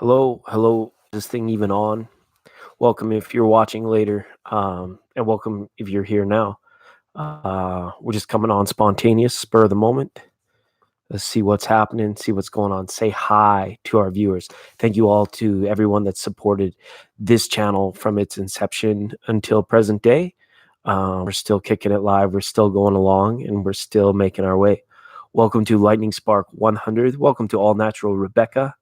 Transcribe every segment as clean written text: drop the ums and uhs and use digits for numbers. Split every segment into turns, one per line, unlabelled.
Hello, hello. Is this thing even on? Welcome if you're watching later, and welcome if you're here now. We're just coming on spontaneous, spur of the moment. Let's see what's happening, see what's going on. Say hi to our viewers. Thank you all to everyone that supported this channel from its inception until present day. We're still kicking it live. We're still going along, and we're still making our way. Welcome to Lightning Spark 100. Welcome to All Natural Rebecca.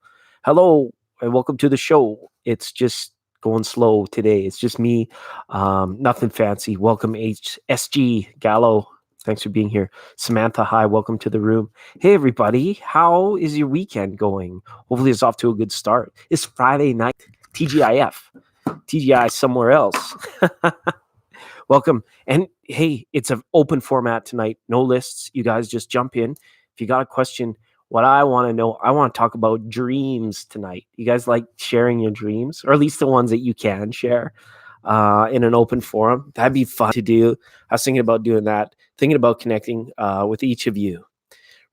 Hello, and welcome to the show. It's just going slow today. It's just me. Nothing fancy. Welcome, SG Gallo. Thanks for being here. Samantha, hi. Welcome to the room. Hey, everybody. How is your weekend going? Hopefully, it's off to a good start. It's Friday night. TGIF. TGI somewhere else. Welcome. And hey, it's an open format tonight. No lists. You guys just jump in. If you got a question, what I want to know, I want to talk about dreams tonight. You guys like sharing your dreams, or at least the ones that you can share in an open forum? That'd be fun to do. I was thinking about doing that, thinking about connecting with each of you.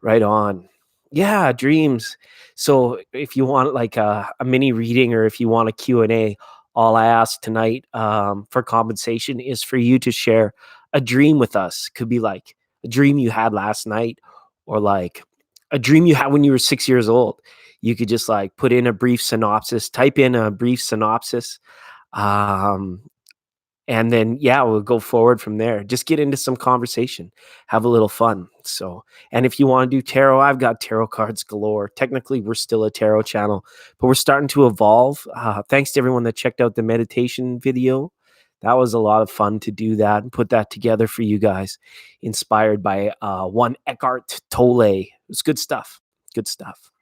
Right on. Yeah, dreams. So if you want like a mini reading, or if you want a Q&A, all I ask tonight for compensation is for you to share a dream with us. Could be like a dream you had last night, or like a dream you had when you were 6 years old. You could just like put in a brief synopsis, type in a brief synopsis. And then, yeah, we'll go forward from there. Just get into some conversation, have a little fun. So, and if you want to do tarot, I've got tarot cards galore. Technically, we're still a tarot channel, but we're starting to evolve. Thanks to everyone that checked out the meditation video. That was a lot of fun to do that and put that together for you guys. Inspired by one Eckhart Tolle. It was good stuff. Good stuff.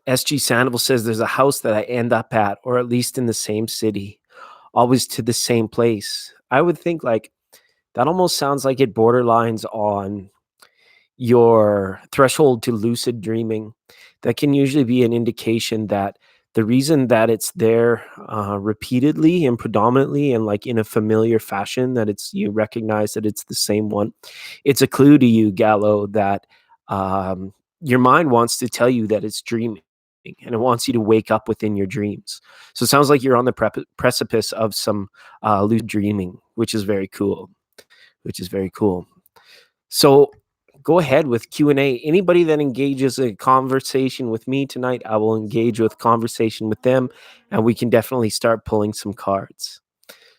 SG Sandoval says there's a house that I end up at, or at least in the same city, always to the same place. I would think like that almost sounds like it borderlines on your threshold to lucid dreaming. That can usually be an indication that the reason that it's there repeatedly and predominantly and like in a familiar fashion, that it's, you recognize that it's the same one. It's a clue to you, Gallo, that your mind wants to tell you that it's dreaming, and it wants you to wake up within your dreams. So it sounds like you're on the precipice of some lucid dreaming, which is very cool. So go ahead with Q&A. Anybody that engages a conversation with me tonight, I will engage with conversation with them, and we can definitely start pulling some cards.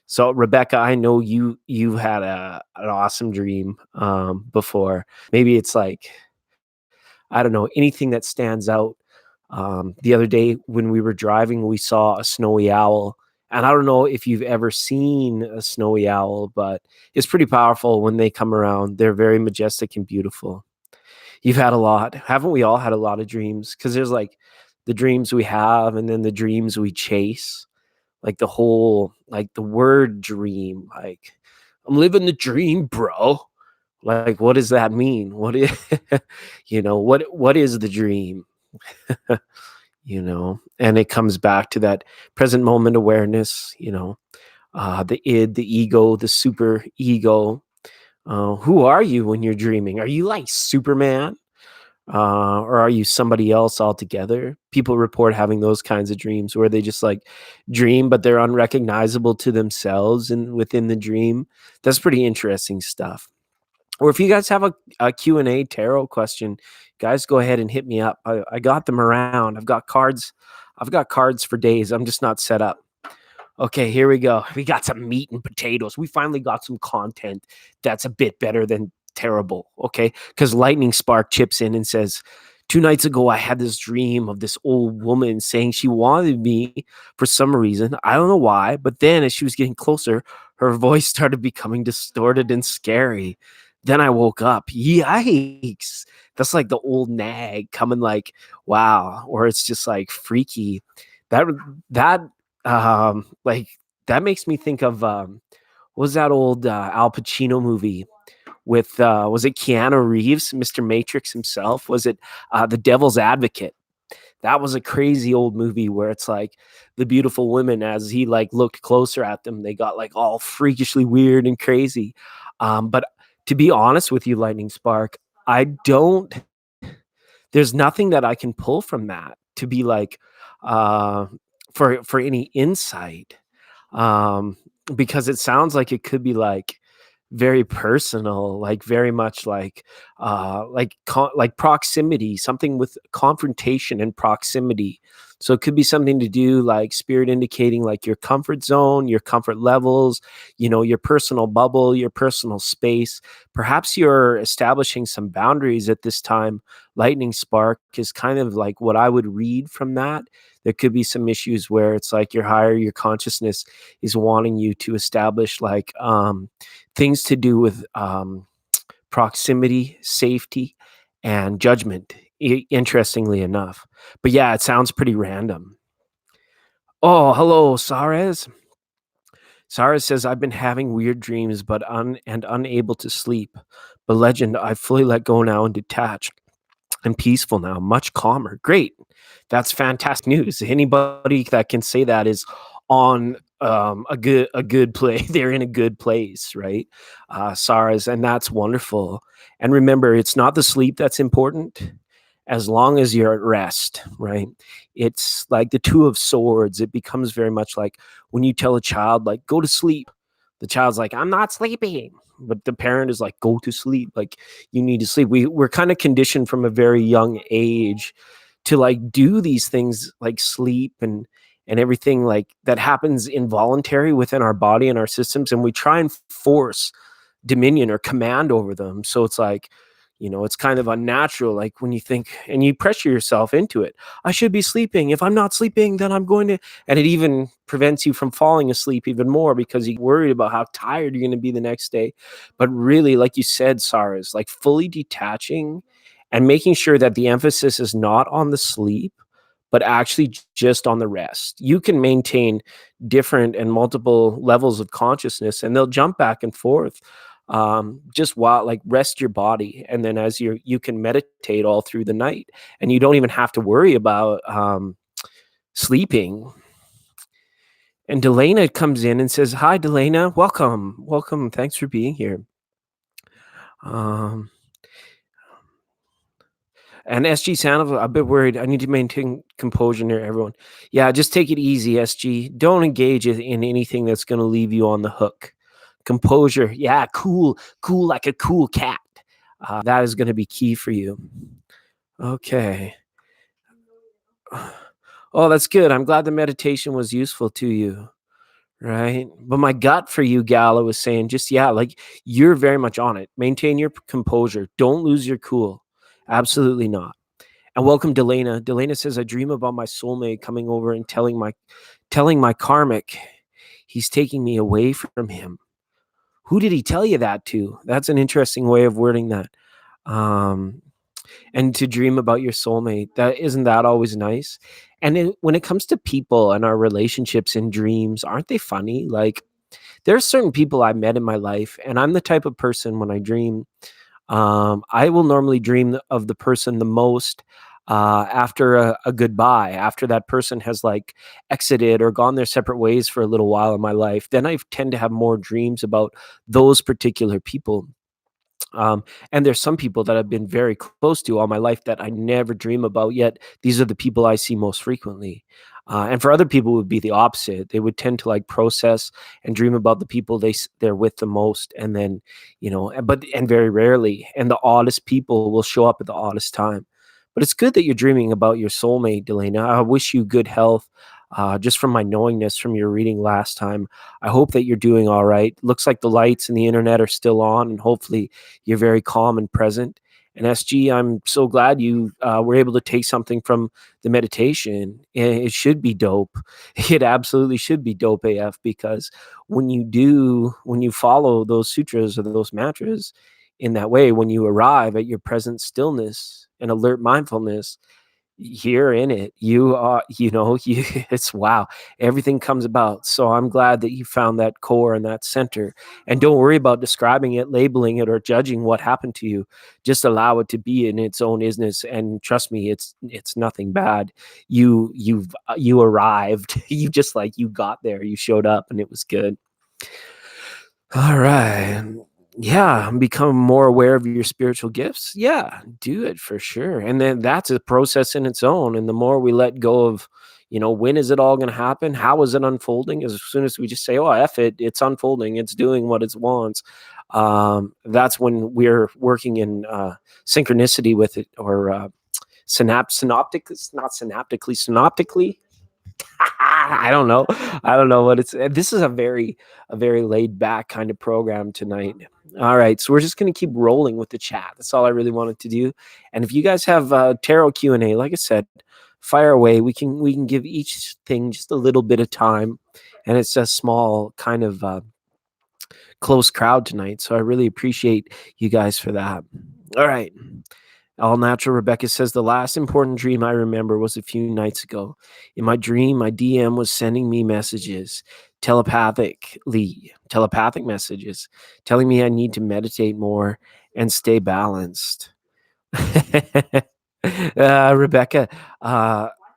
So Rebecca, I know you had an awesome dream before. Maybe it's like, I don't know, anything that stands out. The other day when we were driving, we saw a snowy owl. And I don't know if you've ever seen a snowy owl, but it's pretty powerful when they come around. They're very majestic and beautiful. You've had a lot. Haven't we all had a lot of dreams? Because there's like the dreams we have, and then the dreams we chase. Like the whole, like the word dream. Like, I'm living the dream, bro. Like, what does that mean? What is, what is the dream? And it comes back to that present moment awareness, the id, the ego, the super ego. Who are you when you're dreaming? Are you like Superman? Or are you somebody else altogether? People report having those kinds of dreams where they just like dream, but they're unrecognizable to themselves and within the dream. That's pretty interesting stuff. Or if you guys have a Q&A tarot question, guys, go ahead and hit me up. I got them around. I've got cards for days. I'm just not set up. Okay, here we go. We got some meat and potatoes. We finally got some content that's a bit better than terrible, okay? Because Lightning Spark chips in and says, 2 nights ago, I had this dream of this old woman saying she wanted me for some reason. I don't know why, but then as she was getting closer, her voice started becoming distorted and scary. Then I woke up. Yikes. That's like the old nag coming like, wow. Or it's just like freaky. That makes me think of what was that old Al Pacino movie with was it Keanu Reeves, Mr. Matrix himself? Was it The Devil's Advocate? That was a crazy old movie where it's like the beautiful women, as he like looked closer at them, they got like all freakishly weird and crazy. But to be honest with you, Lightning Spark, there's nothing that I can pull from that to be like for any insight, um, because it sounds like it could be like very personal, like very much like proximity, something with confrontation and proximity. So it could be something to do like spirit indicating like your comfort zone, your comfort levels, your personal bubble, your personal space. Perhaps you're establishing some boundaries at this time. Lightning spark is kind of like what I would read from that. There could be some issues where it's like your consciousness is wanting you to establish like things to do with proximity, safety, and judgment, interestingly enough. But yeah, it sounds pretty random. Oh, hello, Sares. Sares says, I've been having weird dreams but unable to sleep. But legend, I've fully let go now and detached. I'm peaceful now, much calmer. Great. That's fantastic news. Anybody that can say that is on a good play. They're in a good place, right? Saras, and that's wonderful. And remember, it's not the sleep that's important, as long as you're at rest, right? It's like the Two of Swords. It becomes very much like when you tell a child, like, go to sleep. The child's like, I'm not sleeping. But the parent is like, go to sleep. Like, you need to sleep. We're kind of conditioned from a very young age to like do these things like sleep and everything like that happens involuntary within our body and our systems. And we try and force dominion or command over them. So it's like, it's kind of unnatural. Like when you think and you pressure yourself into it, I should be sleeping. If I'm not sleeping, then I'm going to, and it even prevents you from falling asleep even more because you're worried about how tired you're going to be the next day. But really, like you said, Saras, like fully detaching and making sure that the emphasis is not on the sleep, but actually just on the rest. You can maintain different and multiple levels of consciousness and they'll jump back and forth. Just while like rest your body, and then as you can meditate all through the night, and you don't even have to worry about sleeping. And Delana comes in and says, "Hi, Delana, welcome, thanks for being here." Um, and SG sound a bit worried. I need to maintain composure near everyone. Yeah, just take it easy, SG. Don't engage in anything that's going to leave you on the hook. Composure, yeah, cool like a cool cat. That is going to be key for you. Okay. Oh, that's good. I'm glad the meditation was useful to you. Right. But my gut for you, Gala, was saying just, yeah, like you're very much on it. Maintain your composure. Don't lose your cool. Absolutely not. And welcome, Delana. Delana says, I dream about my soulmate coming over and telling my karmic he's taking me away from him. Who did he tell you that to? That's an interesting way of wording that. And to dream about your soulmate, isn't that always nice? And when it comes to people and our relationships in dreams, aren't they funny? Like there are certain people I met in my life, and I'm the type of person when I dream, I will normally dream of the person the most after a goodbye, after that person has like exited or gone their separate ways for a little while in my life. Then I tend to have more dreams about those particular people. And there's some people that I've been very close to all my life that I never dream about, yet these are the people I see most frequently. And for other people, it would be the opposite. They would tend to like process and dream about the people they're with the most, and then and very rarely, and the oddest people will show up at the oddest time. But it's good that you're dreaming about your soulmate, Delana. I wish you good health. Just from my knowingness from your reading last time, I hope that you're doing all right. Looks like the lights and the internet are still on, and hopefully you're very calm and present. And SG, I'm so glad you were able to take something from the meditation. It should be dope. It absolutely should be dope AF, because when you follow those sutras or those mantras in that way, when you arrive at your present stillness and alert mindfulness, here in it, you are, it's wow, everything comes about. So I'm glad that you found that core and that center, and don't worry about describing it, labeling it, or judging what happened to you. Just allow it to be in its own isness, and trust me, it's nothing bad. You arrived. You got there, you showed up, and it was good. All right. Yeah, become more aware of your spiritual gifts. Yeah, do it for sure. And then that's a process in its own. And the more we let go of, when is it all going to happen? How is it unfolding? As soon as we just say, "Oh, F it, it's unfolding, it's doing what it wants," that's when we're working in synchronicity with it, or synaptically. I don't know. I don't know what it's. This is a very laid back kind of program tonight. All right, so we're just gonna keep rolling with the chat. That's all I really wanted to do. And if you guys have tarot Q&A, like I said, fire away. We can give each thing just a little bit of time, and it's a small kind of close crowd tonight. So I really appreciate you guys for that. All right. All Natural Rebecca says the last important dream I remember was a few nights ago. In my dream, my DM was sending me messages telepathic messages, telling me I need to meditate more and stay balanced. Rebecca,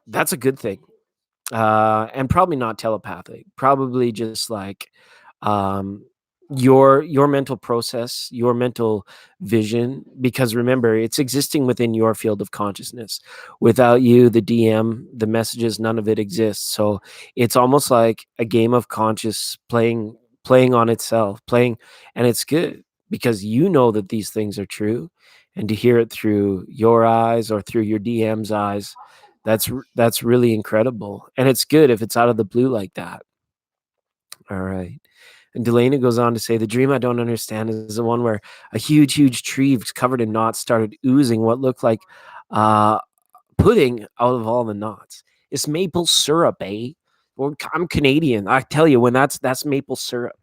that's a good thing. And probably not telepathic, probably just like um your mental process, your mental vision, because remember, it's existing within your field of consciousness. Without you, the DM, the messages, none of it exists. So it's almost like a game of conscious playing on itself, playing. And it's good because you know that these things are true, and to hear it through your eyes or through your DM's eyes, that's really incredible. And it's good if it's out of the blue like that. All right. And Delana goes on to say, the dream I don't understand is the one where a huge tree covered in knots started oozing what looked like uh, pudding out of all the knots. It's maple syrup, eh? Well, I'm Canadian. I tell you, when that's maple syrup.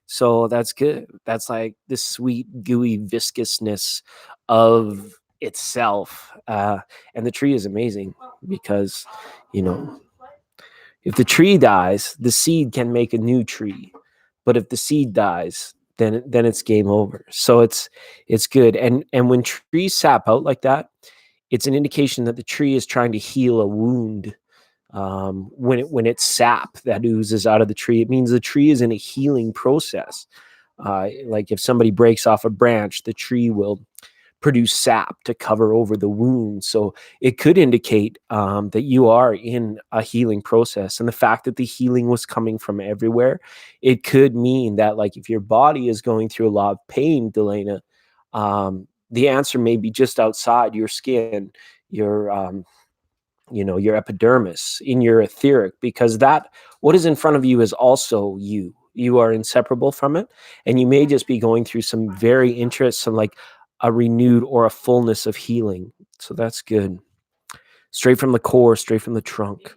So that's good. That's like the sweet, gooey viscousness of itself. And the tree is amazing because, you know, if the tree dies, the seed can make a new tree. But if the seed dies, then it's game over. So it's good. And when trees sap out like that, it's an indication that the tree is trying to heal a wound. When it's sap that oozes out of the tree, it means the tree is in a healing process. Like if somebody breaks off a branch, the tree will produce sap to cover over the wound. So it could indicate that you are in a healing process. And the fact that the healing was coming from everywhere, it could mean that, like, if your body is going through a lot of pain, Delana, the answer may be just outside your skin, your your epidermis, in your etheric, because that what is in front of you is also you are inseparable from it. And you may just be going through some very interesting, like a renewed or a fullness of healing. So that's good. Straight from the core, straight from the trunk.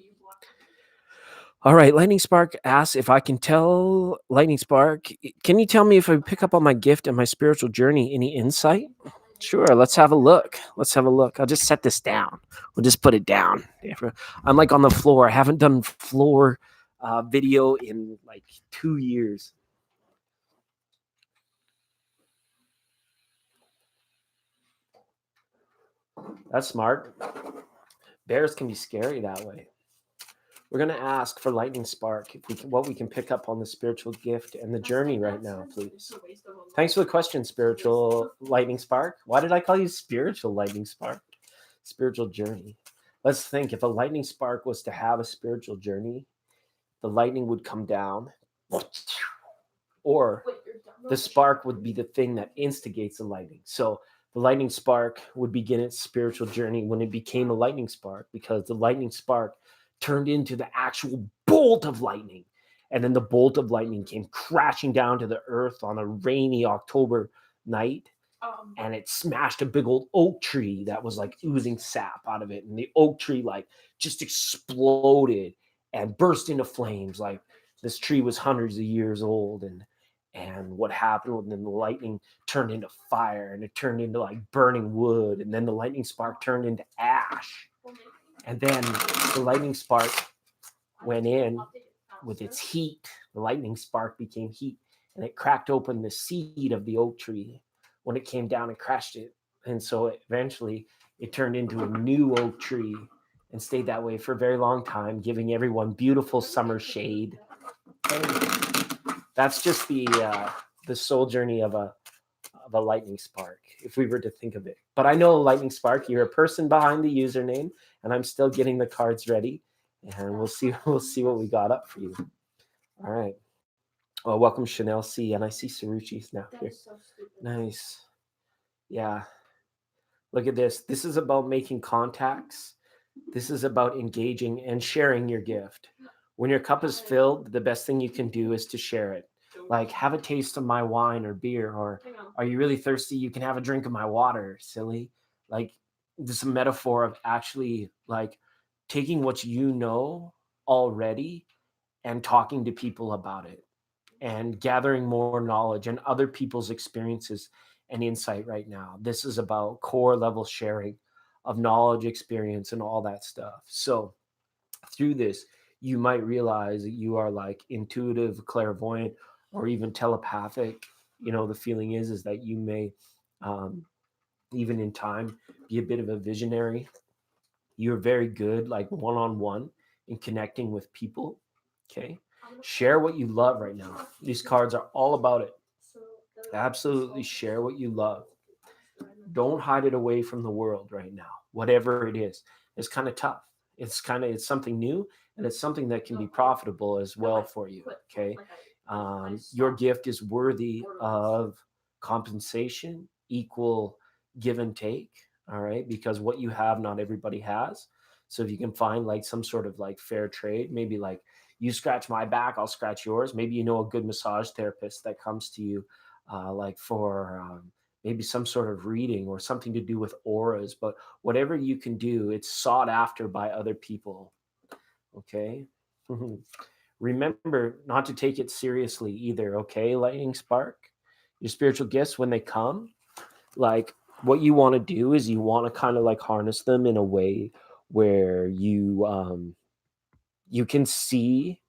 All right, Lightning Spark asks if I can tell. Lightning Spark, can you tell me if I pick up on my gift and my spiritual journey, any insight? Sure, let's have a look. Let's have a look. I'll just set this down. We'll just put it down. I'm like on the floor. I haven't done floor video in like 2 years. That's smart. Bears can be scary that way. We're going to ask for Lightning Spark what we can pick up on the spiritual gift and the journey right now, please. Thanks for the question, spiritual Lightning Spark. Why did I call you spiritual Lightning Spark? Spiritual journey. Let's think, if a lightning spark was to have a spiritual journey, the lightning would come down, or the spark would be the thing that instigates the lightning. So the lightning spark would begin its spiritual journey when it became a lightning spark, because the lightning spark turned into the actual bolt of lightning. And then the bolt of lightning came crashing down to the earth on a rainy October night. And it smashed a big old oak tree that was like oozing sap out of it. And the oak tree like just exploded and burst into flames. Like, this tree was hundreds of years old. And what happened, and then the lightning turned into fire, and it turned into like burning wood. And then the lightning spark turned into ash. And then the lightning spark went in with its heat. The lightning spark became heat, and it cracked open the seed of the oak tree when it came down and crashed it. And so eventually it turned into a new oak tree and stayed that way for a very long time, giving everyone beautiful summer shade. And that's just the soul journey of a a lightning spark if we were to think of it. But I know lightning spark, you're a person behind the username, and I'm still getting the cards ready, and we'll see what we got up for you. All right. Well, welcome Chanel C, and I see Saruchi's now here. So nice. Yeah. Look at this. This is about making contacts. This is about engaging and sharing your gift. When your cup is filled, the best thing you can do is to share it. Like, have a taste of my wine or beer, or are you really thirsty? You can have a drink of my water, silly. Like, this is a metaphor of actually like taking what you know already and talking to people about it and gathering more knowledge and other people's experiences and insight right now. This is about core level sharing of knowledge, experience, and all that stuff. So through this, you might realize that you are like intuitive, clairvoyant, or even telepathic. You know, the feeling is that you may, even in time, be a bit of a visionary. You're very good, like one-on-one in connecting with people. Okay. Share what you love right now. These cards are all about it. Absolutely share what you love. Don't hide it away from the world right now. Whatever it is, it's kind of tough. It's something new, and it's something that can be profitable as well for you. Okay. Your gift is worthy of compensation, equal give and take. All right. Because what you have, not everybody has. So if you can find like some sort of like fair trade, maybe like you scratch my back, I'll scratch yours. Maybe you know a good massage therapist that comes to you like for maybe some sort of reading or something to do with auras, but whatever you can do, it's sought after by other people. Okay. Remember not to take it seriously either. Okay. Lightning spark, your spiritual gifts, when they come, like what you want to do is you want to kind of like harness them in a way where you can see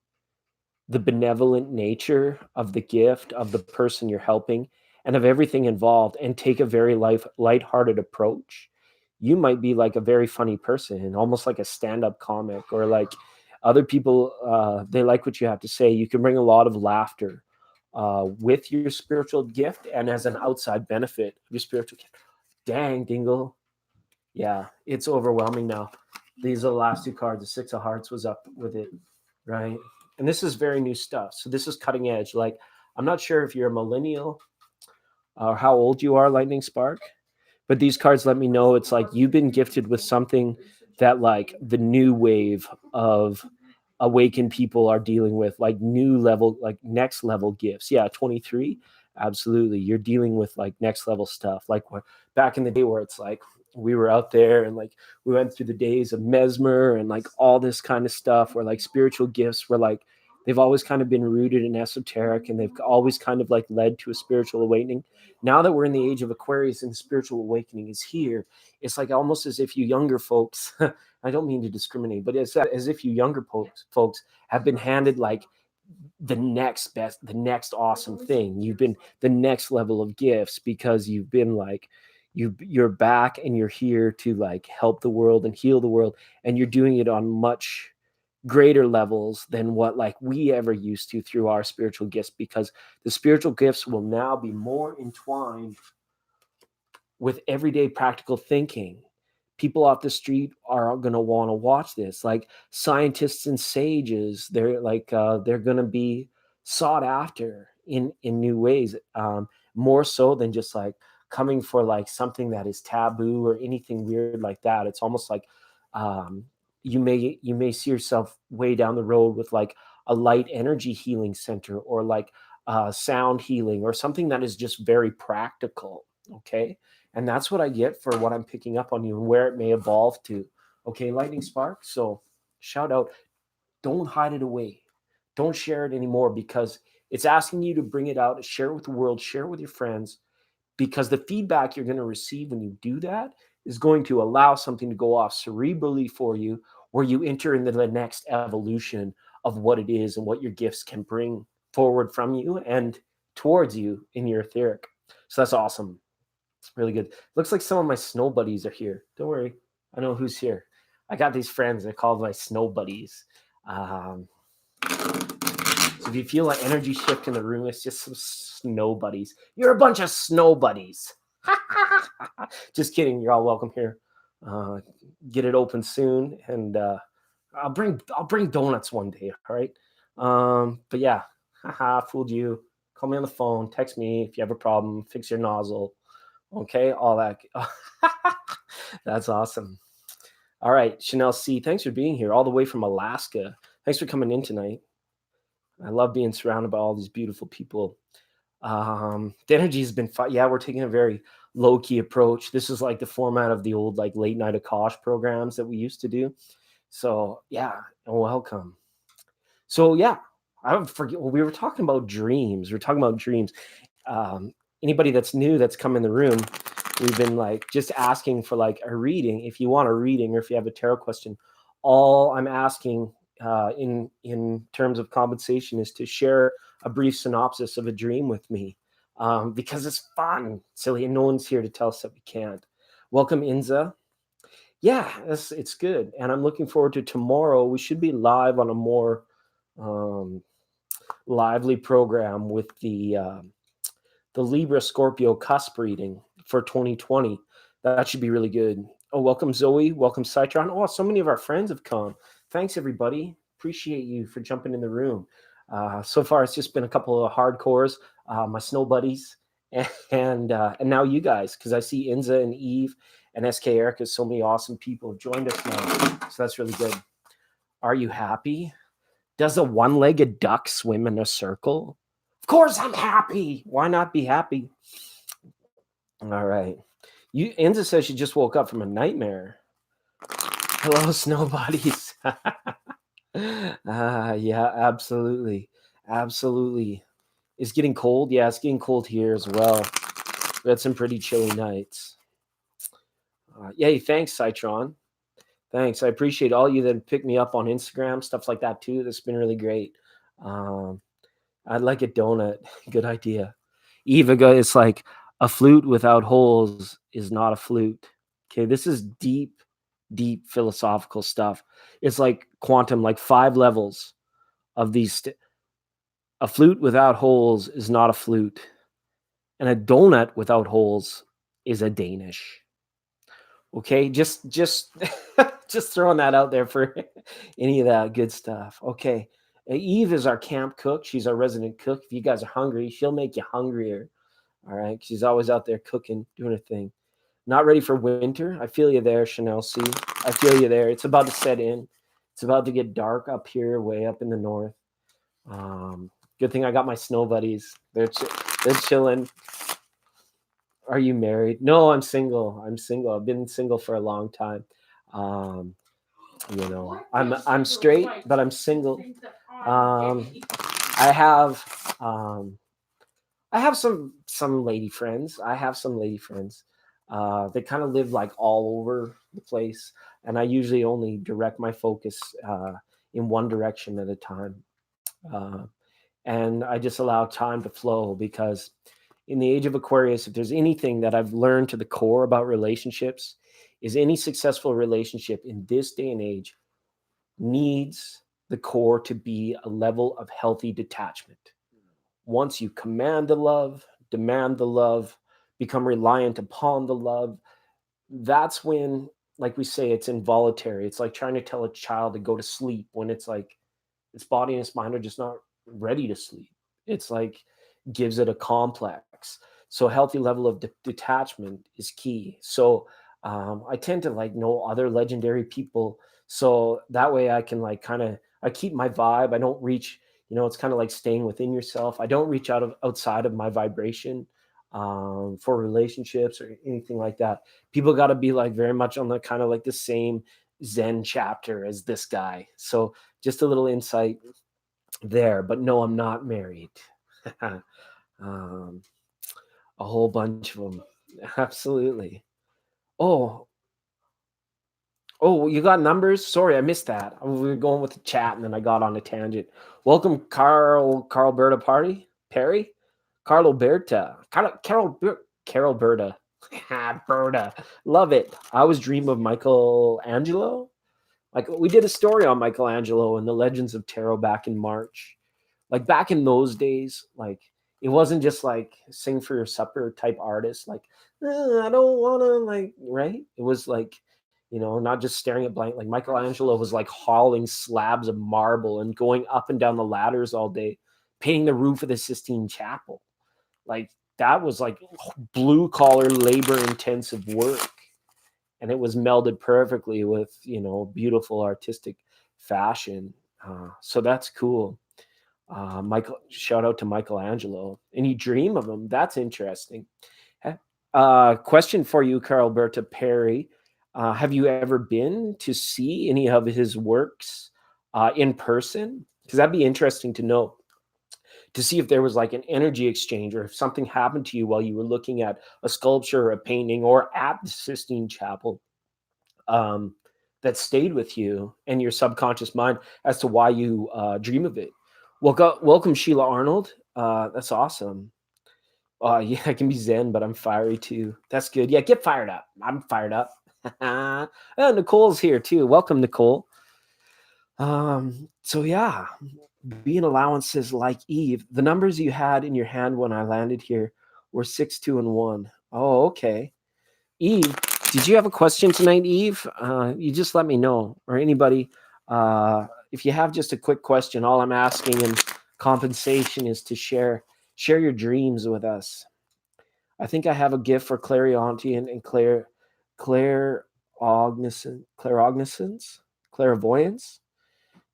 the benevolent nature of the gift of the person you're helping and of everything involved, and take a very lighthearted approach. You might be like a very funny person, almost like a stand-up comic, or like other people, they like what you have to say. You can bring a lot of laughter with your spiritual gift and as an outside benefit of your spiritual gift. Dang, Dingle. Yeah, it's overwhelming now. These are the last two cards. The Six of Hearts was up with it, right? And this is very new stuff. So this is cutting edge. Like, I'm not sure if you're a millennial or how old you are, Lightning Spark, but these cards let me know it's like you've been gifted with something that like the new wave of awakened people are dealing with, like new level, like next level gifts. Yeah, 23, absolutely. You're dealing with like next level stuff. Like back in the day where it's like we were out there and like we went through the days of mesmer and like all this kind of stuff where like spiritual gifts were like they've always kind of been rooted in esoteric, and they've always kind of like led to a spiritual awakening. Now that we're in the age of Aquarius and spiritual awakening is here, it's like almost as if you younger folks I don't mean to discriminate, but it's as if you younger folks have been handed like the next best, the next awesome thing. You've been the next level of gifts because you've been like, you're back and you're here to like help the world and heal the world. And you're doing it on much greater levels than what like we ever used to through our spiritual gifts, because the spiritual gifts will now be more entwined with everyday practical thinking. People off the street are going to want to watch this. Like scientists and sages, they're like they're going to be sought after in new ways, more so than just like coming for like something that is taboo or anything weird like that. It's almost like you may see yourself way down the road with like a light energy healing center, or like sound healing, or something that is just very practical. Okay. And that's what I get for what I'm picking up on you and where it may evolve to. Okay, Lightning Spark. So shout out. Don't hide it away. Don't share it anymore, because it's asking you to bring it out, share it with the world, share it with your friends, because the feedback you're going to receive when you do that is going to allow something to go off cerebrally for you, where you enter into the next evolution of what it is and what your gifts can bring forward from you and towards you in your etheric. So that's awesome. It's really good. Looks like some of my snow buddies are here. Don't worry. I know who's here. I got these friends. I call them my snow buddies. So If you feel an energy shift in the room, it's just some snow buddies. You're a bunch of snow buddies. Just kidding. You're all welcome here. Get it open soon, and I'll bring donuts one day. All right. But yeah, fooled you. Call me on the phone. Text me if you have a problem. Fix your nozzle. Okay, all that. That's awesome. All right, Chanel C. Thanks for being here, all the way from Alaska. Thanks for coming in tonight. I love being surrounded by all these beautiful people. The energy has been fun. Yeah, we're taking a very low-key approach. This is like the format of the old like late night Akash programs that we used to do. So yeah, welcome. So yeah, I forget. Well, we were talking about dreams. We're talking about dreams. Anybody that's new that's come in the room, we've been like just asking for like a reading. If you want a reading or if you have a tarot question, all I'm asking in terms of compensation is to share a brief synopsis of a dream with me, because it's fun, silly, and no one's here to tell us that we can't. Welcome, Inza. Yeah, it's good, and I'm looking forward to tomorrow. We should be live on a more lively program with the Libra Scorpio cusp reading for 2020. That should be really good. Oh, welcome Zoe. Welcome Citron. Oh, so many of our friends have come. Thanks everybody. Appreciate you for jumping in the room. So far, it's just been a couple of hardcores, my snow buddies, and now you guys, because I see Inza and Eve and SK Erica. So many awesome people have joined us now. So that's really good. Are you happy? Does a one-legged duck swim in a circle? Of course I'm happy. Why not be happy? All right. Inza says she just woke up from a nightmare. Hello, snow buddies. Yeah, absolutely. Absolutely. It's getting cold. Yeah, it's getting cold here as well. We had some pretty chilly nights. Yay, thanks, Citron. Thanks. I appreciate all you that pick me up on Instagram, stuff like that too. That's been really great. I'd like a donut. Good idea. Eva, it's like a flute without holes is not a flute. Okay, this is deep, deep philosophical stuff. It's like quantum, like 5 levels of these. A flute without holes is not a flute, and a donut without holes is a Danish. Okay, just just throwing that out there for any of that good stuff. Okay, Eve is our camp cook. She's our resident cook. If you guys are hungry, she'll make you hungrier. All right, she's always out there cooking, doing her thing. Not ready for winter. I feel you there, Chanel C. I feel you there. It's about to set in. It's about to get dark up here, way up in the north. Good thing I got my snow buddies. They're chilling. Are you married? No, I'm single. I'm single. I've been single for a long time. You know, I'm straight, but I'm single. I have some lady friends. I have some lady friends. They kind of live like all over the place, and I usually only direct my focus in one direction at a time. And I just allow time to flow, because in the age of Aquarius, if there's anything that I've learned to the core about relationships, is any successful relationship in this day and age needs the core to be a level of healthy detachment. Once you command the love, demand the love, become reliant upon the love, that's when, like we say, it's involuntary. It's like trying to tell a child to go to sleep when it's like its body and its mind are just not ready to sleep. It's like gives it a complex. So a healthy level of detachment is key. So I tend to like know other legendary people, so that way I can like I keep my vibe. I don't reach, it's kind of like staying within yourself. I don't reach outside of my vibration for relationships or anything like that. People got to be like very much on the kind of like the same Zen chapter as this guy. So just a little insight there. But no, I'm not married. A whole bunch of them. Absolutely. Oh, you got numbers? Sorry, I missed that. We were going with the chat and then I got on a tangent. Welcome, Carl Berta Perry? Carlo Berta. Carol Berta. Berta. Love it. I always dream of Michelangelo. Like we did a story on Michelangelo and the Legends of Tarot back in March. Like back in those days, like it wasn't just like sing for your supper type artist, like I don't want to like, right? It was like, not just staring at blank. Like Michelangelo was like hauling slabs of marble and going up and down the ladders all day, painting the roof of the Sistine Chapel. Like that was like blue collar, labor intensive work, and it was melded perfectly with beautiful artistic fashion. So that's cool. Michael, shout out to Michelangelo. And you dream of him. That's interesting. Question for you, Carlberta Perry. Have you ever been to see any of his works in person? Because that'd be interesting to know, to see if there was like an energy exchange, or if something happened to you while you were looking at a sculpture or a painting or at the Sistine Chapel, um, that stayed with you and your subconscious mind as to why you dream of it. Welcome, Sheila Arnold. That's awesome. Yeah, I can be zen, but I'm fiery too. That's good. Yeah, get fired up. I'm fired up. Nicole's here too. Welcome, Nicole. So yeah, being allowances like Eve. The numbers you had in your hand when I landed here were 6, 2, and 1. Oh, okay. Eve, did you have a question tonight, Eve? You just let me know, or anybody. If you have just a quick question, all I'm asking in compensation is to share your dreams with us. I think I have a gift for clairaudience and clairvoyance.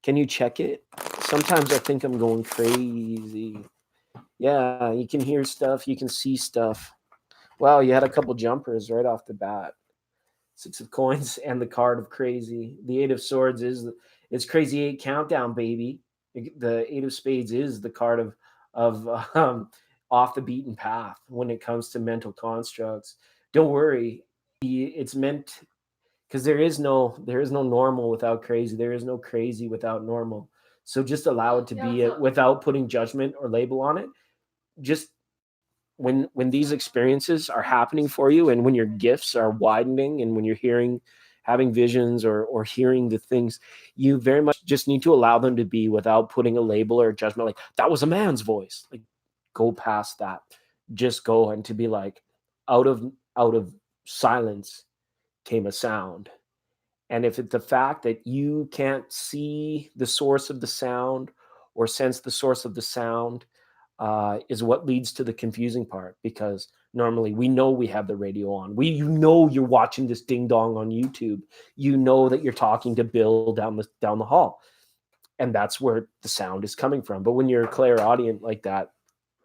Can you check it? Sometimes I think I'm going crazy. Yeah, you can hear stuff, you can see stuff. Wow, you had a couple jumpers right off the bat. 6 of coins and the card of crazy. The 8 of swords it's crazy 8 countdown, baby. The 8 of spades is the card of off the beaten path when it comes to mental constructs. Don't worry, it's meant, because there is no normal without crazy. There is no crazy without normal. So just allow it to be it without putting judgment or label on it. Just when these experiences are happening for you, and when your gifts are widening, and when you're having visions, or hearing the things, you very much just need to allow them to be without putting a label or a judgment, like that was a man's voice. Like, go past that. Just go, and to be like, out of silence came a sound. And if it's the fact that you can't see the source of the sound or sense the source of the sound, is what leads to the confusing part, because normally we know we have the radio on. You're watching this ding dong on YouTube. You know that you're talking to Bill down the hall, and that's where the sound is coming from. But when you're clairaudient like that,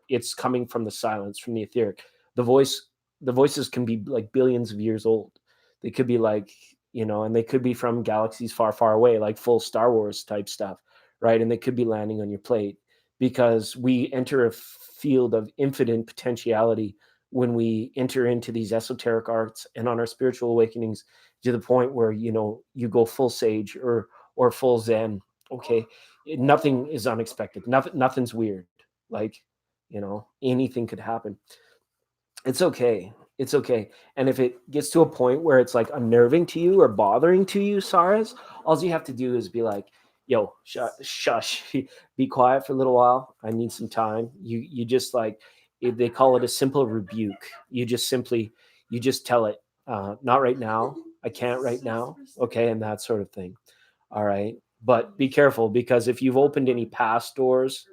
it's coming from the silence, from the etheric. The voices can be like billions of years old. They could be like, and they could be from galaxies far, far away, like full Star Wars type stuff, right? And they could be landing on your plate, because we enter a field of infinite potentiality when we enter into these esoteric arts and on our spiritual awakenings, to the point where you go full sage or full zen. Okay, nothing is unexpected. Nothing's weird. Like, anything could happen. It's okay. It's okay. And if it gets to a point where it's like unnerving to you or bothering to you, Saras, all you have to do is be like, yo, shush, be quiet for a little while. I need some time. You just like, they call it a simple rebuke. You just tell it, not right now. I can't right now. Okay. And that sort of thing. All right. But be careful, because if you've opened any past doors,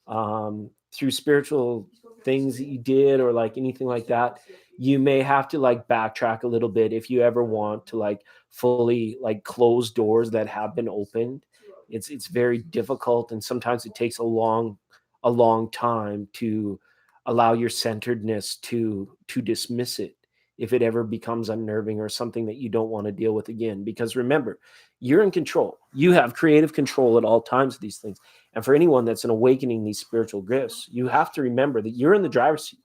through spiritual things that you did, or like anything like that, you may have to like backtrack a little bit if you ever want to like fully like close doors that have been opened. It's very difficult, and sometimes it takes a long time to allow your centeredness to dismiss it, if it ever becomes unnerving or something that you don't want to deal with again. Because remember, you're in control. You have creative control at all times of these things. And for anyone that's in awakening these spiritual gifts, you have to remember that you're in the driver's seat.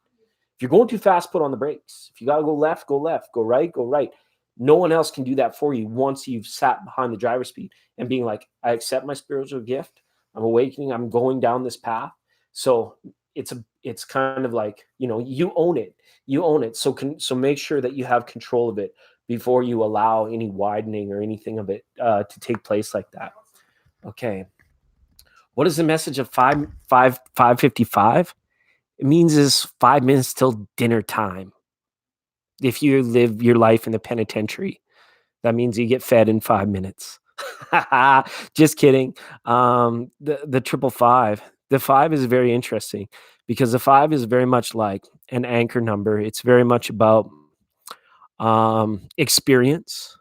If you're going too fast, put on the brakes. If you got to go left, go left. Go right, go right. No one else can do that for you once you've sat behind the driver's seat and being like, I accept my spiritual gift. I'm awakening. I'm going down this path. So it's kind of like, you own it. You own it. So make sure that you have control of it before you allow any widening or anything of it to take place like that. Okay. What is the message of 555? It means is 5 minutes till dinner time. If you live your life in the penitentiary, that means you get fed in 5 minutes. Just kidding. The triple five. The five is very interesting because the five is very much like an anchor number. It's very much about experience.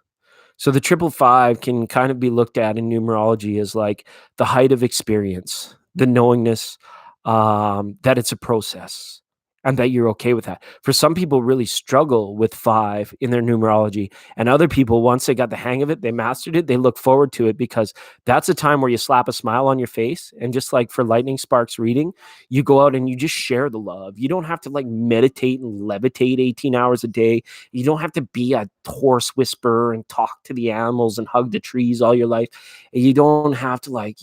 So the triple five can kind of be looked at in numerology as like the height of experience, the knowingness that it's a process and that you're okay with that. For some people, really struggle with five in their numerology, and other people, once they got the hang of it, they mastered it. They look forward to it because that's a time where you slap a smile on your face, and just like for Lightning Sparks reading, you go out and you just share the love. You don't have to like meditate and levitate 18 hours a day. You don't have to be a horse whisperer and talk to the animals and hug the trees all your life. You don't have to like,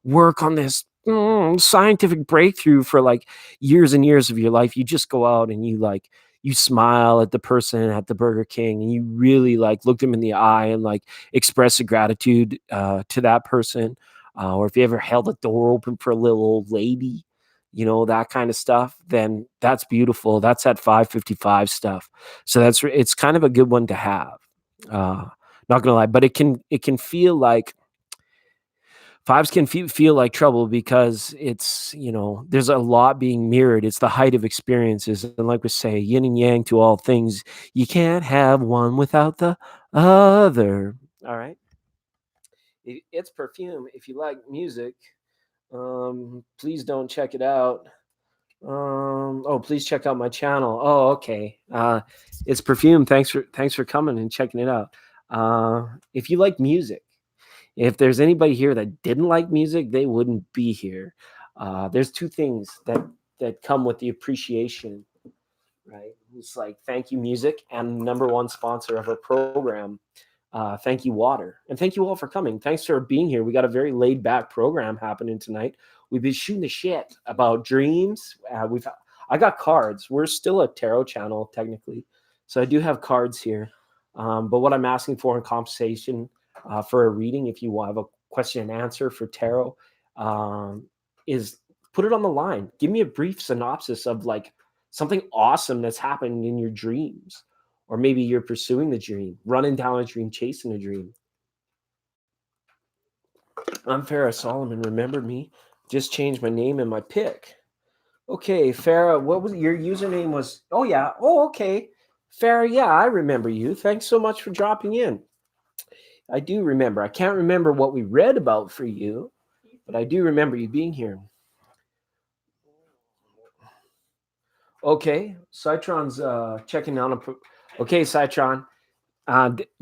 work on this scientific breakthrough for like years and years of your life. You just go out and you smile at the person at the Burger King and you really like look them in the eye and like express a gratitude to that person. Or if you ever held a door open for a little old lady, that kind of stuff, then that's beautiful. That's that 555 stuff. So it's kind of a good one to have. Not gonna lie, but it can feel like fives can feel like trouble because it's, there's a lot being mirrored. It's the height of experiences. And like we say, yin and yang to all things. You can't have one without the other. All right. It's perfume. If you like music, please don't check it out. Please check out my channel. Oh, okay. It's perfume. Thanks for coming and checking it out. If you like music, if there's anybody here that didn't like music, they wouldn't be here. There's two things that come with the appreciation, right? It's like thank you music and number one sponsor of our program, thank you water, and thank you all for coming. Thanks for being here. We got a very laid back program happening tonight. We've been shooting the shit about dreams. I got cards. We're still a tarot channel technically, so I do have cards here. But what I'm asking for in compensation for a reading, if you have a question and answer for tarot, is put it on the line. Give me a brief synopsis of like something awesome that's happened in your dreams, or maybe you're pursuing the dream, running down a dream, chasing a dream. I'm Farrah Solomon. Remember me? Just changed my name and my pick. Okay, Farrah, what was your username was? Oh yeah. Oh, okay. Farrah, yeah, I remember you. Thanks so much for dropping in. I do remember. I can't remember what we read about for you, but I do remember you being here. Okay, Citron's checking on okay, Citron.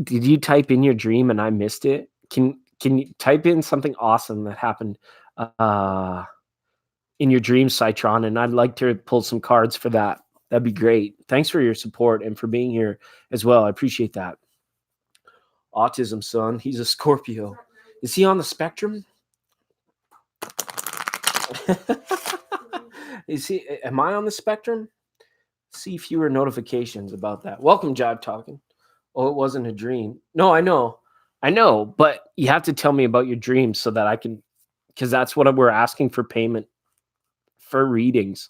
Did you type in your dream and I missed it? Can you type in something awesome that happened in your dream, Citron? And I'd like to pull some cards for that. That'd be great. Thanks for your support and for being here as well. I appreciate that. Autism, son. He's a Scorpio. Is he on the spectrum? Am I on the spectrum? See fewer notifications about that. Welcome, Jive Talking. Oh, it wasn't a dream. No, I know, but you have to tell me about your dreams so that I can, because that's what we're asking for payment for readings.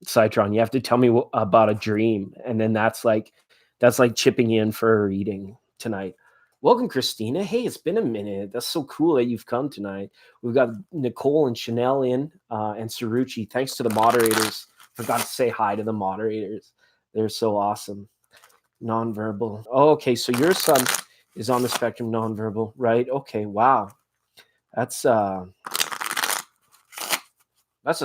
Citron, you have to tell me about a dream, and then that's like chipping in for a reading tonight. Welcome, Christina. Hey, it's been a minute. That's so cool that you've come tonight. We've got Nicole and Chanel in, and Sarucci. Thanks to the moderators. Forgot to say hi to the moderators. They're so awesome. Nonverbal. Oh, okay, so your son is on the spectrum, nonverbal, right? Okay, wow. That's a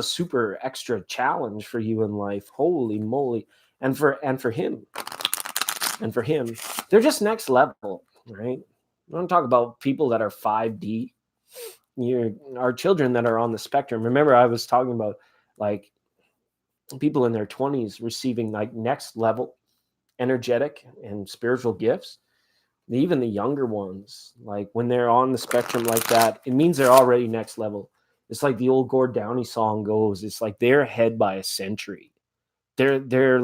super extra challenge for you in life. Holy moly. And for him. And for him, they're just next level, right? We don't talk about people that are 5D. Our children that are on the spectrum. Remember, I was talking about like people in their 20s receiving like next level energetic and spiritual gifts. Even the younger ones, like when they're on the spectrum like that, it means they're already next level. It's like the old Gord Downie song goes, it's like they're ahead by a century. They're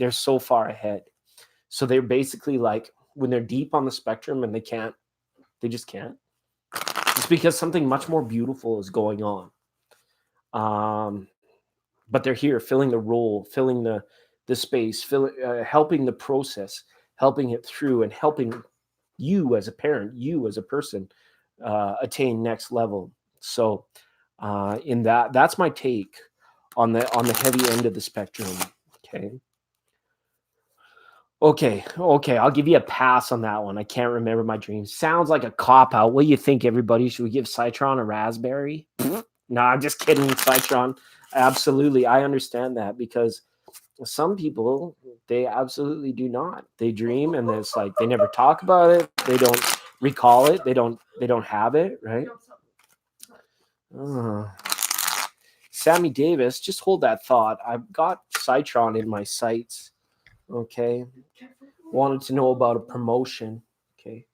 so far ahead. So they're basically like when they're deep on the spectrum and they just can't. It's because something much more beautiful is going on. But they're here filling the role, filling the space, helping the process, helping it through, and helping you as a parent, you as a person, attain next level. So in that's my take on the heavy end of the spectrum. Okay. Okay, I'll give you a pass on that one. I can't remember my dreams. Sounds like a cop out. What do you think, everybody? Should we give Citron a raspberry? No, I'm just kidding, Citron. Absolutely, I understand that, because some people, they absolutely do not. They dream, and it's like they never talk about it. They don't recall it. They don't have it, right? Uh, Sammy Davis, just hold that thought. I've got Citron in my sights. Okay. Wanted to know about a promotion. Okay.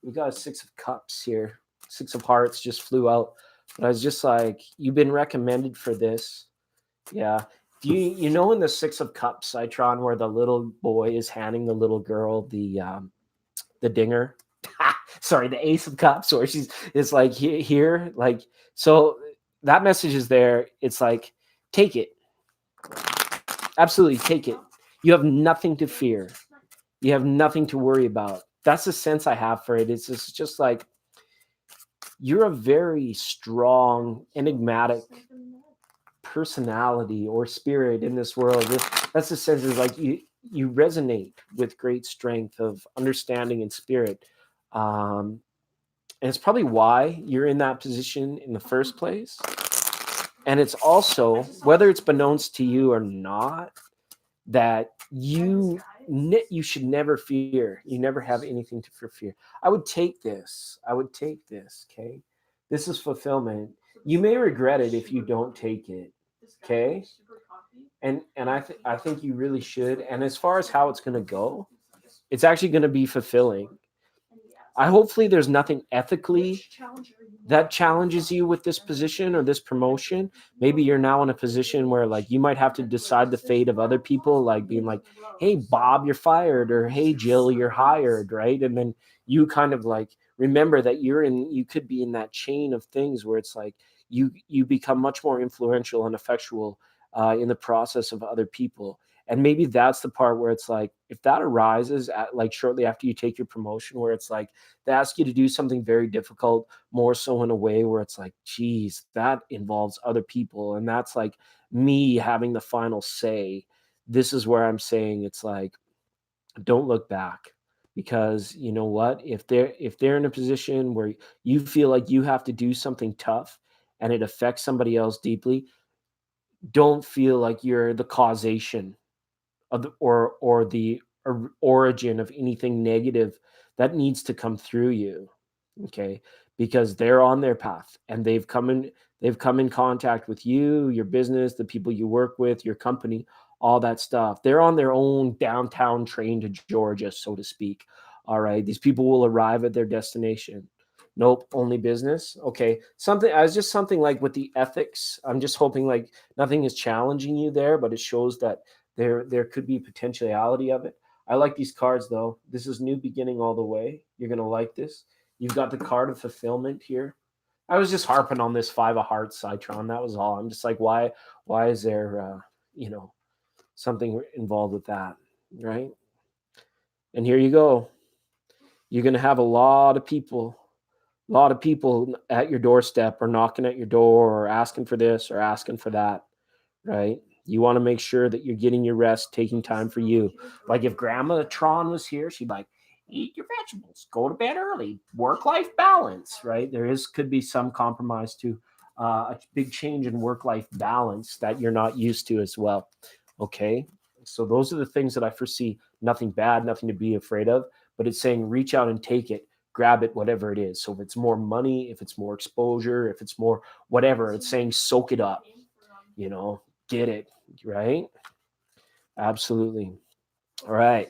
We got a 6 of cups here. 6 of hearts just flew out. But I was just like, you've been recommended for this. Yeah. Do you know in the 6 of cups, Citron, where the little boy is handing the little girl the dinger? Sorry, the ace of cups, where she's, it's like here, like, so that message is there. It's like, take it. Absolutely take it. You have nothing to fear. You have nothing to worry about. That's the sense I have for it. It's just like, you're a very strong, enigmatic personality or spirit in this world. That's the sense, is like you resonate with great strength of understanding and spirit. And it's probably why you're in that position in the first place. And it's also, whether it's beknownst to you or not, that you should never fear. You never have anything to fear. I would take this. Okay, this is fulfillment. You may regret it if you don't take it. Okay, and I think you really should. And as far as how it's going to go, it's actually going to be fulfilling. I hopefully there's nothing ethically that challenges you with this position or this promotion. Maybe you're now in a position where, like, you might have to decide the fate of other people, like being like, hey, Bob, you're fired, or hey, Jill, you're hired, right? And then you kind of like remember that you could be in that chain of things where it's like you become much more influential and effectual in the process of other people. And maybe that's the part where it's like, if that arises at, like, shortly after you take your promotion, where it's like they ask you to do something very difficult, more so in a way where it's like, geez, that involves other people, and that's like me having the final say. This is where I'm saying, it's like, don't look back, because you know what, if they're in a position where you feel like you have to do something tough and it affects somebody else deeply, don't feel like you're the causation of the origin of anything negative that needs to come through you. Okay, because they're on their path, and they've come in contact with you, your business, the people you work with, your company, all that stuff. They're on their own downtown train to Georgia, so to speak. All right, these people will arrive at their destination. Nope, only business. Okay, something, I was just something like with the ethics, I'm just hoping like nothing is challenging you there, but it shows that there could be potentiality of it. I like these cards though. This is new beginning all the way. You're gonna like this. You've got the card of fulfillment here. I was just harping on this 5 of hearts, Citron. That was all. I'm just like, why is there something involved with that, right? And here you go. You're gonna have a lot of people at your doorstep, or knocking at your door, or asking for this or asking for that, right? You want to make sure that you're getting your rest, taking time for you. Like if Grandma Tron was here, she'd be like, eat your vegetables, go to bed early, work-life balance, right? Could be some compromise to a big change in work-life balance that you're not used to as well. Okay. So those are the things that I foresee. Nothing bad, nothing to be afraid of, but it's saying reach out and take it, grab it, whatever it is. So if it's more money, if it's more exposure, if it's more whatever, it's saying soak it up, get it, right? Absolutely. All right.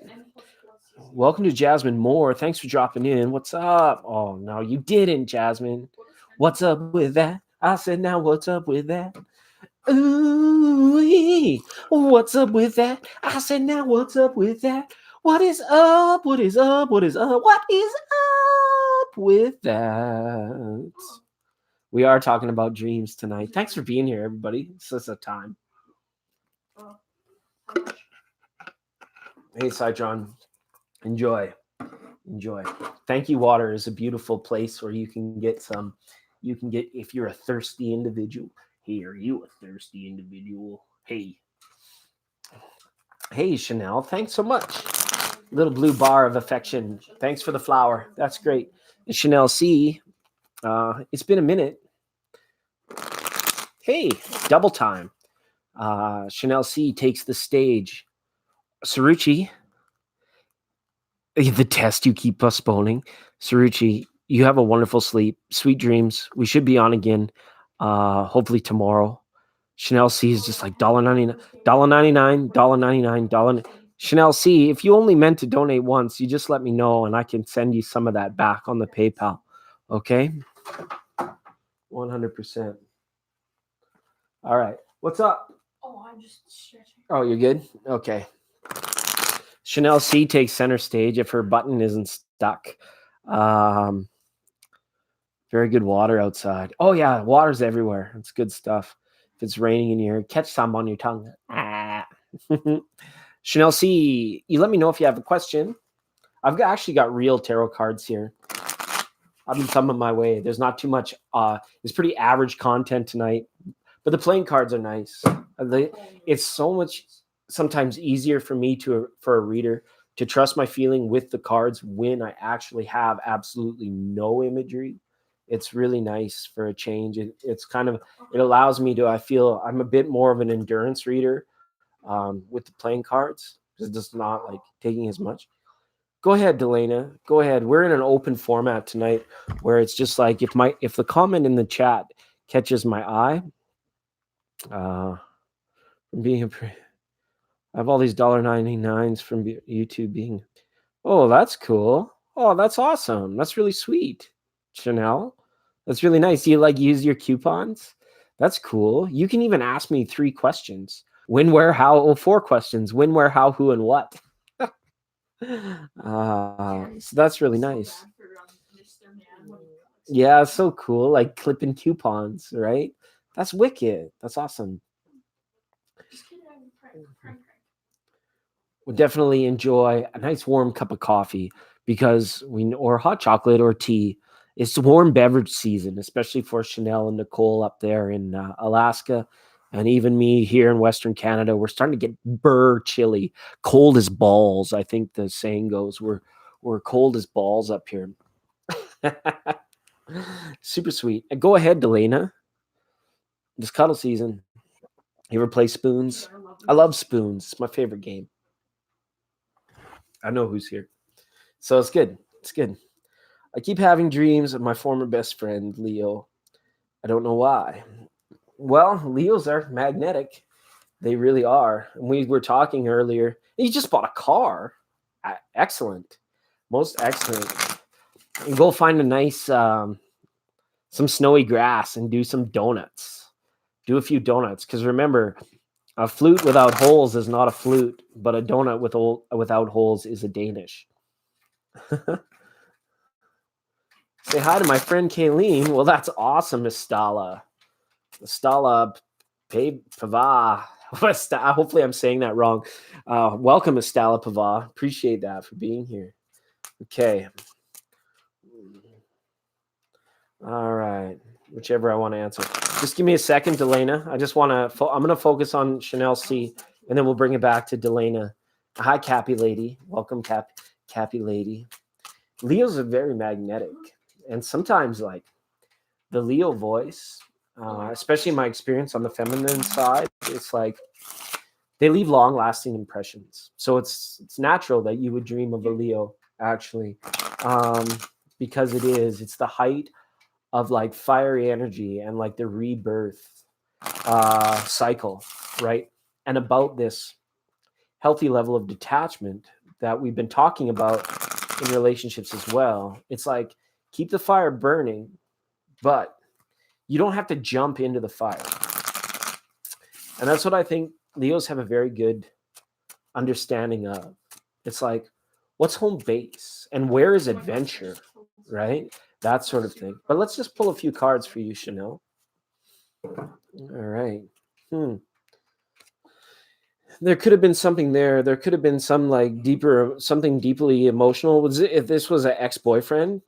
Welcome to Jasmine Moore. Thanks for dropping in. What's up? Oh, no, you didn't, Jasmine. What's up with that? I said, now what's up with that? Ooh, what's up with that? I said, now what's up with that? What is up? What is up? What is up? What is up with that? We are talking about dreams tonight. Thanks for being here, everybody. It's just a time. Hey, Citron, enjoy. Enjoy. Thank You Water is a beautiful place where you can get some. You can get, if you're a thirsty individual. Hey, are you a thirsty individual? Hey. Hey, Chanel. Thanks so much. Little blue bar of affection. Thanks for the flower. That's great. Chanel C. It's been a minute. Hey, double time. Chanel C takes the stage. Saruchi, the test you keep postponing. Saruchi, you have a wonderful sleep. Sweet dreams. We should be on again. Hopefully tomorrow. Chanel C is just like $1.99, $1.99, $1.99. Chanel C, if you only meant to donate once, you just let me know and I can send you some of that back on the PayPal. Okay? 100%. All right. What's up?
Oh, I'm just stretching.
Oh, you're good? Okay. Chanel C takes center stage if her button isn't stuck. Very good water outside. Oh, yeah. Water's everywhere. It's good stuff. If it's raining in here, catch some on your tongue. Ah. Chanel C, you let me know if you have a question. I've actually got real tarot cards here. I've been thumbing my way. There's not too much. It's pretty average content tonight, but the playing cards are nice. It's so much sometimes easier for me for a reader to trust my feeling with the cards when I actually have absolutely no imagery. It's really nice for a change. It allows me to, I feel I'm a bit more of an endurance reader with the playing cards because it's just not like taking as much. Go ahead, Delana. Go ahead. We're in an open format tonight where it's just like if the comment in the chat catches my eye, from being I have all these $1.99s from YouTube being, oh, that's cool. Oh, that's awesome. That's really sweet, Chanel. That's really nice. You like use your coupons? That's cool. You can even ask me 3 questions. When, where, how, 4 questions. When, where, how, who, and what. So that's really nice. Yeah, so cool. Like clipping coupons, right? That's wicked. That's awesome. Would definitely enjoy a nice warm cup of coffee or hot chocolate or tea. It's warm beverage season, especially for Chanel and Nicole up there in Alaska. And even me here in Western Canada, we're starting to get burr chilly, cold as balls. I think the saying goes, we're cold as balls up here. Super sweet. Go ahead, Delana. It's cuddle season. You ever play Spoons? I love Spoons. It's my favorite game. I know who's here. So it's good. It's good. I keep having dreams of my former best friend, Leo. I don't know why. Well, Leos are magnetic. They really are. And we were talking earlier. You just bought a car. Excellent. Most excellent. And go find a nice, some snowy grass and do some donuts. Do a few donuts. Because remember, a flute without holes is not a flute, but a donut without holes is a Danish. Say hi to my friend Kayleen. Well, that's awesome, Estala. Estala Pava. Hopefully I'm saying that wrong. Welcome, Estala Pava. Appreciate that for being here. Okay. All right. Whichever I want to answer. Just give me a second, Delana. I just want to, I'm going to focus on Chanel C, and then we'll bring it back to Delana. Hi, Cappy Lady. Welcome, Cappy Lady. Leos are very magnetic. And sometimes, like, the Leo voice, especially my experience on the feminine side, it's like they leave long-lasting impressions. So it's natural that you would dream of a Leo, actually, because it's the height of like fiery energy and like the rebirth cycle, right? And about this healthy level of detachment that we've been talking about in relationships as well. It's like keep the fire burning, but you don't have to jump into the fire. And that's what I think Leos have a very good understanding of. It's like, what's home base and where is adventure, right? that sort of thing. But let's just pull a few cards for you, Chanel. All right. There could have been something there. There could have been some like deeper, something deeply emotional. Was it, if this was an ex-boyfriend?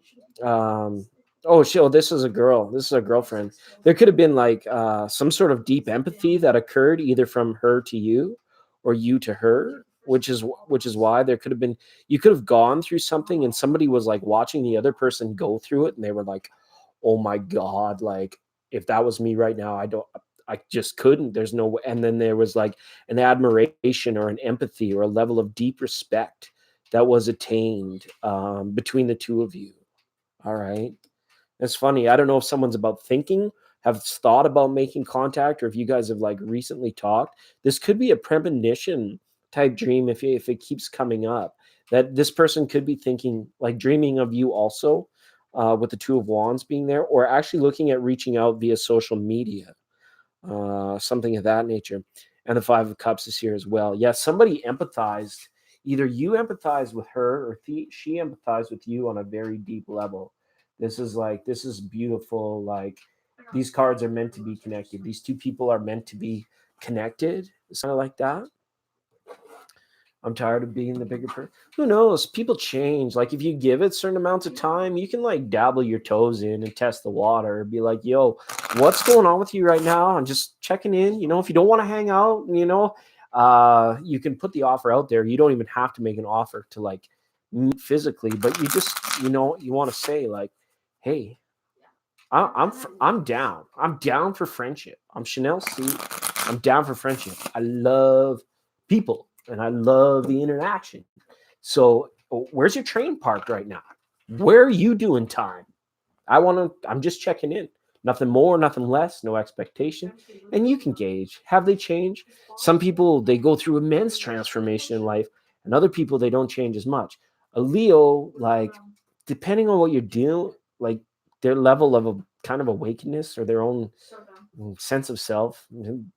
Oh, this is a girl. This is a girlfriend. There could have been like some sort of deep empathy that occurred either from her to you or you to her, which is why there could have been, you could have gone through something and somebody was like watching the other person go through it and they were like, oh my God, like if that was me right now, I just couldn't. There's no way. And then there was like an admiration or an empathy or a level of deep respect that was attained between the two of you. All right. It's funny. I don't know if someone's about thinking, have thought about making contact, or if you guys have like recently talked. This could be a premonition type dream if it keeps coming up. That this person could be thinking, like dreaming of you also, with the Two of Wands being there, or actually looking at reaching out via social media, something of that nature. And the Five of Cups is here as well. Yes, somebody empathized. Either you empathized with her or she empathized with you on a very deep level. This is beautiful. Like these cards are meant to be connected. These two people are meant to be connected. It's kind of like that. I'm tired of being the bigger person. Who knows? People change. Like if you give it certain amounts of time, you can like dabble your toes in and test the water. Be like, yo, what's going on with you right now? I'm just checking in. If you don't want to hang out, you can put the offer out there. You don't even have to make an offer to like meet physically, but you just, you want to say like, hey, I'm down. I'm down for friendship. I'm Chanel C. I'm down for friendship. I love people and I love the interaction. So, where's your train parked right now? Where are you doing time? I'm just checking in. Nothing more, nothing less, no expectation. And you can gauge. Have they changed? Some people, they go through immense transformation in life, and other people, they don't change as much. A Leo, like, depending on what you're doing, like, their level of a kind of awakeness or their own sense of self.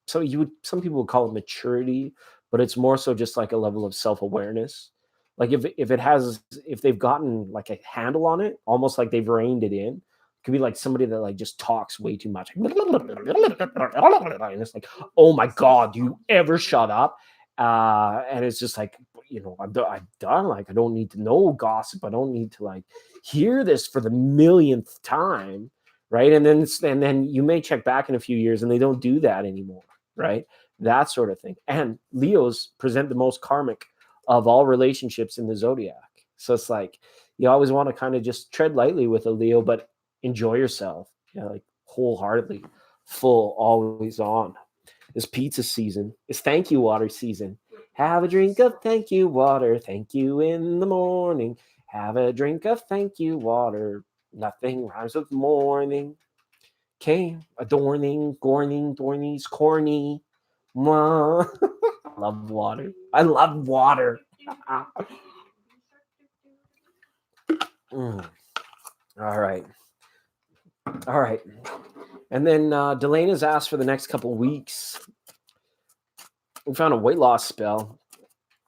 So some people would call it maturity, but it's more so just like a level of self-awareness. Like if they've gotten like a handle on it, almost like they've reined it in. It could be like somebody that like just talks way too much. And it's like, oh my God, do you ever shut up? And it's just like, I'm done. Like, I don't need to know gossip. I don't need to like hear this for the millionth time. Right. And then you may check back in a few years and they don't do that anymore. Right. That sort of thing. And Leos present the most karmic of all relationships in the zodiac. So it's like you always want to kind of just tread lightly with a Leo, but enjoy yourself, like wholeheartedly, full, always on. It's pizza season. It's thank you water season. Have a drink of thank you water. Thank you in the morning. Have a drink of thank you water. Nothing rhymes with morning. Okay, adorning, gorning, dornies, corny. Mwah. I love water. I love water. Mm. All right. All right. And then Delena's asked for the next couple weeks. We found a weight loss spell.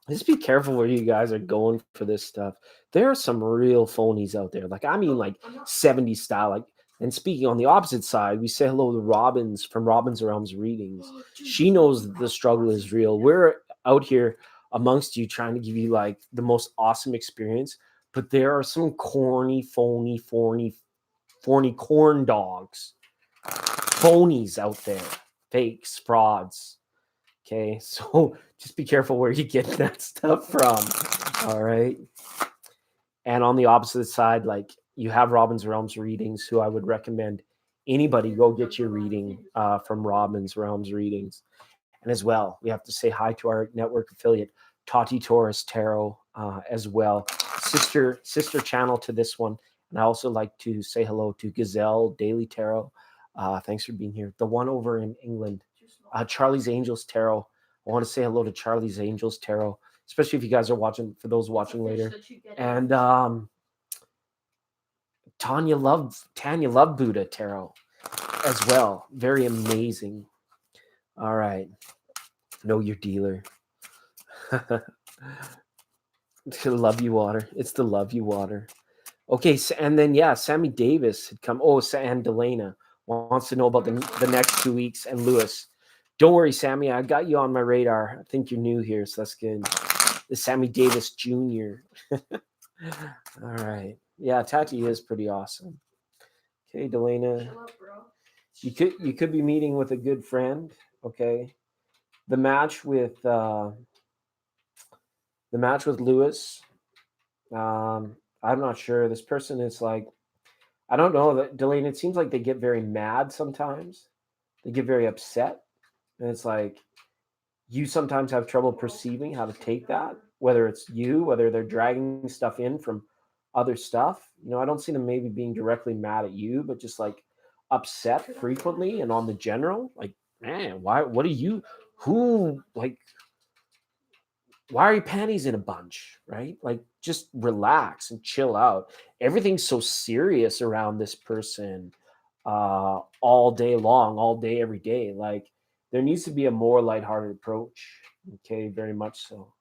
Just be careful where you guys are going for this stuff. There are some real phonies out there. Like, I mean, like 70s style. Like, and speaking on the opposite side, we say hello to Robins from Robins Realms Readings. She knows that the struggle is real. We're out here amongst you trying to give you like the most awesome experience. But there are some corny, phony corn dogs, phonies out there, fakes, frauds. Okay, so just be careful where you get that stuff from. All right. And on the opposite side, like you have Robin's Realms Readings, who I would recommend anybody go get your reading from Robin's Realms Readings. And as well, we have to say hi to our network affiliate, Tati Taurus Tarot, as well. Sister channel to this one. And I also like to say hello to Gazelle Daily Tarot. Thanks for being here. The one over in England, Charlie's Angels Tarot. I want to say hello to Charlie's Angels Tarot, especially if you guys are watching, for those watching later. And Tanya Love Buddha Tarot as well. Very amazing. All right. Know your dealer. It's the love you water. It's the love you water. Okay, and then Sammy Davis had come. Oh, and Delana wants to know about the next 2 weeks, and Lewis. Don't worry, Sammy. I got you on my radar. I think you're new here, so that's good. The Sammy Davis Jr. All right. Yeah, Tati is pretty awesome. Okay, Delana.
Chill out, bro.
You could be meeting with a good friend. Okay. The match with Lewis. I'm not sure. This person is like, I don't know that Delane. It seems like they get very mad sometimes. They get very upset, and it's like you sometimes have trouble perceiving how to take that. Whether it's you, whether they're dragging stuff in from other stuff. I don't see them maybe being directly mad at you, but just like upset frequently and on the general. Like, man, why? What are you? Who like? Why are your panties in a bunch, right? Like, just relax and chill out. Everything's so serious around this person all day long, all day, every day. Like, there needs to be a more lighthearted approach. Okay, very much so.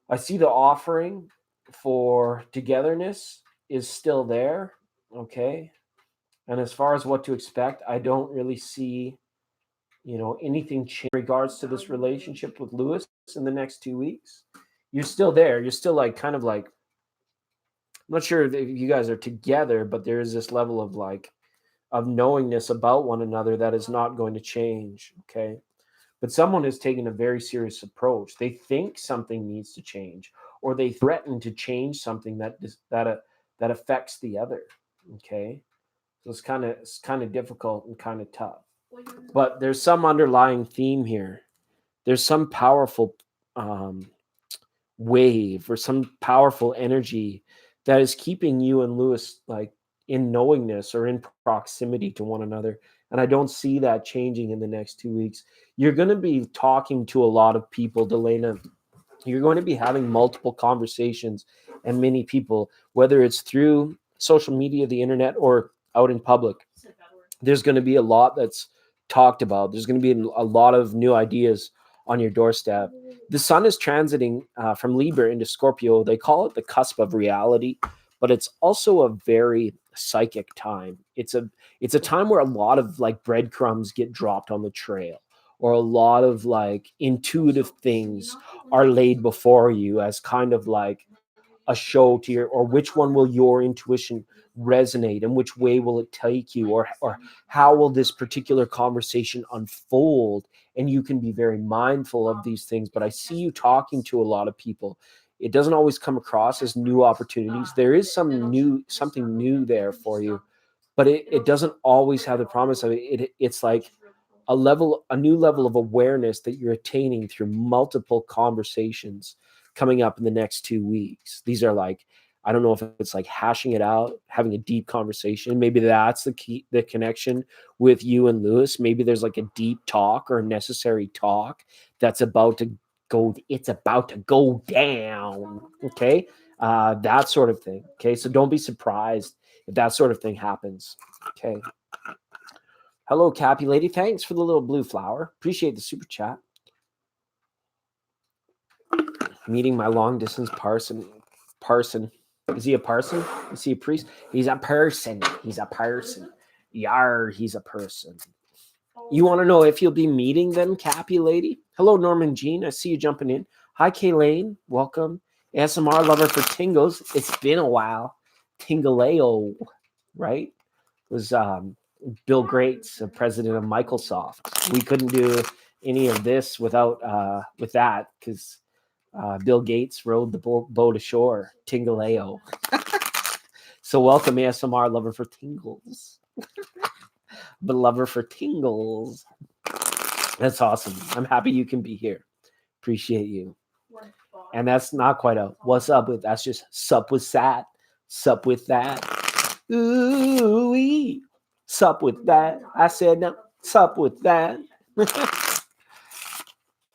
I see the offering for togetherness is still there. Okay. And as far as what to expect, I don't really see anything change in regards to this relationship with Lewis in the next 2 weeks. You're still there. You're still like kind of like, I'm not sure if you guys are together, but there is this level of like of knowingness about one another that is not going to change. Okay. But someone has taken a very serious approach. They think something needs to change, or they threaten to change something that affects the other. Okay. So it's kind of difficult and kind of tough. But there's some underlying theme here. There's some powerful um, wave or some powerful energy that is keeping you and Lewis like in knowingness or in proximity to one another. And I don't see that changing in the next 2 weeks. You're going to be talking to a lot of people, Delana. You're going to be having multiple conversations and many people, whether it's through social media, the internet, or out in public. There's going to be a lot that's talked about. There's going to be a lot of new ideas on your doorstep. The sun is transiting from Libra into Scorpio. They call it the cusp of reality, but it's also a very psychic time. It's a time where a lot of like breadcrumbs get dropped on the trail, or a lot of like intuitive things are laid before you as kind of like a show to your, or which one will your intuition resonate and which way will it take you, or how will this particular conversation unfold. And you can be very mindful of these things. But I see you talking to a lot of people. It doesn't always come across as new opportunities. There is something new there for you, but it doesn't always have the promise of it. It's like a new level of awareness that you're attaining through multiple conversations coming up in the next 2 weeks. These are like, I don't know if it's like hashing it out, having a deep conversation. Maybe that's the key, the connection with you and Lewis. Maybe there's like a deep talk or a necessary talk that's about to go. It's about to go down. Okay. That sort of thing. Okay. So don't be surprised if that sort of thing happens. Okay. Hello, Cappy Lady. Thanks for the little blue flower. Appreciate the super chat. Meeting my long distance parson. Is he a parson? Is he a priest? He's a person. He's a person. Yar, he's a person. You want to know if you'll be meeting them, Cappy Lady? Hello, Norman Jean. I see you jumping in. Hi, Kayleen. Welcome. ASMR lover for tingles. It's been a while. Tingaleo, right? It was Bill Gates, president of Microsoft. We couldn't do any of this without with that, because Bill Gates rode the boat ashore. Tingaleo. So welcome, ASMR lover for tingles. But lover for tingles. That's awesome. I'm happy you can be here. Appreciate you. And that's not quite a what's up with. That's just sup with that. Sup with that. Ooh-wee. Sup with that. I said no. Sup with that.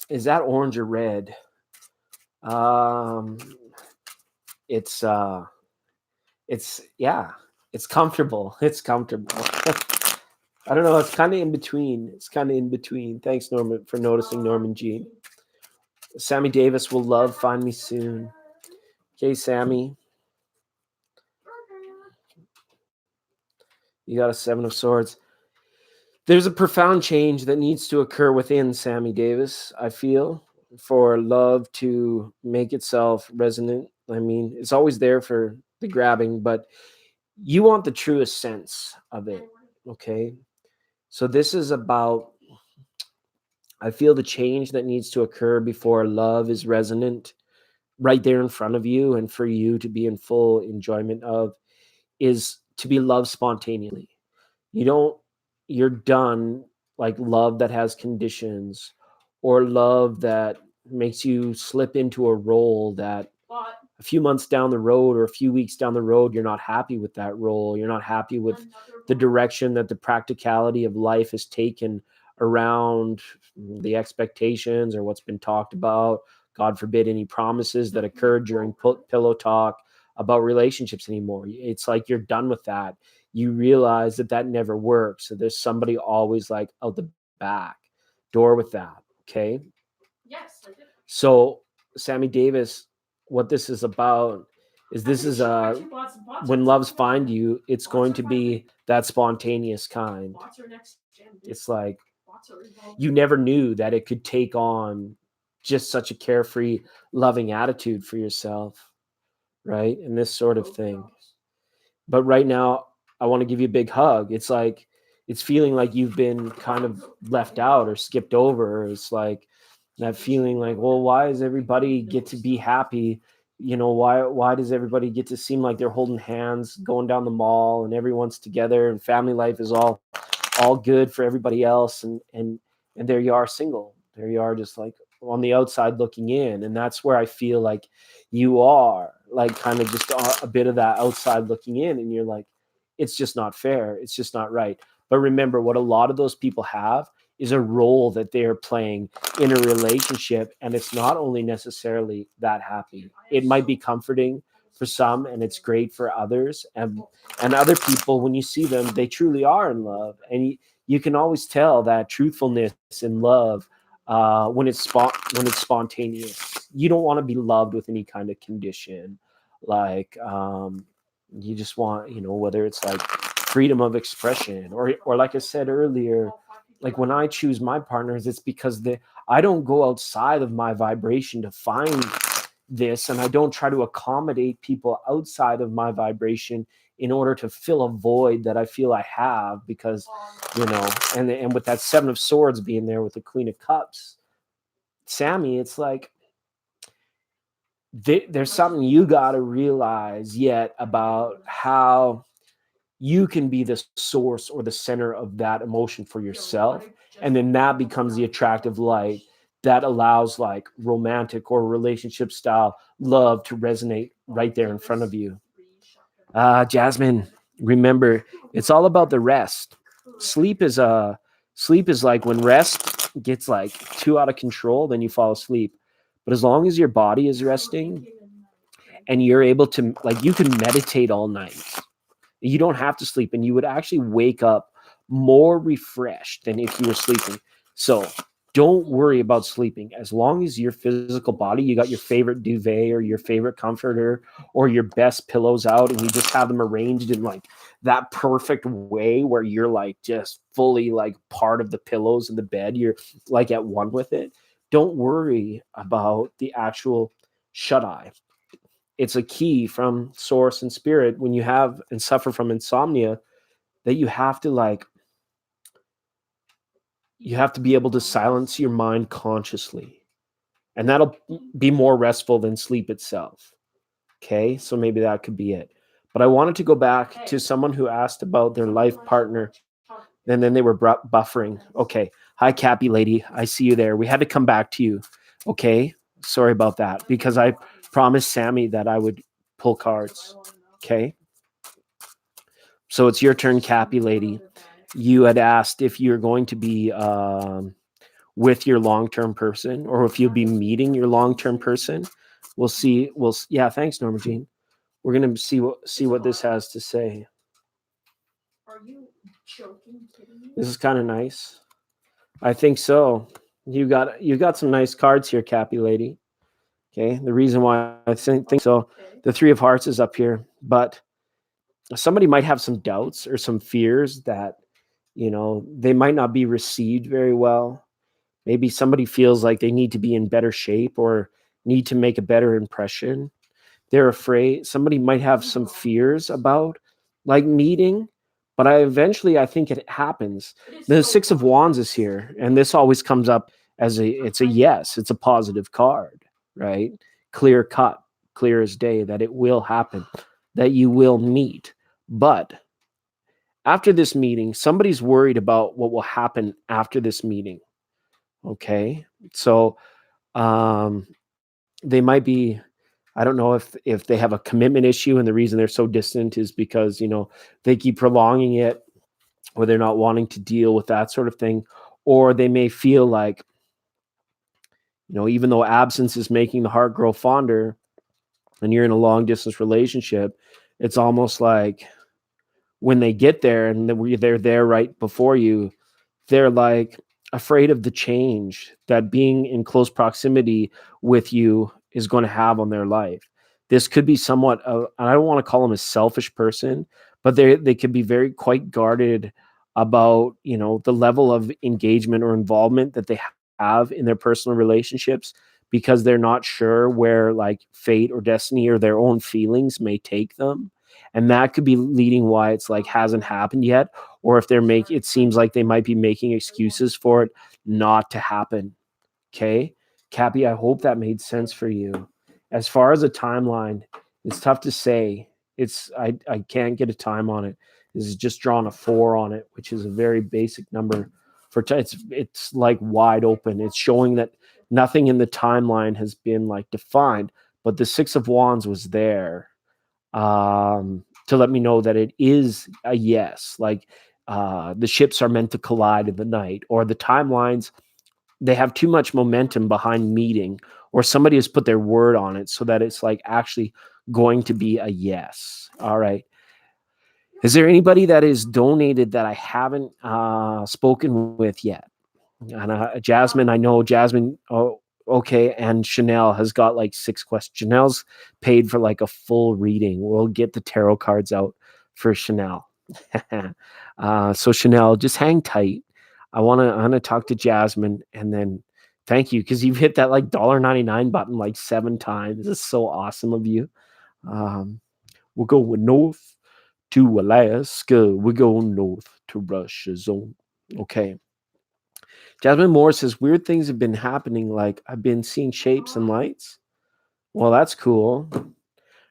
Is that orange or red? It's comfortable. It's comfortable. I don't know. It's kind of in between. Thanks, Norman, for noticing, Norman G. Sammy Davis will love Find Me Soon. Okay, Sammy. You got a Seven of Swords. There's a profound change that needs to occur within Sammy Davis, I feel, for love to make itself resonant. I mean, it's always there for the grabbing, but you want the truest sense of it. Okay. So this is about, I feel, the change that needs to occur before love is resonant right there in front of you and for you to be in full enjoyment of is to be loved spontaneously. You don't, you're done like love that has conditions or love that makes you slip into a role that a few months down the road or a few weeks down the road, you're not happy with that role. You're not happy with the direction that the practicality of life has taken around the expectations or what's been talked about. God forbid any promises that occurred during pillow talk about relationships anymore. It's like you're done with that. You realize that that never works. So there's somebody always like out the back door with that. Okay.
Yes, I did.
So Sammy Davis, what this is about is this is when loves find you, it's going to be that spontaneous kind. It's like you never knew that it could take on just such a carefree, loving attitude for yourself, right? And this sort of thing. But right now, I want to give you a big hug. It's like it's feeling like you've been kind of left out or skipped over. It's like that feeling like, well, why does everybody get to be happy? You know, why does everybody get to seem like they're holding hands going down the mall and everyone's together and family life is all good for everybody else, and there you are single. There you are just like on the outside looking in, and that's where I feel like you are like kind of just a bit of that outside looking in, and you're like, it's just not fair, it's just not right. But remember, what a lot of those people have is a role that they're playing in a relationship, and it's not only necessarily that happy. It might be comforting for some and it's great for others, and other people, when you see them, they truly are in love, and you can always tell that truthfulness in love when it's spontaneous. You don't want to be loved with any kind of condition, like you just want, you know, whether it's like freedom of expression or like I said earlier, like when I choose my partners, it's because I don't go outside of my vibration to find this, and I don't try to accommodate people outside of my vibration in order to fill a void that I feel I have, because you know, and with that Seven of Swords being there with the Queen of Cups, Sammy, it's like there's something you got to realize yet about how you can be the source or the center of that emotion for yourself, and then that becomes the attractive light that allows like romantic or relationship style love to resonate right there in front of you. Jasmine, remember, it's all about the rest. Sleep is like when rest gets like too out of control, then you fall asleep. But as long as your body is resting and you're able to, like, you can meditate all night. You don't have to sleep, and you would actually wake up more refreshed than if you were sleeping. So don't worry about sleeping. As long as your physical body, you got your favorite duvet or your favorite comforter or your best pillows out, and you just have them arranged in like that perfect way where you're like just fully like part of the pillows in the bed. You're like at one with it. Don't worry about the actual shut eye. It's a key from source and spirit when you have and suffer from insomnia, that you have to be able to silence your mind consciously, and that'll be more restful than sleep itself. Okay, so maybe that could be it. But I wanted to go back to someone who asked about their life partner, and then they were buffering. Okay, hi Cappy lady, I see you there. We had to come back to you. Okay, sorry about that, because I promised Sammy that I would pull cards. Okay, so it's your turn, Cappy lady. You had asked if you're going to be with your long-term person, or if you'll be meeting your long-term person. We'll see. Yeah. Thanks, Norma Jean. We're gonna see what this has to say.
Are you joking, kidding me?
This is kind of nice. I think so. You got some nice cards here, Cappy lady. Okay. The reason why I think so, the Three of Hearts is up here, but somebody might have some doubts or some fears that, they might not be received very well. Maybe somebody feels like they need to be in better shape or need to make a better impression. They're afraid. Somebody might have some fears about like meeting, but I think it happens. The Six of Wands is here, and this always comes up as it's a yes, it's a positive card, right? Clear cut, clear as day that it will happen, that you will meet. But after this meeting, somebody's worried about what will happen after this meeting. Okay. So they might be, I don't know if they have a commitment issue, and the reason they're so distant is because, they keep prolonging it, or they're not wanting to deal with that sort of thing. Or they may feel like, even though absence is making the heart grow fonder and you're in a long distance relationship, it's almost like when they get there and they're there right before you, they're like afraid of the change that being in close proximity with you is going to have on their life. This could be somewhat of, I don't want to call them a selfish person, but they could be very quite guarded about, the level of engagement or involvement that they have in their personal relationships, because they're not sure where like fate or destiny or their own feelings may take them. And that could be leading why it's like hasn't happened yet, or if it seems like they might be making excuses for it not to happen. Okay. Cappy, I hope that made sense for you. As far as a timeline, it's tough to say. I can't get a time on it. This is just drawn a 4 on it, which is a very basic number for it's like wide open. It's showing that nothing in the timeline has been like defined, but the 6 of Wands was there to let me know that it is a yes. Like the ships are meant to collide in the night, or the timelines, they have too much momentum behind meeting, or somebody has put their word on it so that it's like actually going to be a yes. All right. Is there anybody that is donated that I haven't spoken with yet? And Jasmine, I know Jasmine. Oh, okay. And Chanel has got like 6 questions. Chanel's paid for like a full reading. We'll get the tarot cards out for Chanel. So Chanel, just hang tight. I want to talk to Jasmine, and then thank you, because you've hit that like $1.99 button like 7 times. This is so awesome of you. We'll go with north to Alaska. We go north to Russia zone. Okay. Jasmine Moore says weird things have been happening. Like I've been seeing shapes and lights. Well, that's cool.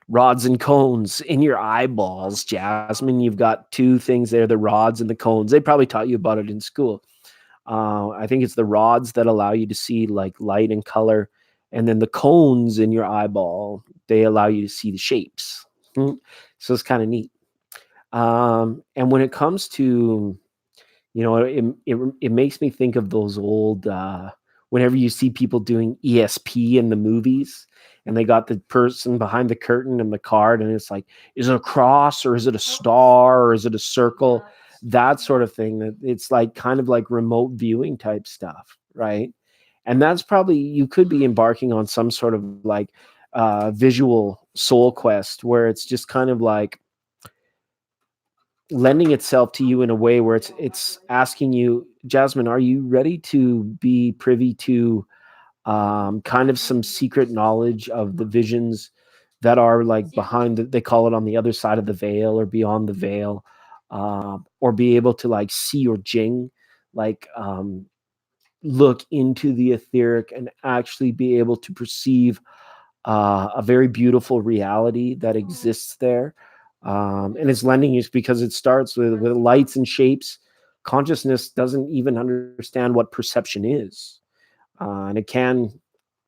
Rods and cones in your eyeballs, Jasmine. You've got 2 things there: the rods and the cones. They probably taught you about it in school. I think it's the rods that allow you to see like light and color, and then the cones in your eyeball, they allow you to see the shapes. So it's kind of neat. And when it comes to, it makes me think of those old, whenever you see people doing ESP in the movies, and they got the person behind the curtain and the card, and it's like, is it a cross, or is it a star, or is it a circle? That sort of thing. That it's like kind of like remote viewing type stuff, right? And that's probably, you could be embarking on some sort of like visual soul quest, where it's just kind of like lending itself to you in a way where it's asking you, Jasmine, are you ready to be privy to kind of some secret knowledge of the visions that are like behind they call it on the other side of the veil, or beyond the veil, or be able to like see or jing, like look into the etheric and actually be able to perceive a very beautiful reality that exists there. And it's lending you, because it starts with lights and shapes. Consciousness doesn't even understand what perception is. And it can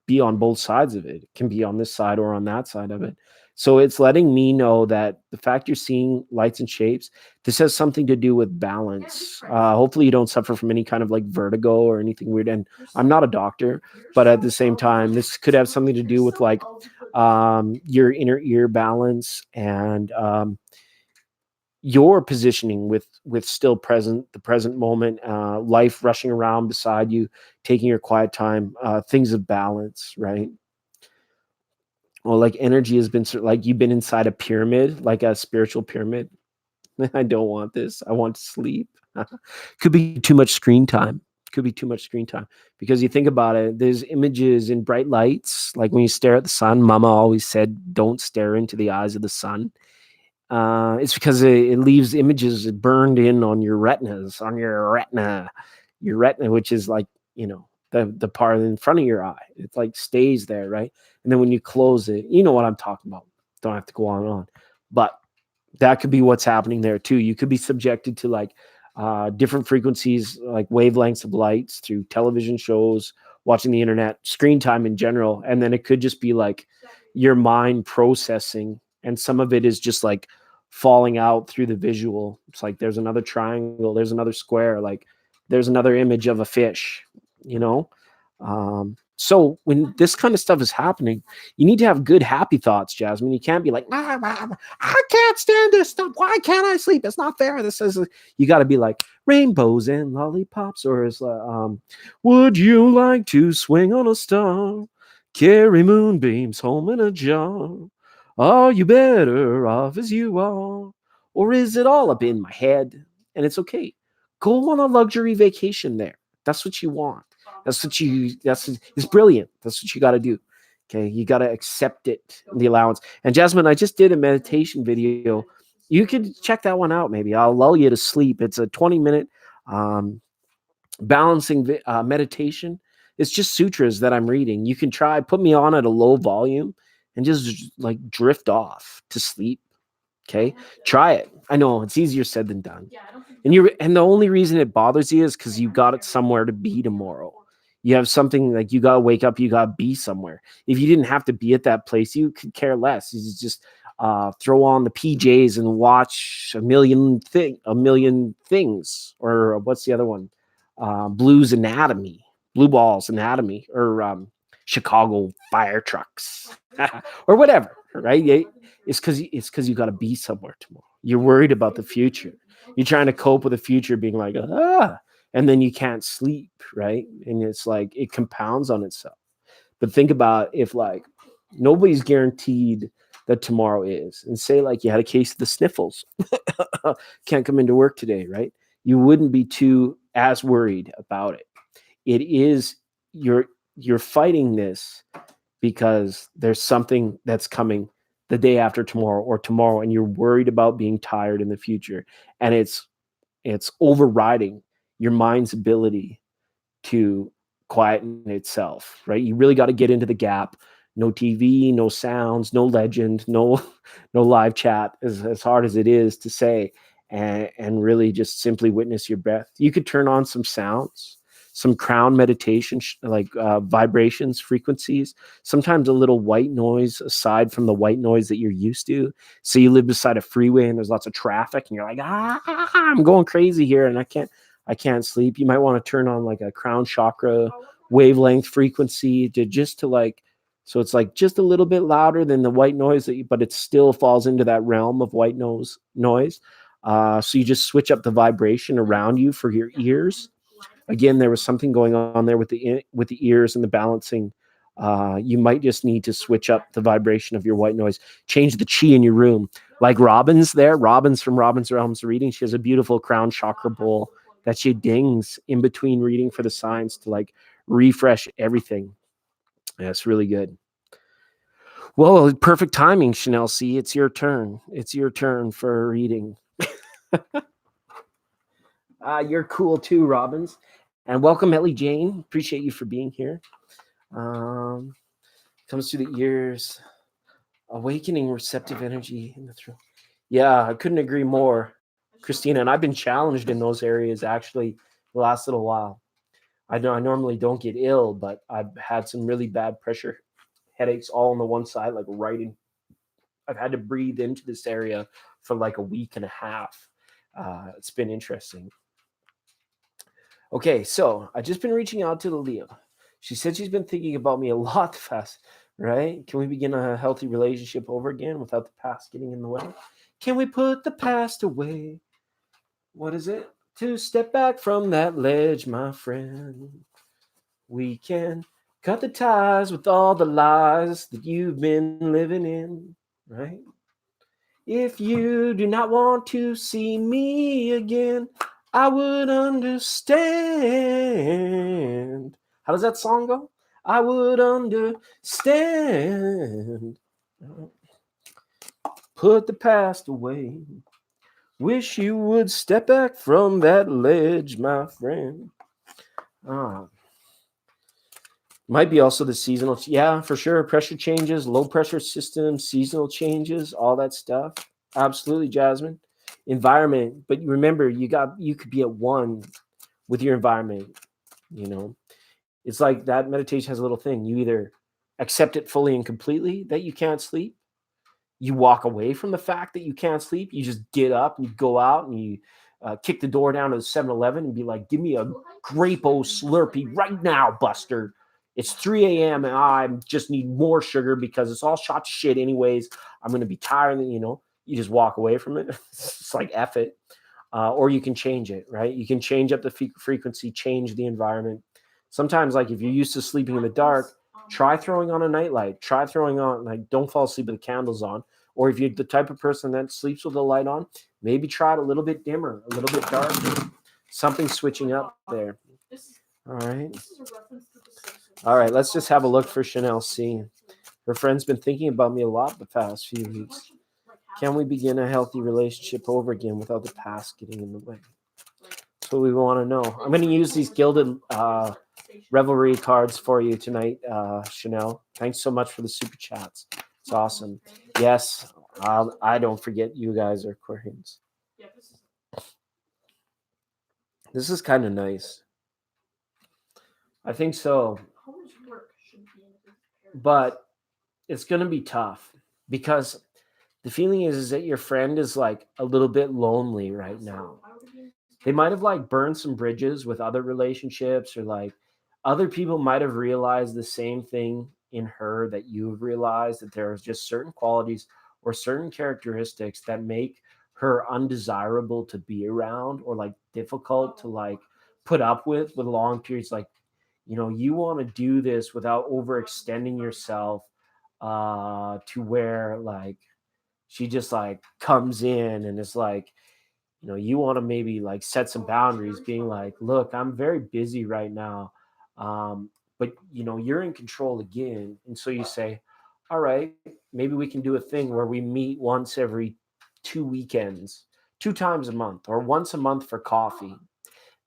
be on both sides of it. It can be on this side or on that side of it. So it's letting me know that the fact you're seeing lights and shapes, this has something to do with balance. Hopefully you don't suffer from any kind of like vertigo or anything weird. And I'm not a doctor, but at the same time, this could have something to do with like your inner ear balance, and your positioning with still present, the present moment, life rushing around beside you, taking your quiet time, things of balance, right? Well, like energy has been like you've been inside a pyramid, like a spiritual pyramid. I don't want this. I want to sleep. Could be too much screen time. Could be too much screen time because you think about it. There's images in bright lights, like when you stare at the sun. Mama always said, "Don't stare into the eyes of the sun." It's because it leaves images burned in on your retina, which is like the part in front of your eye. It like stays there, right? And then when you close it, you know what I'm talking about. Don't have to go on and on, but that could be what's happening there too. You could be subjected to like different frequencies, like wavelengths of lights through television shows, watching the internet, screen time in general, and then it could just be like your mind processing, and some of it is just like falling out through the visual. It's like there's another triangle, there's another square, like there's another image of a fish, you know. So when this kind of stuff is happening, you need to have good happy thoughts, Jasmine. You can't be like, I can't stand this stuff. Why can't I sleep? It's not fair. This is you got to be like rainbows and lollipops, or is would you like to swing on a star, carry moonbeams home in a jar? Are you better off as you are, or is it all up in my head? And it's okay. Go on a luxury vacation there. That's what you want. It's brilliant. That's what you got to do. Okay, you got to accept it, the allowance. And Jasmine, I just did a meditation video. You could check that one out. Maybe I'll lull you to sleep. It's a 20-minute um, balancing meditation. It's just sutras that I'm reading. You can try put me on at a low volume and just like drift off to sleep. Okay, try it. I know it's easier said than done. And the only reason it bothers you is because you got it somewhere to be tomorrow. You have something like you gotta wake up, you gotta be somewhere. If you didn't have to be at that place, you could care less. You just throw on the PJs and watch a million things. Or what's the other one? Blue Balls Anatomy, or Chicago Fire Trucks, or whatever. Right? It's because you got to be somewhere tomorrow. You're worried about the future. You're trying to cope with the future, being like, and then you can't sleep, right? And it's like it compounds on itself. But think about if like nobody's guaranteed that tomorrow is, and say like you had a case of the sniffles, can't come into work today, right? You wouldn't be too as worried about it. It is you're fighting this because there's something that's coming the day after tomorrow or tomorrow, and you're worried about being tired in the future, and it's overriding your mind's ability to quieten itself, right? You really got to get into the gap. No TV, no sounds, no legend, no no live chat, as hard as it is to say, and really just simply witness your breath. You could turn on some sounds, some crown meditation, like vibrations, frequencies, sometimes a little white noise aside from the white noise that you're used to. So you live beside a freeway and there's lots of traffic and you're like, I'm going crazy here and I can't sleep. You might want to turn on like a crown chakra wavelength frequency to like, so it's like just a little bit louder than the white noise, but it still falls into that realm of white noise. So you just switch up the vibration around you for your ears. Again, there was something going on there with the ears and the balancing. You might just need to switch up the vibration of your white noise, change the chi in your room. Like Robin's from Robin's Realms reading. She has a beautiful crown chakra bowl that she dings in between reading for the signs to like refresh everything. Yeah, it's really good. Well, perfect timing, Chanel C. It's your turn. It's your turn for a reading. You're cool too, Robbins. And welcome, Ellie Jane. Appreciate you for being here. Um, Comes through the ears, awakening receptive energy in the throat. Yeah, I couldn't agree more, Christina. And I've been challenged in those areas actually the last little while. I know I normally don't get ill, but I've had some really bad pressure headaches all on the one side, like right in. I've had to breathe into this area for like a week and a half. It's been interesting. Okay, so I've just been reaching out to the Leo. She said she's been thinking about me a lot fast, right? Can we begin a healthy relationship over again without the past getting in the way? Can we put the past away? What is it? To step back from that ledge, my friend. We can Cut the ties with all the lies that you've been living in, right? If you do not want to see me again, I would understand. How does that song go? I would understand. Put the past away. Wish you would step back from that ledge, my friend. Ah, might be also the seasonal. Yeah, for sure. Pressure changes, low pressure systems, seasonal changes, all that stuff. Absolutely, Jasmine. Environment, but remember, you could be at one with your environment. You know, it's like that meditation has a little thing. You either accept it fully and completely that you can't sleep, you walk away from the fact that you can't sleep. You just get up and you go out and you kick the door down to the 7-Eleven and be like, give me a Grapo Slurpee right now, Buster. It's 3 a.m. and I just need more sugar because it's all shot to shit anyways. I'm going to be tired. And, you just walk away from it. It's like, F it. Or you can change it, right? You can change up the frequency, change the environment. Sometimes, like if you're used to sleeping in the dark, try throwing on a nightlight. Try throwing on, like, don't fall asleep with the candles on. Or if you're the type of person that sleeps with the light on, maybe try it a little bit dimmer, a little bit darker. Something switching up there. All right. All right, let's just have a look for Chanel C. Her friend's been thinking about me a lot the past few weeks. Can we begin a healthy relationship over again without the past getting in the way? That's what we want to know. I'm going to use these gilded revelry cards for you tonight, Chanel. Thanks so much for the super chats. It's awesome. Yes, I don't forget you guys are Aquarians. This is kind of nice. I think so. But it's going to be tough because the feeling is that your friend is like a little bit lonely right now. They might have like burned some bridges with other relationships, or like other people might have realized the same thing in her that you've realized, that there is just certain qualities or certain characteristics that make her undesirable to be around, or like difficult to like put up with long periods. Like, you want to do this without overextending yourself, to where like she just like comes in and is like, you want to maybe like set some boundaries, being like, look, I'm very busy right now. But you're in control again. And so you say, all right, maybe we can do a thing where we meet once every 2 weekends, 2 times a month, or once a month for coffee.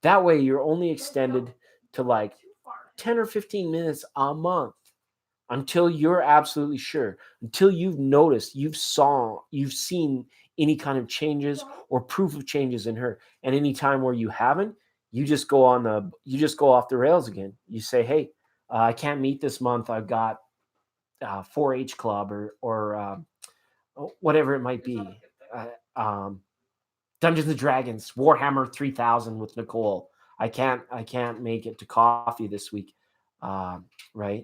That way you're only extended to like 10 or 15 minutes a month, until you're absolutely sure, until you've noticed, you've seen any kind of changes or proof of changes in her. And any time where you haven't, you just go off the rails again. You say, hey, I can't meet this month. I've got 4-H club, or whatever it might be. Um, Dungeons and Dragons, Warhammer 3000 with Nicole. I can't make it to coffee this week, right?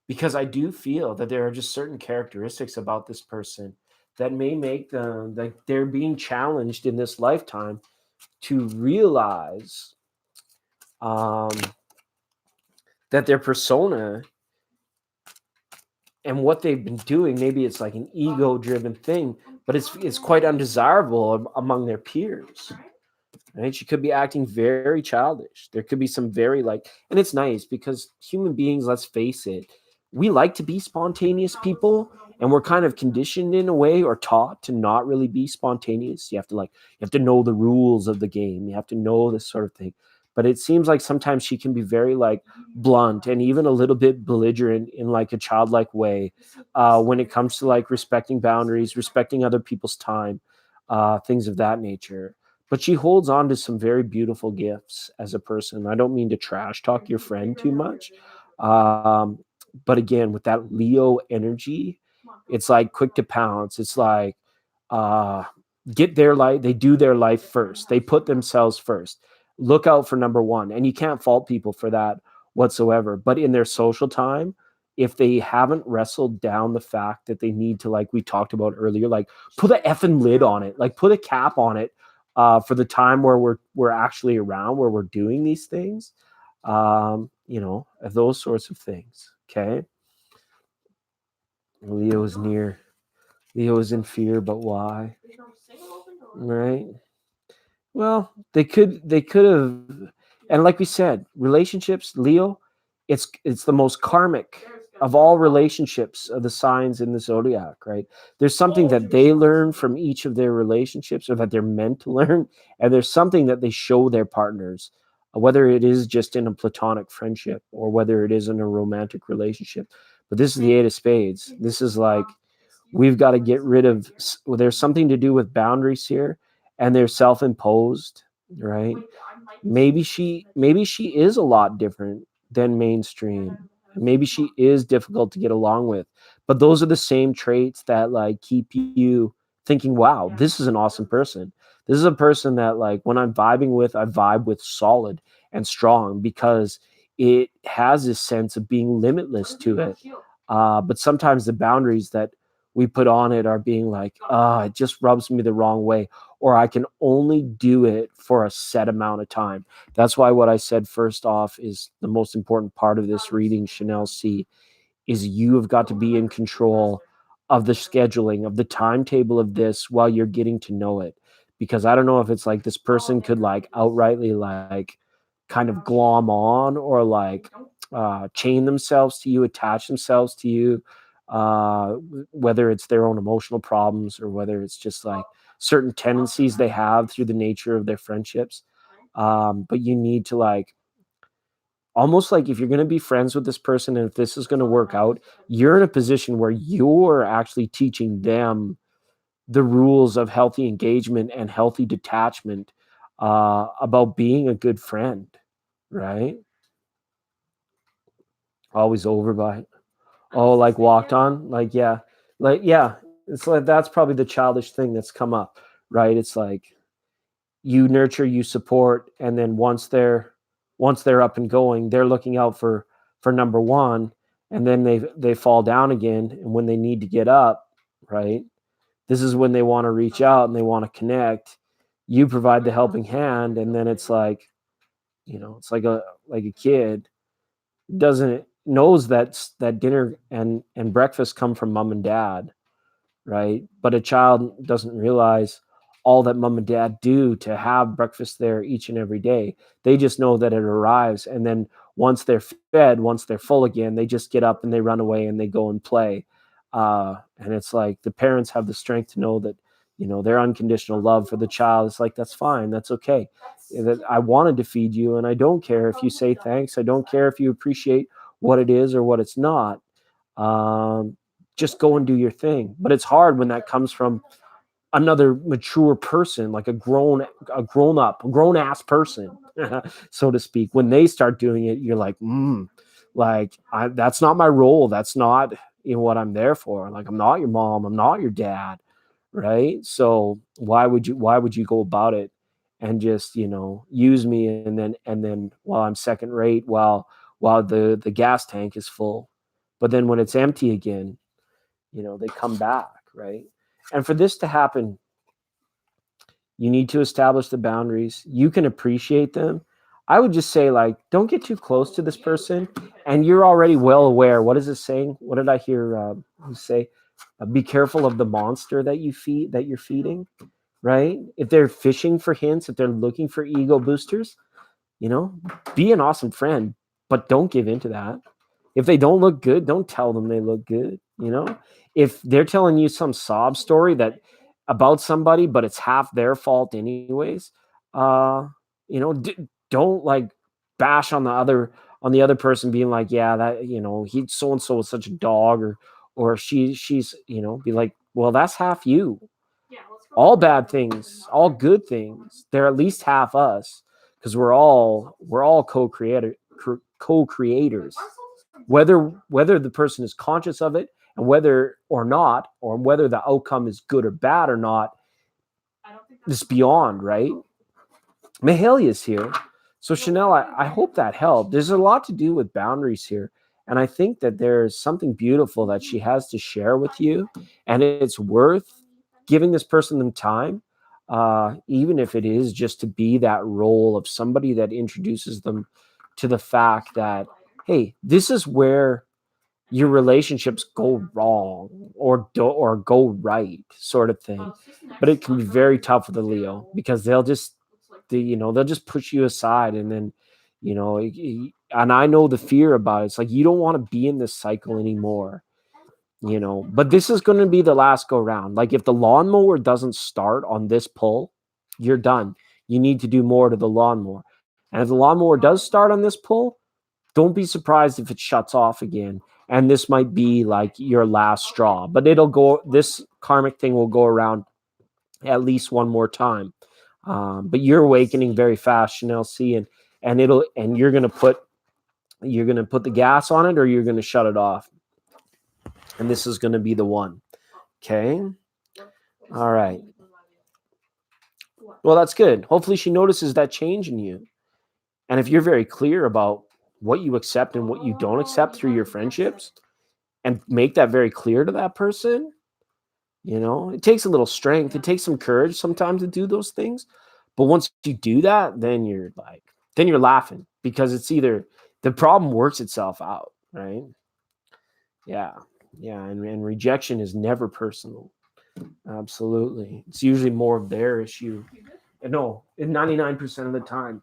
Because I do feel that there are just certain characteristics about this person that may make them, like, they're being challenged in this lifetime to realize, um, that their persona and what they've been doing, maybe it's like an ego driven thing, but it's quite undesirable among their peers. Right? She could be acting very childish. There could be some very like, and it's nice because human beings, let's face it, we like to be spontaneous people, and we're kind of conditioned in a way, or taught to not really be spontaneous. You have to know the rules of the game. You have to know this sort of thing. But it seems like sometimes she can be very like blunt and even a little bit belligerent in like a childlike way, when it comes to like respecting boundaries, respecting other people's time, things of that nature. But she holds on to some very beautiful gifts as a person. I don't mean to trash talk your friend too much. Um, but again, with that Leo energy, it's like quick to pounce. It's like, uh, get their life, they do their life first. They put themselves first. Look out for number one. And you can't fault people for that whatsoever. But in their social time, if they haven't wrestled down the fact that they need to, like we talked about earlier, like put a effing lid on it, like put a cap on it, for the time where we're actually around, where we're doing these things, those sorts of things Okay. Leo is near. Leo is in fear, but why?
There's no single open door.
Right. Well, they could have, and like we said, relationships, Leo, it's the most karmic of all relationships of the signs in the zodiac, right? There's something that they learn from each of their relationships, or that they're meant to learn, and there's something that they show their partners, whether it is just in a platonic friendship or whether it is in a romantic relationship. But this is the Eight of Spades. This is like, we've got to get rid of, well, there's something to do with boundaries here, and they're self-imposed, right? Maybe she is a lot different than mainstream. Maybe she is difficult to get along with, but those are the same traits that like keep you thinking, wow, this is an awesome person. This is a person that, like, when I'm vibing with, I vibe with solid and strong, because it has this sense of being limitless to it. But sometimes the boundaries that we put on it are being like, it just rubs me the wrong way, or I can only do it for a set amount of time. That's why what I said first off is the most important part of this reading, Chanel C, is you have got to be in control of the scheduling, of the timetable of this while you're getting to know it. Because I don't know if it's like this person could like outrightly like kind of glom on, or like chain themselves to you, attach themselves to you, uh, whether it's their own emotional problems or whether it's just like certain tendencies they have through the nature of their friendships. But you need to like, almost like, if you're going to be friends with this person and if this is going to work out, you're in a position where you're actually teaching them the rules of healthy engagement and healthy detachment, about being a good friend, right? Always over by, oh, like walked on, like, yeah, it's like, that's probably the childish thing that's come up, right? It's like, you nurture, you support, and then once they're up and going, they're looking out for number one, and then they fall down again, and when they need to get up, right, this is when they want to reach out and they want to connect. You provide the helping hand, and then it's like, it's like a kid doesn't knows that dinner and breakfast come from mom and dad, right? But a child doesn't realize all that mom and dad do to have breakfast there each and every day. They just know that it arrives, and then once they're fed, once they're full again, they just get up and they run away and they go and play. And it's like the parents have the strength to know that, their unconditional love for the child is like, that's fine, that's okay. That I wanted to feed you, and I don't care if you say thanks. I don't care if you appreciate what it is or what it's not. Um, just go and do your thing. But it's hard when that comes from another mature person, like a grown ass person, so to speak. When they start doing it, you're like, like, that's not my role. That's not, what I'm there for. Like, I'm not your mom. I'm not your dad, right? So why would you go about it and just, use me, and then while I'm second rate, while the gas tank is full, but then when it's empty again, they come back, right? And for this to happen, you need to establish the boundaries. You can appreciate them. I would just say, like, don't get too close to this person, and you're already well aware. What is it saying? What did I hear say? Be careful of the monster that you're feeding, right? If they're fishing for hints, if they're looking for ego boosters, you know, be an awesome friend, but don't give in to that. If they don't look good, don't tell them they look good. If they're telling you some sob story that about somebody, but it's half their fault anyways, uh, don't like bash on the other person, being like, yeah, that he so and so is such a dog, or she's be like, well, that's half you. All bad things, all good things, they're at least half us, because we're all co-creators, whether the person is conscious of it, and whether or not, or whether the outcome is good or bad or not, is beyond, right? Mahalia's here. So Chanel, I hope that helped. There's a lot to do with boundaries here. And I think that there's something beautiful that she has to share with you. And it's worth giving this person the time, even if it is just to be that role of somebody that introduces them to the fact that, hey, this is where your relationships go wrong or go right, sort of thing. But it can be very tough with the Leo because they'll just they'll just push you aside, and then and I know the fear about it. It's like you don't want to be in this cycle anymore. But this is going to be the last go round. Like if the lawnmower doesn't start on this pull, you're done. You need to do more to the lawnmower. And if the lawnmower does start on this pull, don't be surprised if it shuts off again. And this might be like your last straw, but this karmic thing will go around at least one more time. But you're awakening very fast, Chanel C, and you're gonna put the gas on it, or you're gonna shut it off. And this is gonna be the one. Okay. All right. Well, that's good. Hopefully she notices that change in you. And if you're very clear about what you accept and what you don't accept through your friendships, and make that very clear to that person, it takes a little strength. It takes some courage sometimes to do those things. But once you do that, then you're laughing, because it's either the problem works itself out, right? Yeah. Yeah. And rejection is never personal. Absolutely. It's usually more of their issue. No, 99% of the time,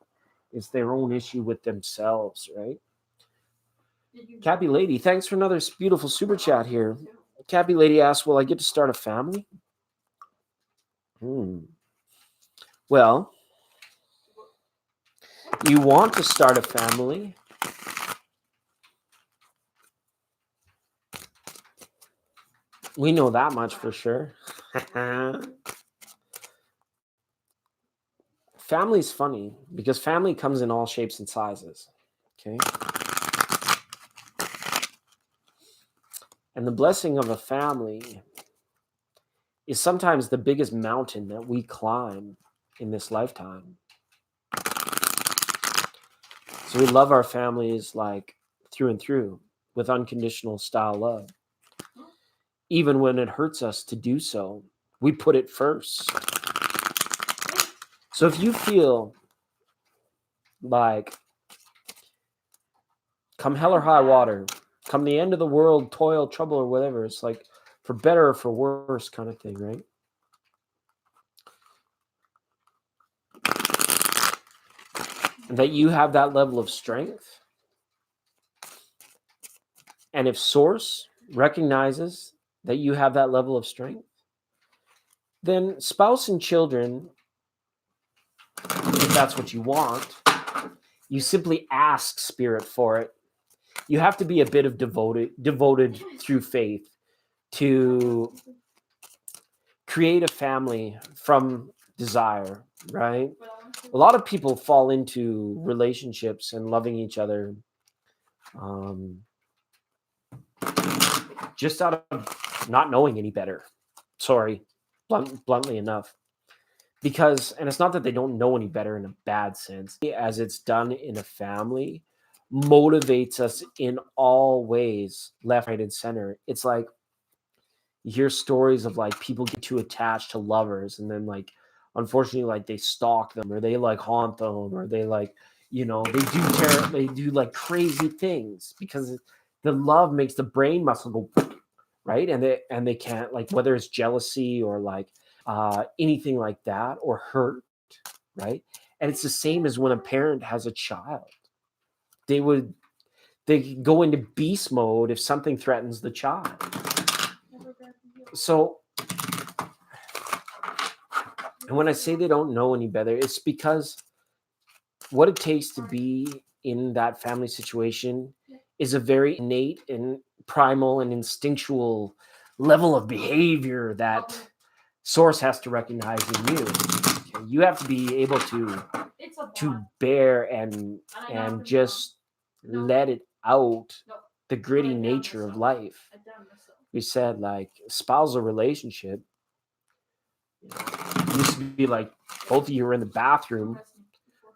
it's their own issue with themselves, right? Cappy Lady, thanks for another beautiful super chat here. Cappy Lady asks, will I get to start a family? Well, you want to start a family. We know that much for sure. Family's funny because family comes in all shapes and sizes. Okay. And the blessing of a family is sometimes the biggest mountain that we climb in this lifetime. So we love our families like through and through with unconditional style love. Even when it hurts us to do so, we put it first. So if you feel like come hell or high water, come the end of the world, toil, trouble, or whatever, it's like for better or for worse kind of thing, right? And that you have that level of strength. And if Source recognizes that you have that level of strength, then spouse and children, if that's what you want, you simply ask Spirit for it. You have to be a bit of devoted through faith to create a family from desire, right? A lot of people fall into relationships and loving each other just out of not knowing any better. Sorry, bluntly enough. Because, and it's not that they don't know any better in a bad sense, as it's done in a family, motivates us in all ways, left, right, and center. It's like you hear stories of like people get too attached to lovers, and then like unfortunately like they stalk them, or they like haunt them, or they like they do like crazy things because the love makes the brain muscle go right, and they can't, like, whether it's jealousy or like anything like that, or hurt, right? And it's the same as when a parent has a child. They go into beast mode if something threatens the child. So, and when I say they don't know any better, it's because what it takes to be in that family situation is a very innate and primal and instinctual level of behavior that Source has to recognize in you. Okay? You have to be able to bear and just let it out, the gritty nature of life. We said like spousal relationship used to be like both of you are in the bathroom,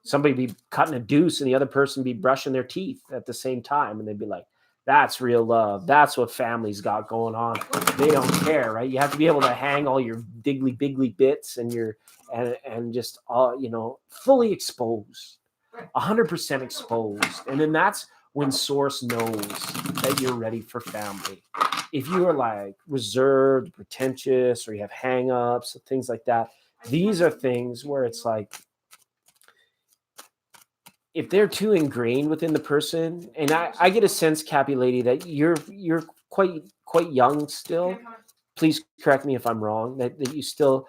somebody be cutting a deuce and the other person be brushing their teeth at the same time, and they'd be like, that's real love. That's what family's got going on. They don't care, right? You have to be able to hang all your diggly biggly bits and your and just all fully exposed, 100% exposed, and then that's when source knows that you're ready for family. If you are like reserved, pretentious, or you have hang-ups, things like that, these are things where it's like if they're too ingrained within the person, and I get a sense, Cappy Lady, that you're quite young still. Please correct me if I'm wrong. That you still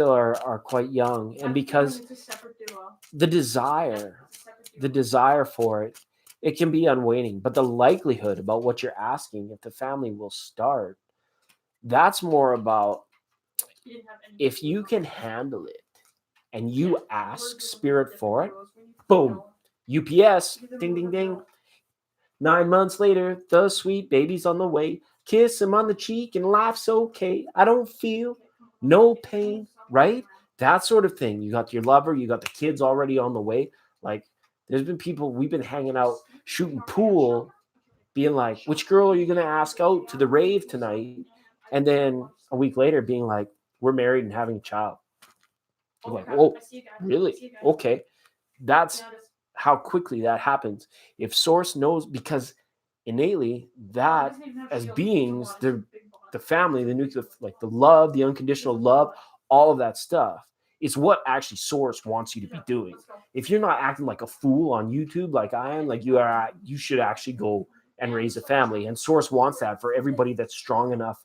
are quite young, and because the desire for it, it can be unwaning, but the likelihood about what you're asking, if the family will start, that's more about if you can handle it and you ask spirit for it. Boom, UPS, ding ding ding. 9 months later, the sweet baby's on the way. Kiss him on the cheek and life's okay. I don't feel no pain, right? That sort of thing. You got your lover, you got the kids already on the way. Like, there's been people, we've been hanging out, shooting pool, being like, which girl are you going to ask out to the rave tonight? And then a week later, being like, we're married and having a child. I'm like, whoa, really? Okay. That's how quickly that happens. If source knows, because innately that as beings, the family, the nuclear, like the love, the unconditional love, all of that stuff is what actually source wants you to be doing. If you're not acting like a fool on YouTube like I am, like you should actually go and raise a family. And source wants that for everybody that's strong enough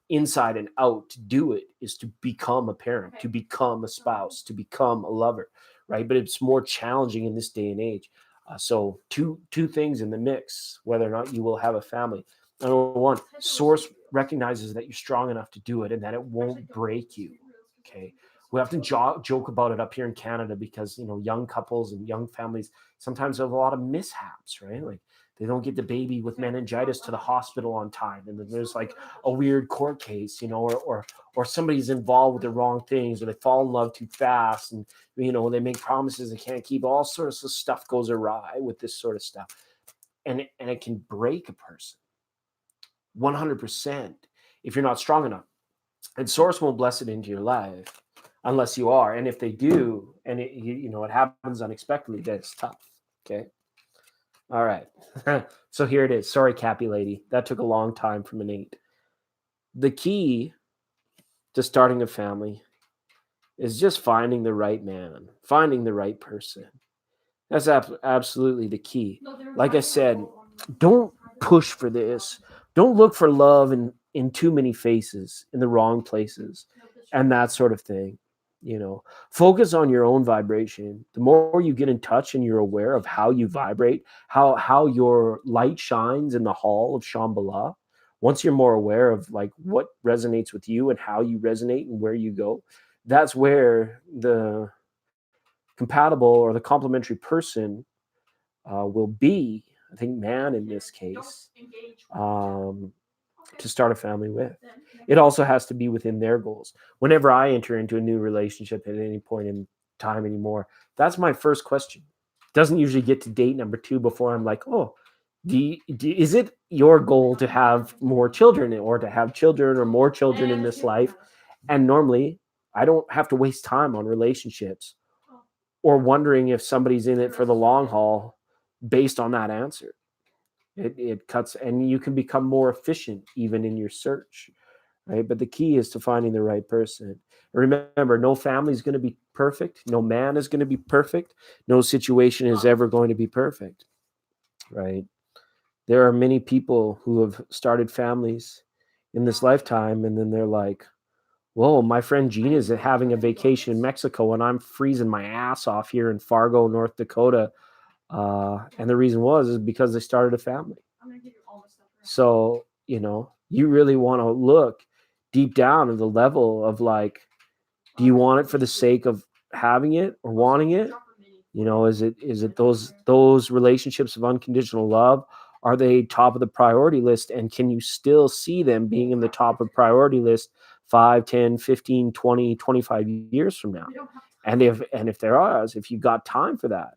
inside and out to do it, is to become a parent, to become a spouse, to become a lover, right? But it's more challenging in this day and age. So two things in the mix, whether or not you will have a family. Number one, source recognizes that you're strong enough to do it and that it won't break you. Okay. We often joke about it up here in Canada because, young couples and young families sometimes have a lot of mishaps, right? Like they don't get the baby with meningitis to the hospital on time. And then there's like a weird court case, or somebody's involved with the wrong things, or they fall in love too fast, and they make promises they can't keep. All sorts of stuff goes awry with this sort of stuff, and it can break a person 100% if you're not strong enough. And source won't bless it into your life unless you are. And if they do, and it happens unexpectedly, then it's tough. Okay. All right. So here it is. Sorry, Cappy Lady. That took a long time from an 8. The key to starting a family is just finding the right man, finding the right person. That's absolutely the key. Like I said, don't push for this. Don't look for love in too many faces, in the wrong places, and that sort of thing. Focus on your own vibration. The more you get in touch and you're aware of how you vibrate, how your light shines in the hall of Shambhala, once you're more aware of like what resonates with you and how you resonate and where you go, that's where the compatible or the complementary person will be, I think, man in this case, to start a family with. It also has to be within their goals. Whenever I enter into a new relationship at any point in time anymore, that's my first question. Doesn't usually get to date number 2 before I'm like, oh, is it your goal to have more children or to have children or more children in this life? And normally I don't have to waste time on relationships or wondering if somebody's in it for the long haul based on that answer. It cuts, and you can become more efficient even in your search, right? But the key is to finding the right person. Remember, no family is going to be perfect. No man is going to be perfect. No situation is ever going to be perfect, right? There are many people who have started families in this lifetime, and then they're like, whoa, my friend Gina is having a vacation in Mexico, and I'm freezing my ass off here in Fargo, North Dakota. And the reason is because they started a family. So, you really want to look deep down at the level of like, do you want it for the sake of having it or wanting it? Is it those relationships of unconditional love? Are they top of the priority list? And can you still see them being in the top of priority list 5, 10, 15, 20, 25 years from now? And if there are, if you got time for that,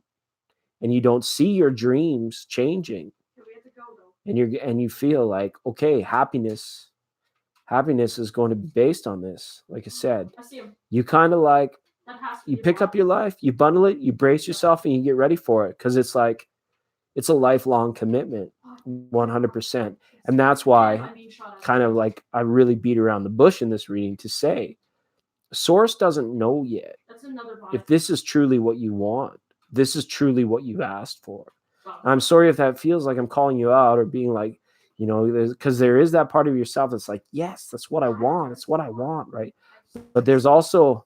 and you don't see your dreams changing, and you feel like, okay, happiness is going to be based on this. Like I said, you kind of like, you pick up your life, you bundle it, you brace yourself, and you get ready for it, because it's like, It's a lifelong commitment, 100%. And that's why kind of like I really beat around the bush in this reading to say Source doesn't know yet if this is truly what you want. This is truly what you asked for. And I'm sorry if that feels like I'm calling you out or being like, because there is that part of yourself that's like, yes, that's what I want. It's what I want, right? But there's also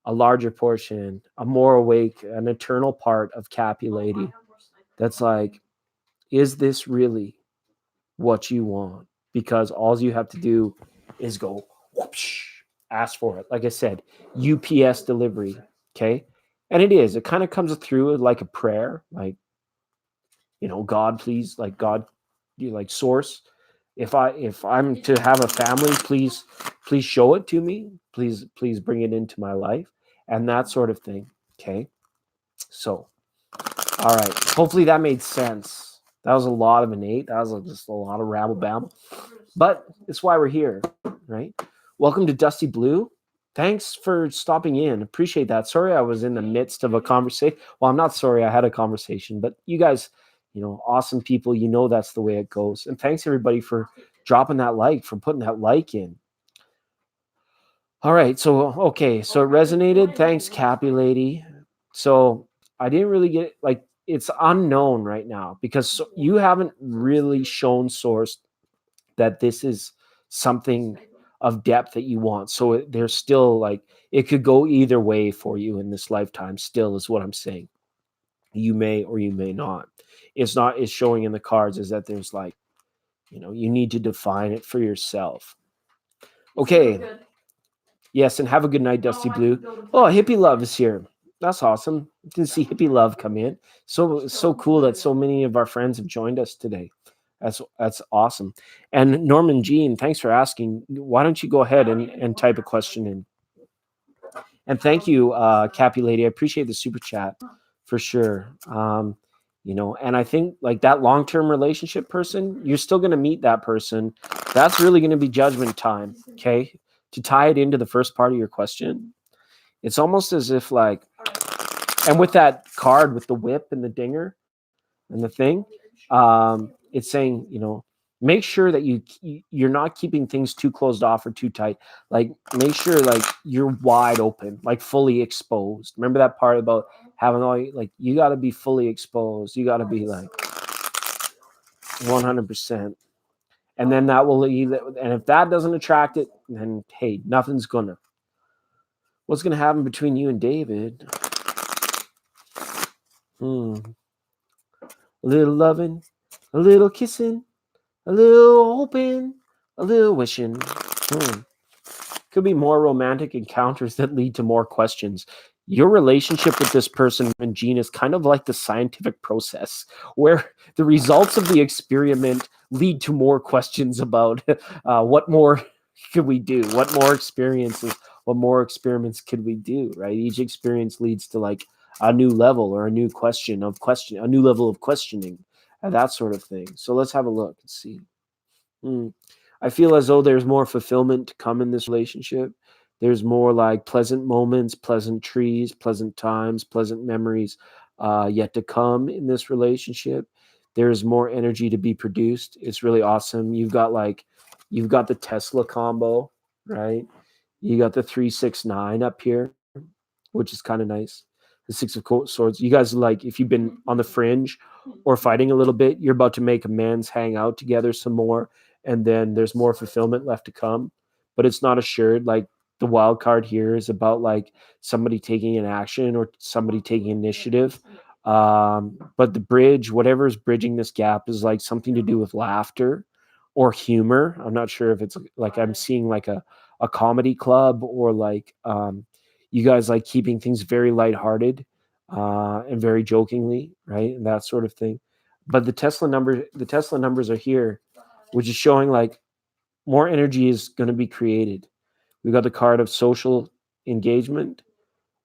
a larger portion, a more awake, an eternal part of Cappy Lady that's like, is this really what you want? Because all you have to do is go whoosh, ask for it. Like I said, UPS delivery. Okay. And it kind of comes through like a prayer, like, God, please, like God, you like source. If I'm to have a family, please show it to me. Please bring it into my life and that sort of thing. Okay. So, all right. Hopefully that made sense. That was a lot of innate. That was just a lot of rabble babble. But it's why we're here, right? Welcome to Dusty Blue. Thanks for stopping in. Appreciate that. Sorry I was in the midst of a conversation. Well, I'm not sorry I had a conversation, but you guys, awesome people, that's the way it goes. And thanks everybody for dropping that like, for putting that like in. All right. So, okay. So it resonated. Thanks, Cappy Lady. So I didn't really get like, it's unknown right now because you haven't really shown Source that this is something of depth that you want. So there's still like, it could go either way for you in this lifetime, still is what I'm saying. You may or you may not. It's showing in the cards is that there's like, you need to define it for yourself. Okay. Yes, and have a good night, Dusty Blue. Oh, Hippie Love is here. That's awesome. You can see Hippie Love come in. So cool that so many of our friends have joined us today. That's awesome. And Norman Jean, thanks for asking. Why don't you go ahead and type a question in? And thank you, Cappy Lady. I appreciate the super chat for sure. And I think like that long-term relationship person, you're still going to meet that person. That's really going to be judgment time. Okay. To tie it into the first part of your question, it's almost as if like, and with that card with the whip and the dinger and the thing, it's saying, make sure that you're not keeping things too closed off or too tight. Like make sure like you're wide open, like fully exposed. Remember that part about having all like you got to be fully exposed. You got to be like 100%. And then that will lead. And if that doesn't attract it, then hey, nothing's gonna. What's gonna happen between you and David? A little loving, a little kissing, a little hoping, a little wishing. Could be more romantic encounters that lead to more questions. Your relationship with this person and Gene is kind of like the scientific process where the results of the experiment lead to more questions about what more could we do? What more experiences? What more experiments could we do? Right? Each experience leads to like a new level or a new a new level of questioning, and that sort of thing. So let's have a look and see. I feel as though there's more fulfillment to come in this relationship. There's more like pleasant moments, pleasant trees, pleasant times, pleasant memories yet to come in this relationship. There's more energy to be produced. It's really awesome. You've got the Tesla combo, right? You got the 369 up here, which is kind of nice. The Six of Swords. You guys like if you've been on the fringe or fighting a little bit, you're about to make amends, hang out together some more, and then there's more fulfillment left to come. But it's not assured. Like the wild card here is about like somebody taking an action or somebody taking initiative. But the bridge, whatever is bridging this gap, is like something to do with laughter or humor. I'm not sure if it's like I'm seeing like a comedy club or like you guys like keeping things very lighthearted and very jokingly, right? And that sort of thing. But the Tesla numbers are here, which is showing like more energy is going to be created. We got the card of social engagement,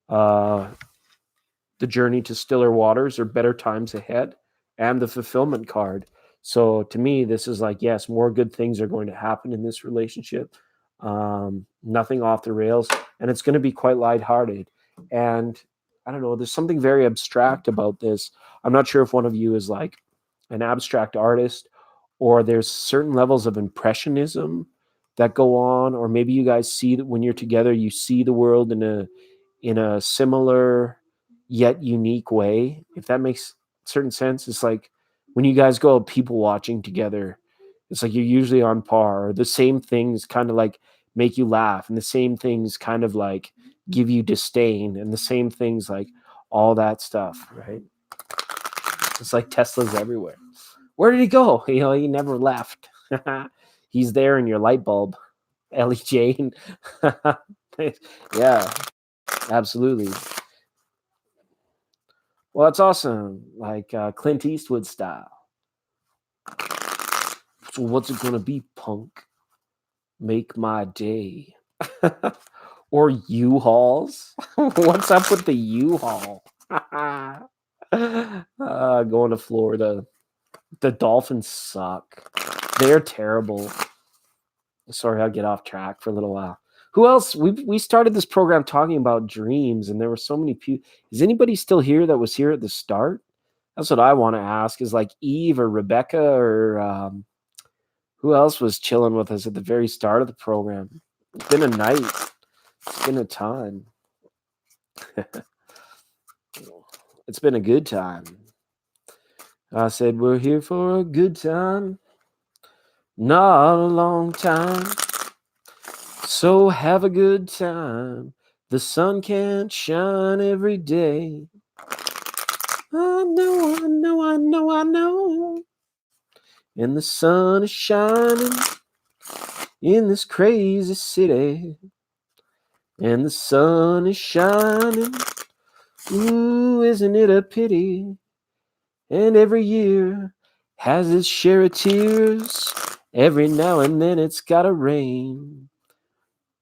the journey to stiller waters or better times ahead, and the fulfillment card. So to me, this is like, yes, more good things are going to happen in this relationship. Nothing off the rails, and it's going to be quite lighthearted. And I don't know, there's something very abstract about this. I'm not sure if one of you is like an abstract artist, or there's certain levels of impressionism that go on, or maybe you guys see that when you're together, you see the world in a similar yet unique way. If that makes certain sense, it's like when you guys go people watching together, it's like you're usually on par. Or the same things kind of like make you laugh, and the same things kind of like give you disdain, and the same things like all that stuff, right? It's like Tesla's everywhere. Where did he go? He never left. He's there in your light bulb, Ellie Jane. Yeah, absolutely. Well, that's awesome. Like Clint Eastwood style. So what's it gonna be, punk? Make my day. Or U-Hauls. What's up with the U-Haul? Going to Florida. The Dolphins suck. They're terrible. Sorry, I'll get off track for a little while. Who else? We started this program talking about dreams, and there were so many people. Is anybody still here that was here at the start? That's what I want to ask. Is like Eve or Rebecca or who else was chilling with us at the very start of the program? It's been a night. It's been a time. It's been a good time. I said we're here for a good time, not a long time. So have a good time. The sun can't shine every day. I know, I know, I know, I know. And the sun is shining in this crazy city. And the sun is shining. Ooh, isn't it a pity? And every year has its share of tears. Every now and then it's gotta rain.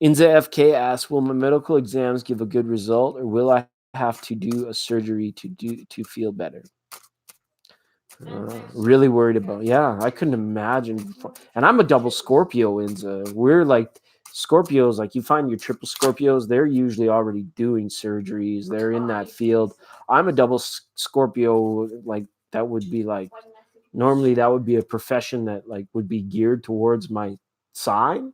Inza FK asks, will my medical exams give a good result, or will I have to do a surgery to feel better? Really worried about. Yeah, I couldn't imagine. And I'm a double Scorpio, Inza. We're like Scorpios. Like you find your triple Scorpios, they're usually already doing surgeries. They're in that field. I'm a double Scorpio. Like that would be like normally that would be a profession that like would be geared towards my sign.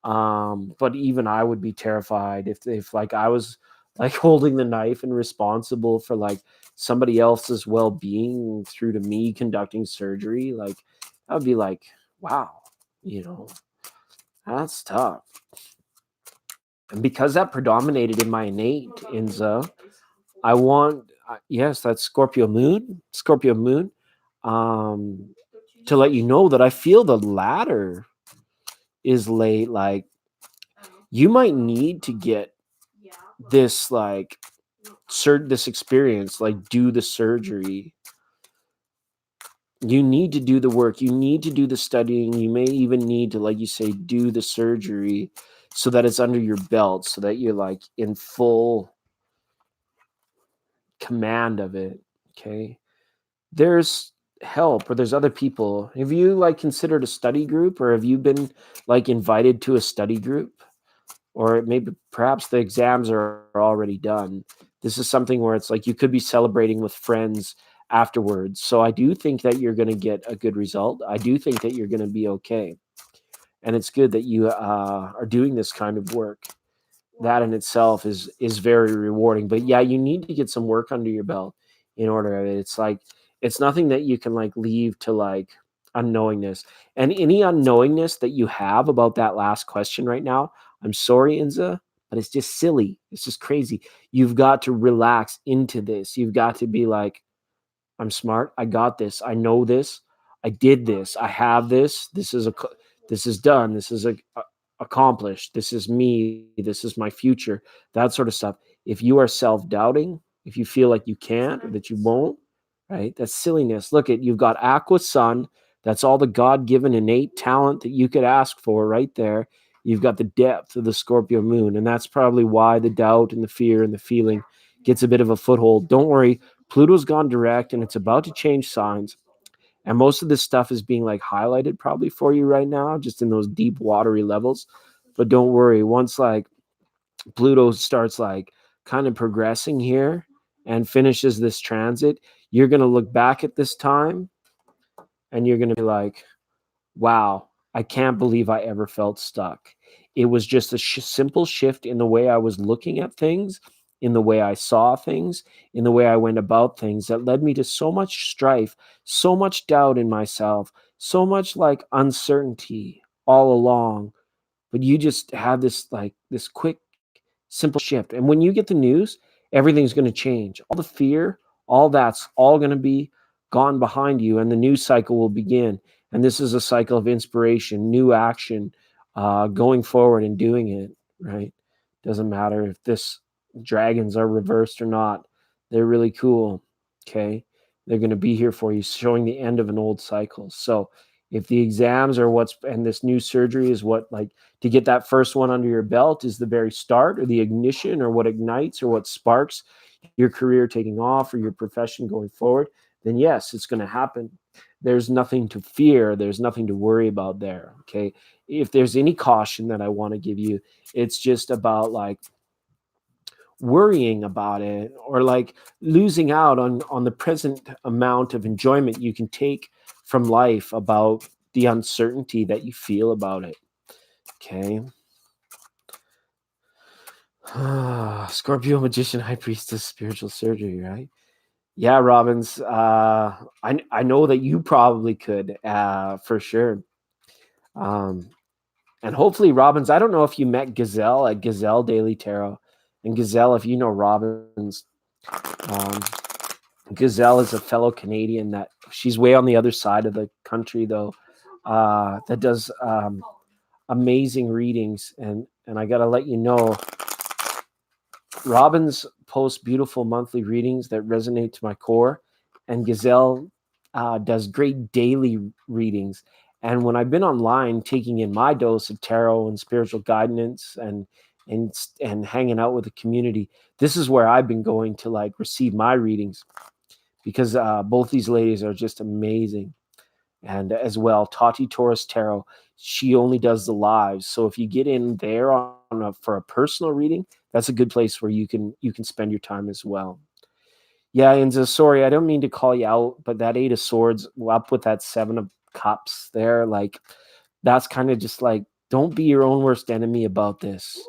But even I would be terrified if like I was like holding the knife and responsible for like somebody else's well-being through to me conducting surgery. Like that would be like, wow, you know, that's tough. And because that predominated in my innate Inza, I want yes, that's Scorpio moon, um, to let you know that I feel the latter is late. Like you might need to get this like this experience, like do the surgery. You need to do the work, you need to do the studying, you may even need to, like you say, do the surgery so that it's under your belt, so that you're like in full command of it. Okay, there's help, or there's other people. Have you like considered a study group, or have you been like invited to a study group? Or maybe perhaps the exams are already done. This is something where it's like you could be celebrating with friends afterwards. So I do think that you're going to get a good result. I do think that you're going to be okay. And it's good that you are doing this kind of work. That in itself is very rewarding. But yeah, you need to get some work under your belt in order. It's like it's nothing that you can like leave to like unknowingness. And any unknowingness that you have about that last question right now, I'm sorry, Inza, but it's just silly. It's just crazy. You've got to relax into this. You've got to be like, I'm smart. I got this. I know this. I did this. I have this. This is done. This is accomplished. This is me. This is my future. That sort of stuff. If you are self-doubting, if you feel like you can't or that you won't, right? That's silliness. Look at you've got Aqua Sun. That's all the God-given innate talent that you could ask for right there. You've got the depth of the Scorpio moon, and that's probably why the doubt and the fear and the feeling gets a bit of a foothold. Don't worry, Pluto's gone direct and it's about to change signs. And most of this stuff is being like highlighted probably for you right now, just in those deep watery levels. But don't worry, once like Pluto starts like kind of progressing here, and finishes this transit, you're going to look back at this time and you're going to be like, wow, I can't believe I ever felt stuck. It was just a simple shift in the way I was looking at things, in the way I saw things, in the way I went about things that led me to so much strife, so much doubt in myself, so much like uncertainty all along. But you just had this like this quick, simple shift. And when you get the news, everything's going to change. All the fear, all that's all going to be gone behind you, and the news cycle will begin. And this is a cycle of inspiration, new action, going forward and doing it, right? Doesn't matter if this dragons are reversed or not. They're really cool. Okay. They're going to be here for you, showing the end of an old cycle. So if the exams are what's, and this new surgery is what, like, to get that first one under your belt is the very start or the ignition or what ignites or what sparks your career taking off or your profession going forward, then yes, it's going to happen. There's nothing to fear. There's nothing to worry about there. Okay. If there's any caution that I want to give you, it's just about like worrying about it or like losing out on the present amount of enjoyment you can take from life about the uncertainty that you feel about it. Okay. Scorpio, magician, high priestess, spiritual surgery, right? Yeah, Robbins. I know that you probably could, for sure. And hopefully, Robbins. I don't know if you met Gazelle at Gazelle Daily Tarot, and Gazelle, if you know Robbins, um, Gazelle is a fellow Canadian that she's way on the other side of the country though, that does amazing readings, and I got to let you know, Robbins posts beautiful monthly readings that resonate to my core, and Gazelle does great daily readings. And when I've been online taking in my dose of tarot and spiritual guidance and hanging out with the community, this is where I've been going to like receive my readings, because both these ladies are just amazing. And as well, Tati Torres Tarot, she only does the lives. So if you get in there for a personal reading, that's a good place where you can spend your time as well. Yeah, and sorry, I don't mean to call you out, but that 8 of Swords up with that 7 of Cups there, like that's kind of just like, don't be your own worst enemy about this.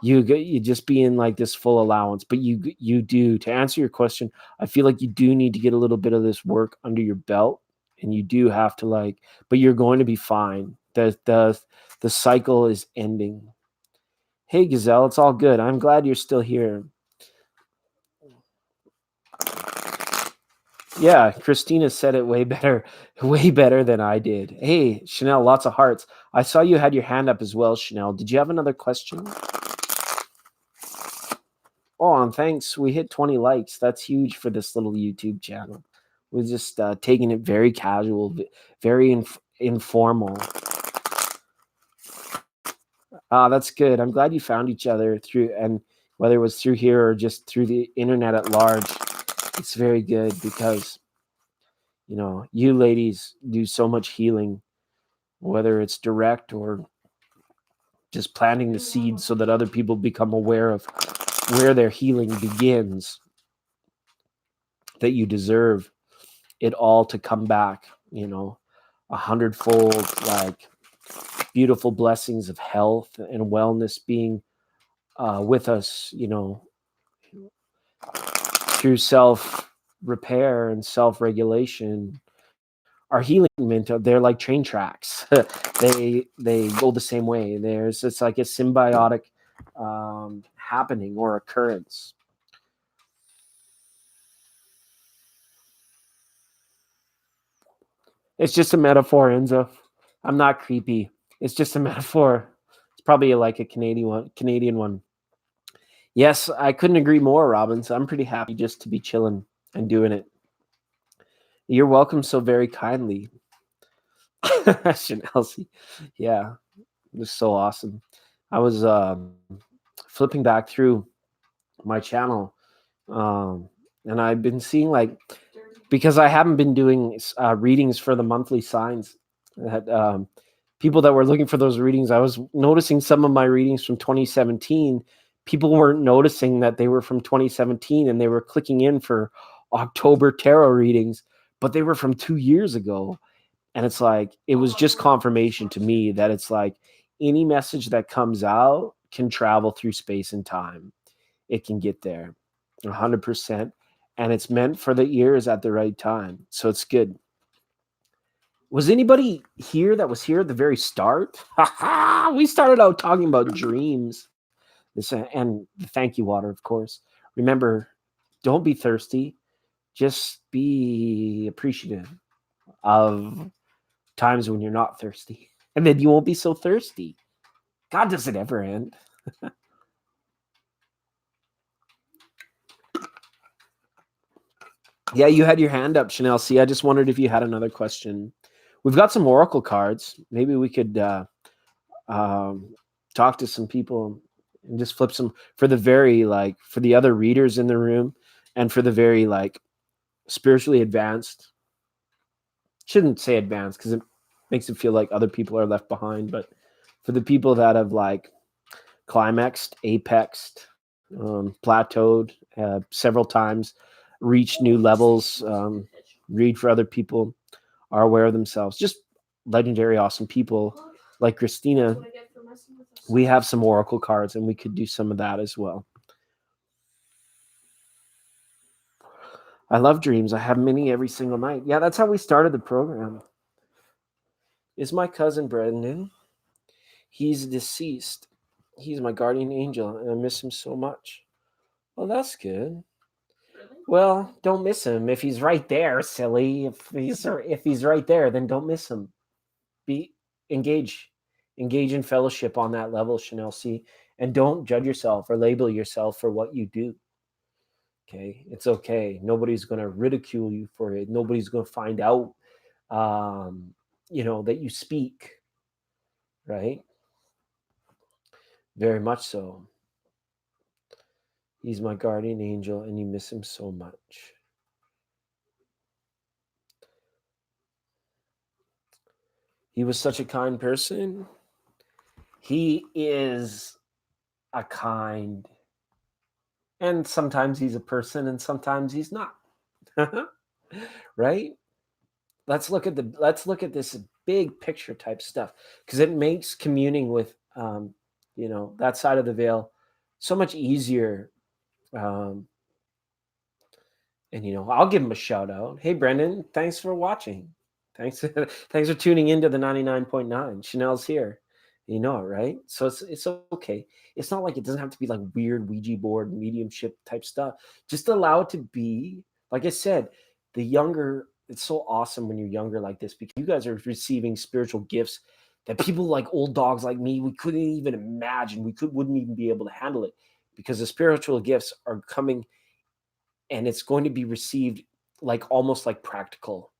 You just be in like this full allowance, but you do, to answer your question, I feel like you do need to get a little bit of this work under your belt, and you do have to like, but you're going to be fine. The cycle is ending. Hey Gazelle, it's all good. I'm glad you're still here. Yeah, Christina said it way better than I did. Hey, Chanel, lots of hearts. I saw you had your hand up as well, Chanel. Did you have another question? Oh, and thanks. We hit 20 likes. That's huge for this little YouTube channel. We're just taking it very casual, very informal. That's good. I'm glad you found each other through, and whether it was through here or just through the internet at large, it's very good because, you know, you ladies do so much healing, whether it's direct or just planting the seeds so that other people become aware of where their healing begins, that you deserve it all to come back, you know, 100-fold, like beautiful blessings of health and wellness being with us, you know, through self repair and self regulation. Our healing mentor, they're like train tracks. they go the same way. It's like a symbiotic happening or occurrence. It's just a metaphor, Enzo. I'm not creepy. It's just a metaphor. It's probably like a Canadian one. Yes, I couldn't agree more, Robbins. I'm pretty happy just to be chilling and doing it. You're welcome so very kindly. Chanelsi. Yeah, it was so awesome. I was flipping back through my channel, and I've been seeing like, because I haven't been doing readings for the monthly signs, that people that were looking for those readings, I was noticing some of my readings from 2017 people weren't noticing that they were from 2017 and they were clicking in for October tarot readings, but they were from 2 years ago. And it's like, it was just confirmation to me that it's like any message that comes out can travel through space and time. It can get there 100%. And it's meant for the ears at the right time. So it's good. Was anybody here that was here at the very start? We started out talking about dreams. And thank you, water, of course. Remember, don't be thirsty. Just be appreciative of times when you're not thirsty. And then you won't be so thirsty. God doesn't ever end. Yeah, you had your hand up, Chanel C. I just wondered if you had another question. We've got some oracle cards. Maybe we could talk to some people and just flip some for the very for the other readers in the room and for the very spiritually advanced. Shouldn't say advanced because it makes it feel like other people are left behind, but for the people that have climaxed, apexed, plateaued several times, reached new levels, read for other people, are aware of themselves, just legendary, awesome people like Christina. We have some oracle cards and we could do some of that as well. I love dreams. I have many every single night. Yeah, that's how we started the program. Is my cousin Brendan. He's deceased. He's my guardian angel, and I miss him so much. Well, that's good. Well, don't miss him if he's right there, silly. If he's right there, then don't miss him. Engage in fellowship on that level, Chanel C. And don't judge yourself or label yourself for what you do. Okay, it's okay. Nobody's going to ridicule you for it. Nobody's going to find out, that you speak, right? Very much so. He's my guardian angel, and you miss him so much. He was such a kind person. He is a kind, and sometimes he's a person, and sometimes he's not. Right? Let's look at this big picture type stuff because it makes communing with that side of the veil so much easier. And I'll give him a shout out. Hey Brendan, thanks for watching. Thanks for tuning into the 99.9. Chanel's here. You know it, right? So it's okay. It's not like it doesn't have to be like weird Ouija board mediumship type stuff. Just allow it to be, like I said, it's so awesome when you're younger like this because you guys are receiving spiritual gifts that people like old dogs like me, we couldn't even imagine. Wouldn't even be able to handle it because the spiritual gifts are coming and it's going to be received almost like practical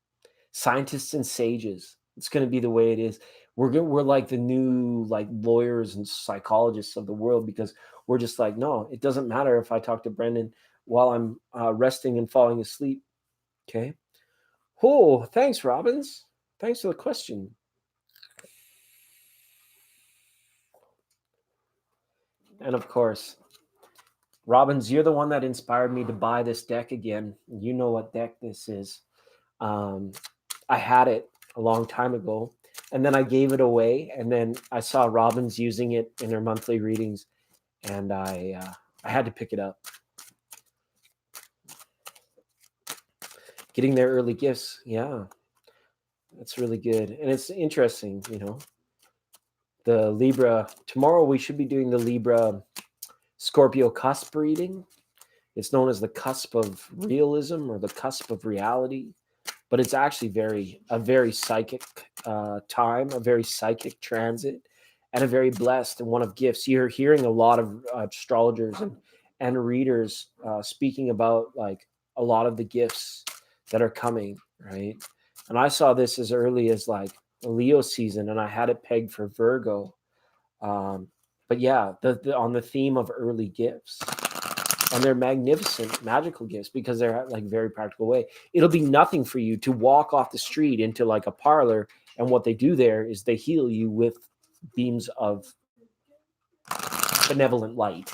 scientists and sages. It's going to be the way it is. We're like the new lawyers and psychologists of the world because we're just no, it doesn't matter if I talk to Brendan while I'm resting and falling asleep. Okay. Oh, thanks, Robbins. Thanks for the question. And of course, Robbins, you're the one that inspired me to buy this deck again. You know what deck this is. I had it a long time ago, and then I gave it away, and then I saw Robbins using it in her monthly readings, and I had to pick it up. Getting their early gifts, yeah, that's really good, and it's interesting, the Libra. Tomorrow we should be doing the Libra Scorpio cusp reading. It's known as the cusp of realism or the cusp of reality, but it's actually a very psychic time, a very psychic transit, and a very blessed and one of gifts. You're hearing a lot of astrologers and readers speaking about a lot of the gifts that are coming, right? And I saw this as early as the Leo season, and I had it pegged for Virgo. But yeah, on the theme of early gifts. And they're magnificent, magical gifts because they're very practical way. It'll be nothing for you to walk off the street into a parlor, and what they do there is they heal you with beams of benevolent light.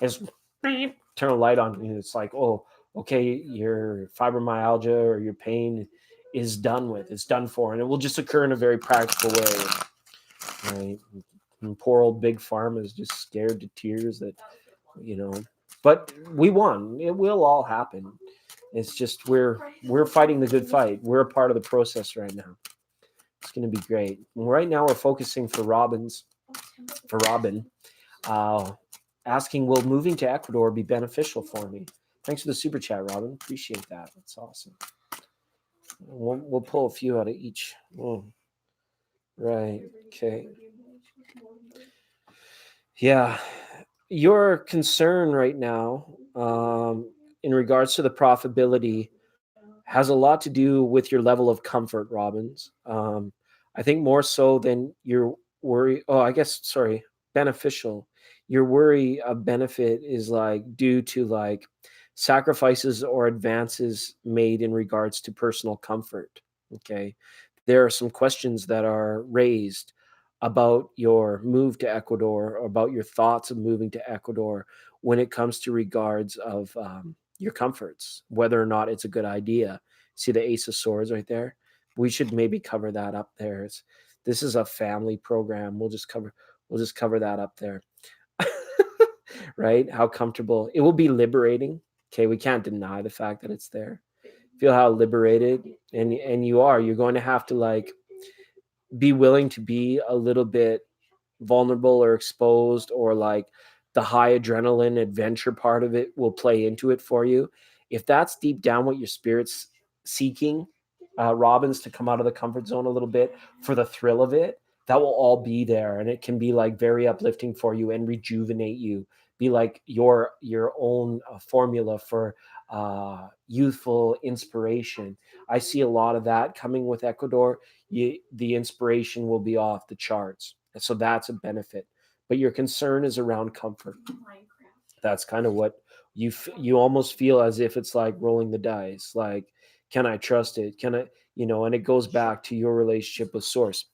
It's turn a light on, and it's like, oh, okay, your fibromyalgia or your pain is done with. It's done for, and it will just occur in a very practical way. Right? And poor old big pharma is just scared to tears that, you know. But we won. It will all happen. It's just we're fighting the good fight. We're a part of the process right now. It's going to be great. Right now, we're focusing for Robin, uh, asking, will moving to Ecuador be beneficial for me? Thanks for the super chat, Robin. Appreciate that. That's awesome. We'll pull a few out of each. Oh, right. Okay. Yeah. Your concern right now, in regards to the profitability, has a lot to do with your level of comfort, Robbins. I think more so than your worry. Oh, I guess, sorry, beneficial. Your worry of benefit is like due to like sacrifices or advances made in regards to personal comfort. Okay. There are some questions that are raised about your move to Ecuador, or about your thoughts of moving to Ecuador when it comes to regards of your comforts, whether or not it's a good idea. See the Ace of Swords right there? We should maybe cover that up there. This is a family program. We'll just cover that up there. Right? How comfortable. It will be liberating. Okay, we can't deny the fact that it's there. Feel how liberated and you're going to have to like be willing to be a little bit vulnerable or exposed, or like the high adrenaline adventure part of it will play into it for you. If that's deep down what your spirit's seeking, Robbins, to come out of the comfort zone a little bit for the thrill of it, that will all be there, and it can be like very uplifting for you and rejuvenate you. Be like your own formula for youthful inspiration. I see a lot of that coming with Ecuador. The inspiration will be off the charts, so that's a benefit. But your concern is around comfort. That's kind of what you almost feel as if it's like rolling the dice. Like, can I trust it? Can I, and it goes back to your relationship with Source.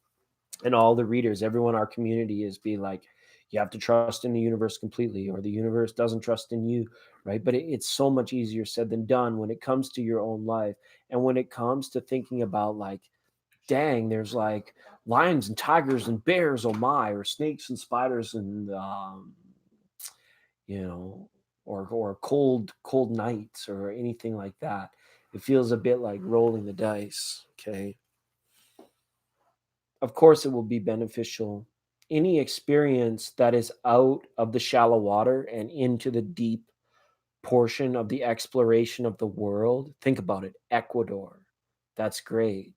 And all the readers, everyone, our community is be like, you have to trust in the universe completely, or the universe doesn't trust in you, right? But it's so much easier said than done when it comes to your own life, and when it comes to thinking about like, dang, there's like lions and tigers and bears, oh my, or snakes and spiders and you know, or cold nights or anything like that. It feels a bit like rolling the dice. Okay. Of course, it will be beneficial. Any experience that is out of the shallow water and into the deep portion of the exploration of the world, think about it, Ecuador. That's great.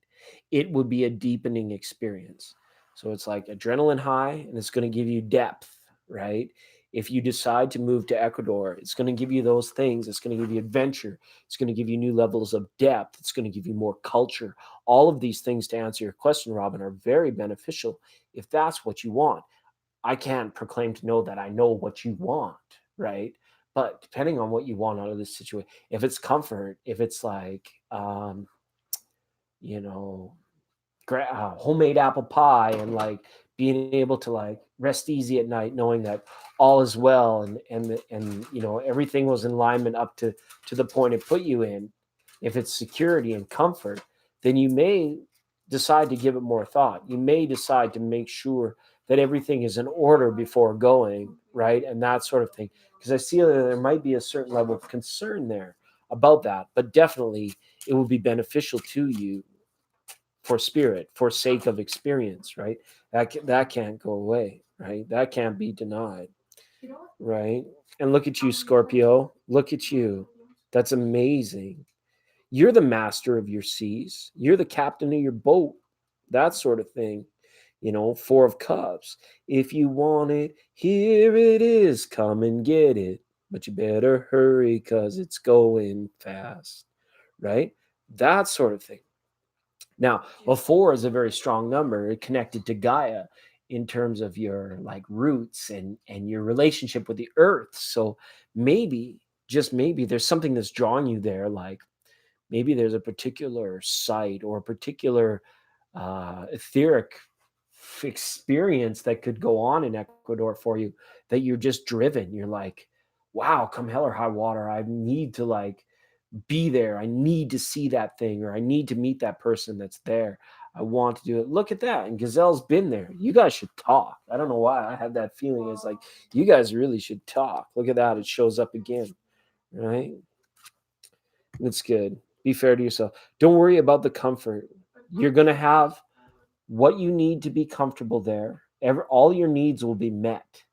It would be a deepening experience. So it's like adrenaline high, and it's going to give you depth, right? If you decide to move to Ecuador, it's going to give you those things. It's going to give you adventure. It's going to give you new levels of depth. It's going to give you more culture. All of these things, to answer your question, Robin, are very beneficial if that's what you want. I can't proclaim to know that I know what you want, right? But depending on what you want out of this situation, if it's comfort, if it's like, you know, homemade apple pie, and like being able to like rest easy at night knowing that all is well, and everything was in alignment up to the point it put you in, if it's security and comfort, then you may decide to give it more thought. You may decide to make sure that everything is in order before going, right, and that sort of thing, because I see that there might be a certain level of concern there about that, but definitely it will be beneficial to you for spirit, for sake of experience, right? That can't go away, right? That can't be denied, right? And look at you, Scorpio. Look at you. That's amazing. You're the master of your seas. You're the captain of your boat. That sort of thing. Four of Cups. If you want it, here it is. Come and get it. But you better hurry because it's going fast, right? That sort of thing. Now, well, four is a very strong number connected to Gaia in terms of your like roots and your relationship with the earth. So maybe, just maybe, there's something that's drawing you there. Like maybe there's a particular site or a particular etheric experience that could go on in Ecuador for you, that you're just driven. You're like, wow, come hell or high water, I need to like be there. I need to see that thing, or I need to meet that person that's there. I want to do it. Look at that. And Gazelle's been there. You guys should talk. I don't know why I had that feeling. It's like, you guys really should talk. Look at that. It shows up again. Right? It's good. Be fair to yourself. Don't worry about the comfort. You're going to have what you need to be comfortable there. All your needs will be met.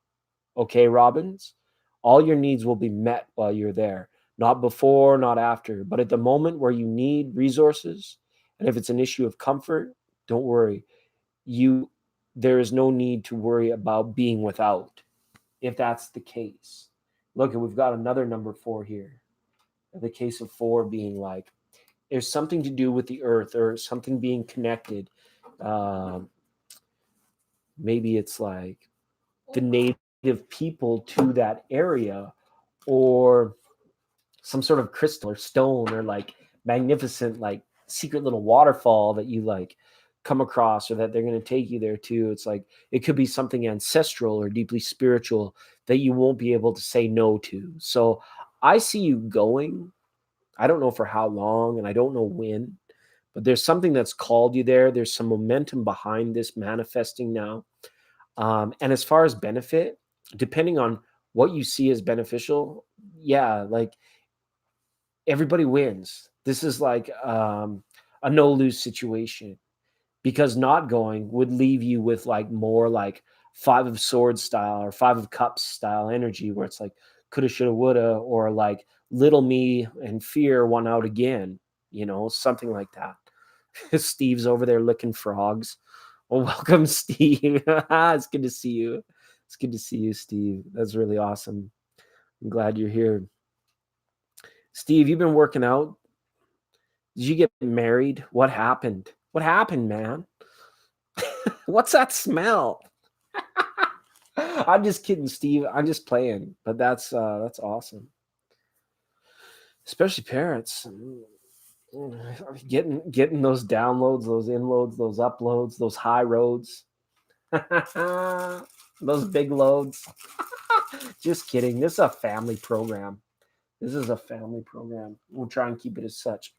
Okay, Robbins? All your needs will be met while you're there. Not before, not after, but at the moment where you need resources, and if it's an issue of comfort, don't worry. You There is no need to worry about being without, if that's the case. Look, we've got another number 4 here. The case of 4 being like, there's something to do with the earth or something being connected. Um, Maybe it's like the native people to that area, or some sort of crystal or stone, or like magnificent like secret little waterfall that you like come across, or that they're going to take you there to. It's like it could be something ancestral or deeply spiritual that you won't be able to say no to. So I see you going. I don't know for how long, and I don't know when, but there's something that's called you there. There's some momentum behind this manifesting now. And as far as benefit, depending on what you see as beneficial, yeah, like everybody wins. This is like a no lose situation, because not going would leave you with like more like 5 of Swords style or 5 of Cups style energy, where it's like coulda, shoulda, woulda, or like little me and fear won out again, something like that. Steve's over there licking frogs. Well, welcome, Steve. It's good to see you. It's good to see you, Steve. That's really awesome. I'm glad you're here. Steve, you've been working out. Did you get married? What happened? What happened, man? What's that smell? I'm just kidding, Steve. I'm just playing. But that's awesome. Especially parents. Getting those downloads, those inloads, those uploads, those high roads. Those big loads. Just kidding. This is a family program. This is a family program. We'll try and keep it as such.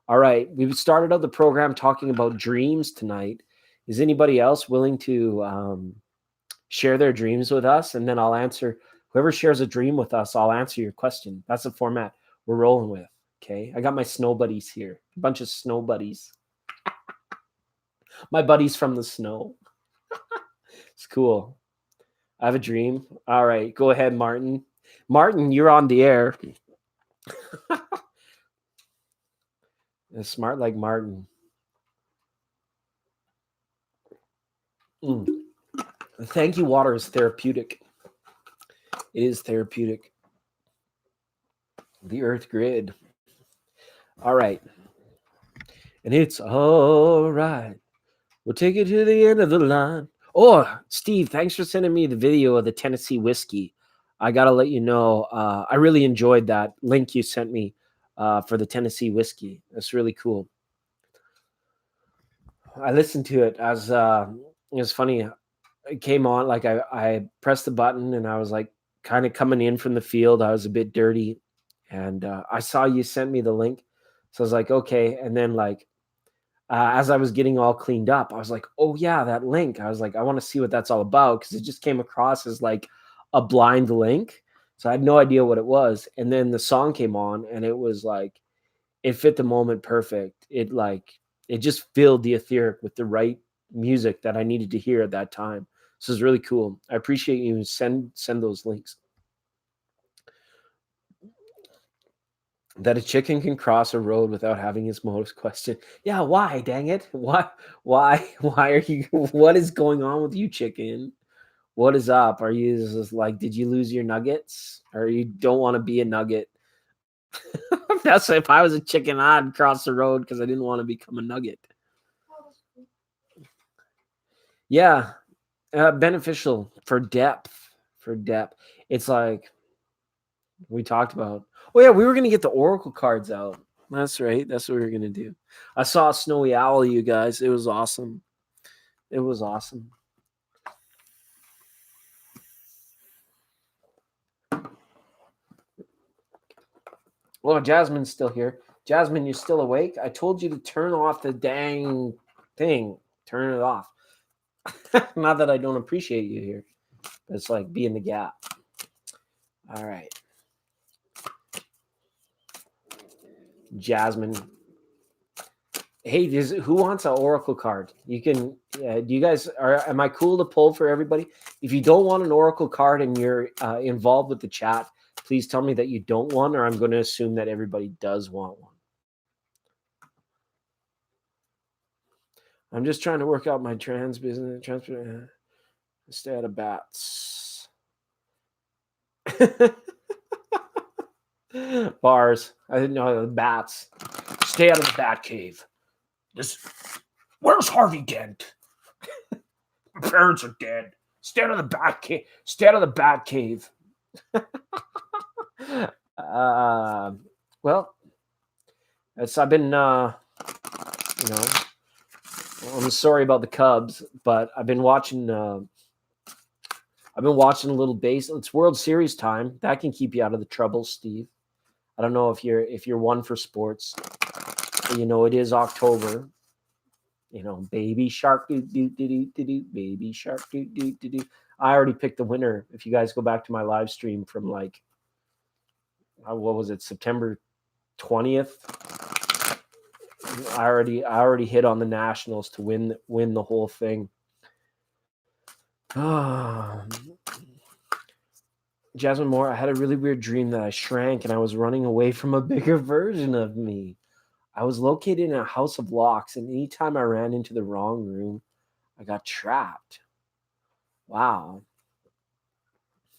All right. We've started out the program talking about dreams tonight. Is anybody else willing to share their dreams with us? And then I'll answer. Whoever shares a dream with us, I'll answer your question. That's the format we're rolling with. Okay. I got my snow buddies here. A bunch of snow buddies. My buddies from the snow. It's cool. I have a dream. All right. Go ahead, Martin. Martin, you're on the air. Smart like Martin. Thank you, water is therapeutic. It is therapeutic. The earth grid. All right. And it's all right. We'll take it to the end of the line. Oh, Steve, thanks for sending me the video of the Tennessee whiskey. I got to let you know, I really enjoyed that link you sent me for the Tennessee whiskey. That's really cool. I listened to it as it was funny. It came on, like I pressed the button and I was like kind of coming in from the field. I was a bit dirty, and I saw you sent me the link. So I was like, okay. And then like, as I was getting all cleaned up, I was like, oh yeah, that link. I was like, I want to see what that's all about, because it just came across as like a blind link. So I had no idea what it was. And then the song came on and it was like, it fit the moment perfect. It just filled the etheric with the right music that I needed to hear at that time. So it's really cool. I appreciate you send those links. That a chicken can cross a road without having his motives questioned. Yeah, why? Dang it! Why? Why are you? What is going on with you, chicken? What is up? Are you just like, did you lose your nuggets, or you don't want to be a nugget? That's if I was a chicken, I'd cross the road because I didn't want to become a nugget. Yeah, beneficial for depth. For depth, it's like we talked about. Oh yeah, we were gonna get the oracle cards out. That's right. That's what we were gonna do. I saw a snowy owl, you guys. It was awesome. It was awesome. Well, Jasmine's still here. Jasmine, you still awake? I told you to turn off the dang thing. Turn it off. Not that I don't appreciate you here. It's like be in the gap. All right. Jasmine. Hey, who wants an oracle card? You can. Do you guys am I cool to pull for everybody? If you don't want an oracle card and you're involved with the chat, please tell me that you don't want, or I'm going to assume that everybody does want one. I'm just trying to work out my trans business. Stay out of bats. Bars. I didn't know bats. Stay out of the bat cave. Where's Harvey Dent? My parents are dead. Stay out of the bat cave. Stay out of the bat cave. Well, I've been, I'm sorry about the Cubs, but I've been watching. I've been watching a little base. It's World Series time. That can keep you out of the trouble, Steve. I don't know if you're one for sports. But, it is October. Baby shark do do do do do do. Baby shark do do do do. I already picked the winner. If you guys go back to my live stream from what was it, September 20th? I already hit on the Nationals to win the whole thing. Jasmine Moore, I had a really weird dream that I shrank and I was running away from a bigger version of me. I was located in a house of locks, and anytime I ran into the wrong room, I got trapped. Wow.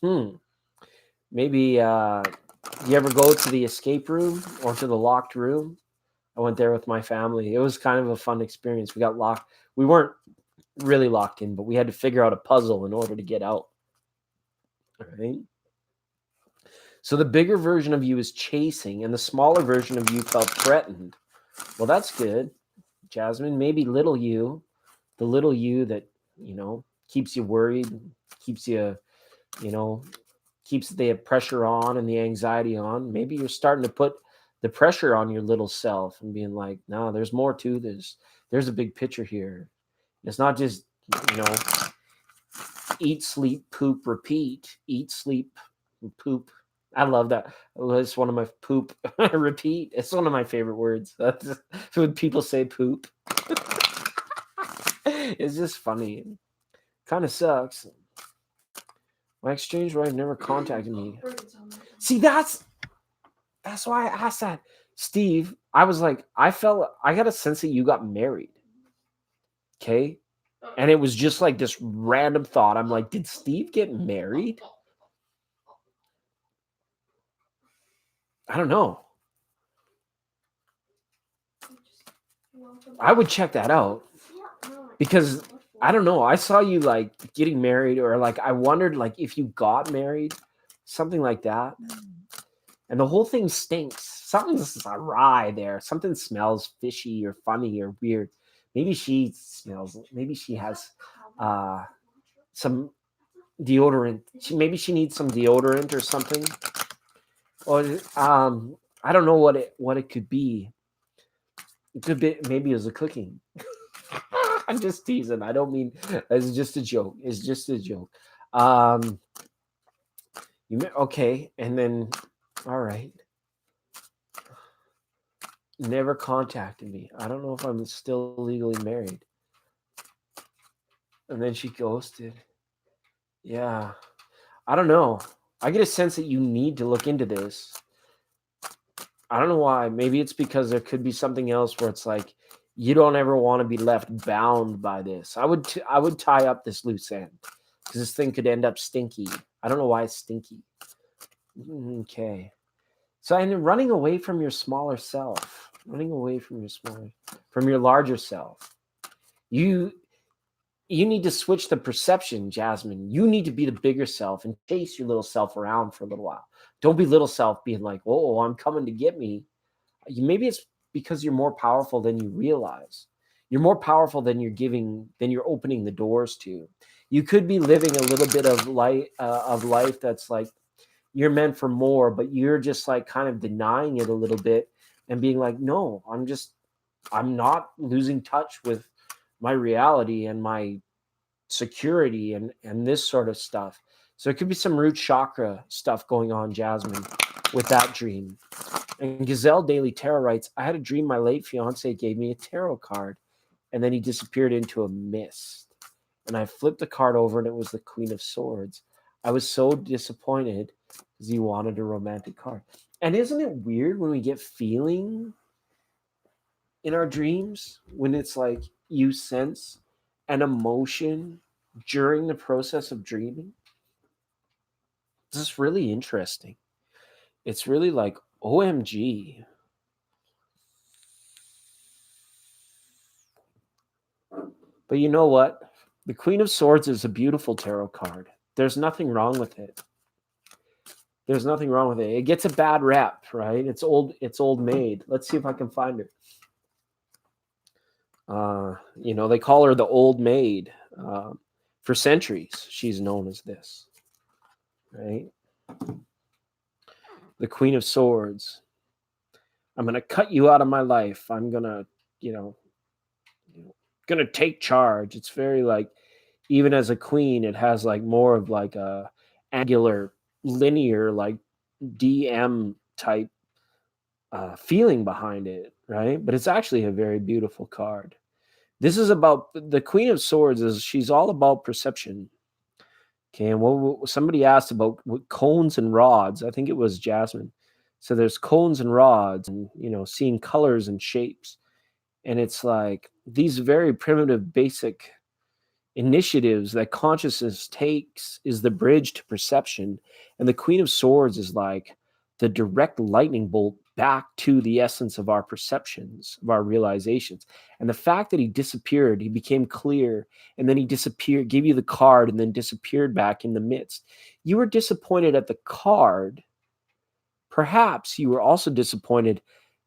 Maybe you ever go to the escape room or to the locked room? I went there with my family. It was kind of a fun experience. We got locked. We weren't really locked in, but we had to figure out a puzzle in order to get out. All right. So the bigger version of you is chasing, and the smaller version of you felt threatened. Well, that's good, Jasmine. Maybe little you, the little you that, keeps you worried, keeps you, keeps the pressure on and the anxiety on. Maybe you're starting to put the pressure on your little self and being like, no, there's more to this. There's a big picture here. It's not just, eat, sleep, poop, repeat. Eat, sleep, poop. I love that. It's one of my poop repeat. It's one of my favorite words. That's when people say poop. It's just funny. Kind of sucks. My exchange wife never contacted me. See, that's why I asked that, Steve. I was like, I got a sense that you got married. Okay, and it was just like this random thought. I'm like, did Steve get married? I don't know. I would check that out because I don't know. I saw you like getting married, or like I wondered like if you got married, something like that. And the whole thing stinks. Something's awry there. Something smells fishy or funny or weird. Maybe she smells. Maybe she has some deodorant. Maybe she needs some deodorant or something. Or I don't know what it could be. It could be, maybe it was a cooking. I'm just teasing. I don't mean, it's just a joke. It's just a joke. Okay, and then all right. Never contacted me. I don't know if I'm still legally married. And then she ghosted. Yeah. I don't know. I get a sense that you need to look into this. I don't know why. Maybe it's because there could be something else where it's like you don't ever want to be left bound by this. I would tie up this loose end because this thing could end up stinky. I don't know why it's stinky. Okay. So, and running away from your smaller self, running away from your larger self. You need to switch the perception, Jasmine. You need to be the bigger self and chase your little self around for a little while. Don't be little self being like, oh, I'm coming to get me. Maybe it's because you're more powerful than you realize. You're more powerful than you're opening the doors to. You could be living a little bit of life that's like you're meant for more, but you're just like kind of denying it a little bit and being like, no, I'm not losing touch with my reality and my security and this sort of stuff. So it could be some root chakra stuff going on, Jasmine, with that dream. And Gazelle Daily Tarot writes, I had a dream my late fiance gave me a tarot card and then he disappeared into a mist. And I flipped the card over and it was the Queen of Swords. I was so disappointed because he wanted a romantic card. And isn't it weird when we get feeling in our dreams, when it's like you sense an emotion during the process of dreaming? This is really interesting. It's really like, OMG. But you know what? The Queen of Swords is a beautiful tarot card. There's nothing wrong with it. There's nothing wrong with it. It gets a bad rep, right? It's old maid. Let's see if I can find her. They call her the old maid. For centuries, she's known as this, right? The Queen of Swords. I'm gonna cut you out of my life. I'm gonna, gonna take charge. It's very like, even as a queen, it has like more of like a angular, linear, like DM type feeling behind it, right? But it's actually a very beautiful card. This is about the Queen of Swords. She's all about perception. Okay, and somebody asked about what cones and rods. I think it was Jasmine. So there's cones and rods, and seeing colors and shapes, and it's like these very primitive, basic initiatives that consciousness takes is the bridge to perception. And the Queen of Swords is like the direct lightning bolt back to the essence of our perceptions, of our realizations. And the fact that he disappeared, he became clear, and then he disappeared, gave you the card, and then disappeared back in the midst. You were disappointed at the card. Perhaps you were also disappointed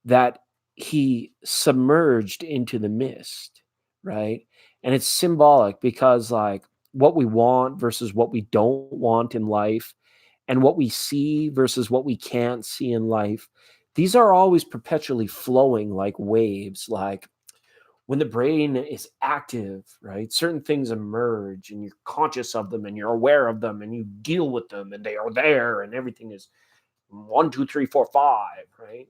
that he submerged into the mist, right? And it's symbolic because like what we want versus what we don't want in life, and what we see versus what we can't see in life, these are always perpetually flowing like waves. Like when the brain is active, right, certain things emerge and you're conscious of them and you're aware of them and you deal with them and they are there and everything is 1, 2, 3, 4, 5, right?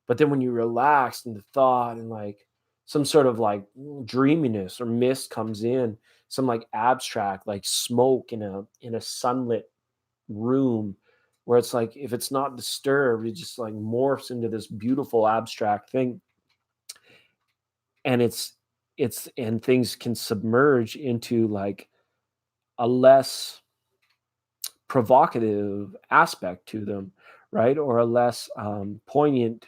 But then when you relax in the thought and like some sort of like dreaminess or mist comes in, some like abstract, like smoke in a sunlit room, where it's like if it's not disturbed, it just like morphs into this beautiful abstract thing. And and things can submerge into like a less provocative aspect to them, right? Or a less poignant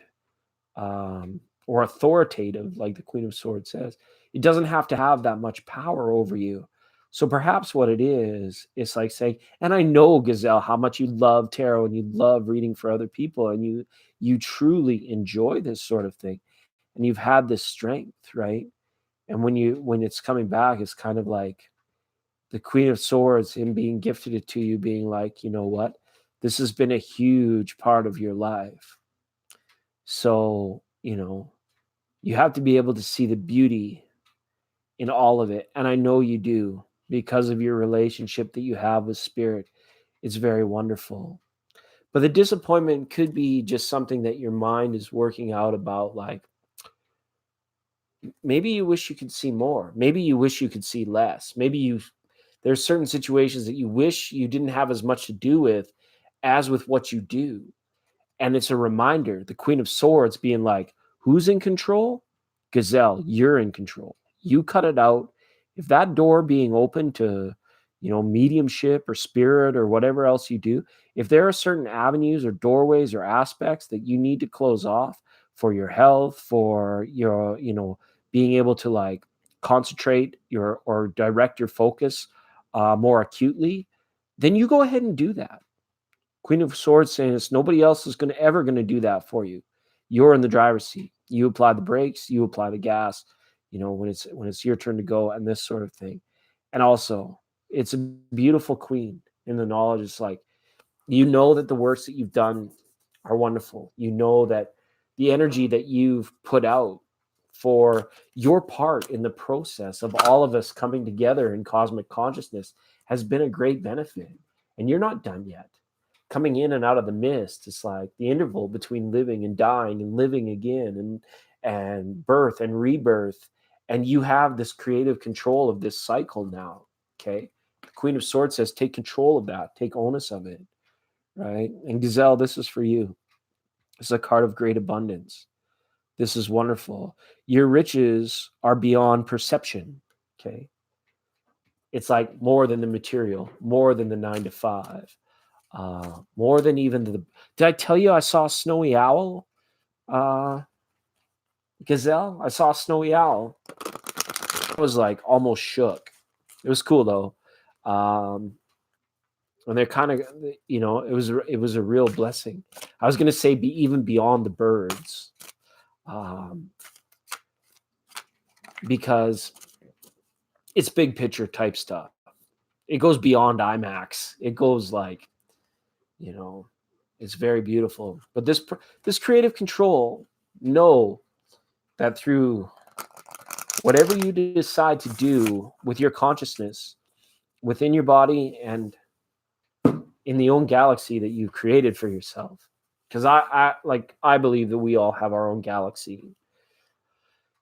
or authoritative, like the Queen of Swords says. It doesn't have to have that much power over you. So perhaps what it is like saying, and I know, Gazelle, how much you love tarot and you love reading for other people, and you truly enjoy this sort of thing, and you've had this strength, right? And when it's coming back, it's kind of like the Queen of Swords, him being gifted it to you, being like, you know what? This has been a huge part of your life. So, you have to be able to see the beauty in all of it. And I know you do, because of your relationship that you have with spirit. It's very wonderful. But the disappointment could be just something that your mind is working out about, like maybe you wish you could see more. Maybe you wish you could see less. There's certain situations that you wish you didn't have as much to do with as with what you do. And it's a reminder, the Queen of Swords being like, who's in control? Gazelle, you're in control. You cut it out. If that door being open to, mediumship or spirit or whatever else you do, if there are certain avenues or doorways or aspects that you need to close off for your health, for your, being able to like concentrate or direct your focus more acutely, then you go ahead and do that. Queen of Swords saying it's nobody else is ever going to do that for you. You're in the driver's seat. You apply the brakes, you apply the gas, when it's your turn to go, and this sort of thing. And also, it's a beautiful queen in the knowledge. It's like, that the works that you've done are wonderful. That the energy that you've put out for your part in the process of all of us coming together in cosmic consciousness has been a great benefit. And you're not done yet. Coming in and out of the mist, it's like the interval between living and dying and living again, and birth and rebirth. And you have this creative control of this cycle now. Okay. The Queen of Swords says, take control of that, take onus of it. Right. And Gazelle, this is for you. This is a card of great abundance. This is wonderful. Your riches are beyond perception. Okay. It's like more than the material, more than the 9 to 5, more than even the. Did I tell you I saw a snowy owl? Gazelle? I saw a snowy owl. I was like almost shook. It was cool though. And they're kind of, it was a real blessing. I was going to say even beyond the birds. Because it's big picture type stuff. It goes beyond IMAX. It goes like, it's very beautiful. But this creative control, know that through whatever you decide to do with your consciousness within your body and in the own galaxy that you've created for yourself, because I believe that we all have our own galaxy.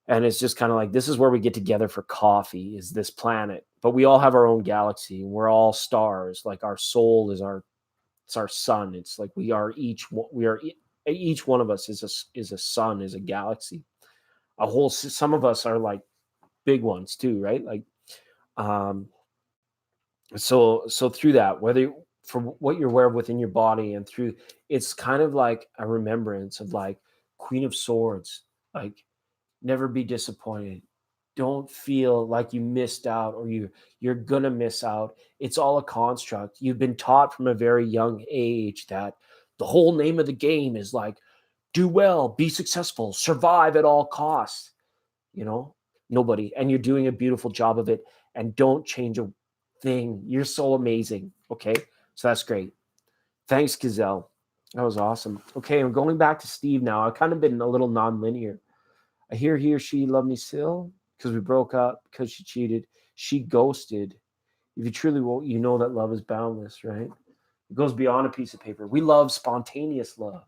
And it's just kind of like, this is where we get together for coffee, is this planet. But we all have our own galaxy. We're all stars. Like our soul is it's our sun. It's like each one of us is a sun, is a galaxy. Some of us are like big ones too, right? Like, so through that, whether for what you're aware of within your body and through, it's kind of like a remembrance of like Queen of Swords, like, never be disappointed. Don't feel like you missed out or you're gonna miss out. It's all a construct. You've been taught from a very young age that the whole name of the game is like, do well, be successful, survive at all costs. Nobody. And you're doing a beautiful job of it. And don't change a thing. You're so amazing. Okay. So that's great. Thanks, Gazelle. That was awesome. Okay. I'm going back to Steve now. I've kind of been a little non-linear. I hear he or she loved me still because we broke up, because she cheated. She ghosted. If you truly won't, you know that love is boundless, right? It goes beyond a piece of paper. We love spontaneous love.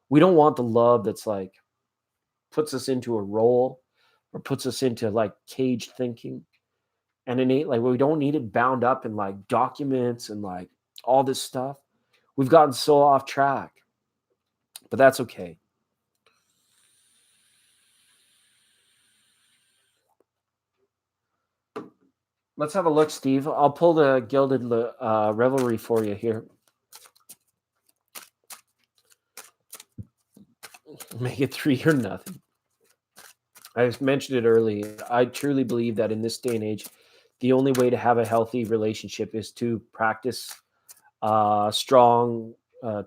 We don't want the love that's like puts us into a role or puts us into like caged thinking and innate. Like, we don't need it bound up in like documents and like all this stuff. We've gotten so off track, but that's okay. Let's have a look, Steve. I'll pull the Gilded Revelry for you here. Make it 3 or nothing. I mentioned it earlier. I truly believe that in this day and age, the only way to have a healthy relationship is to practice strong,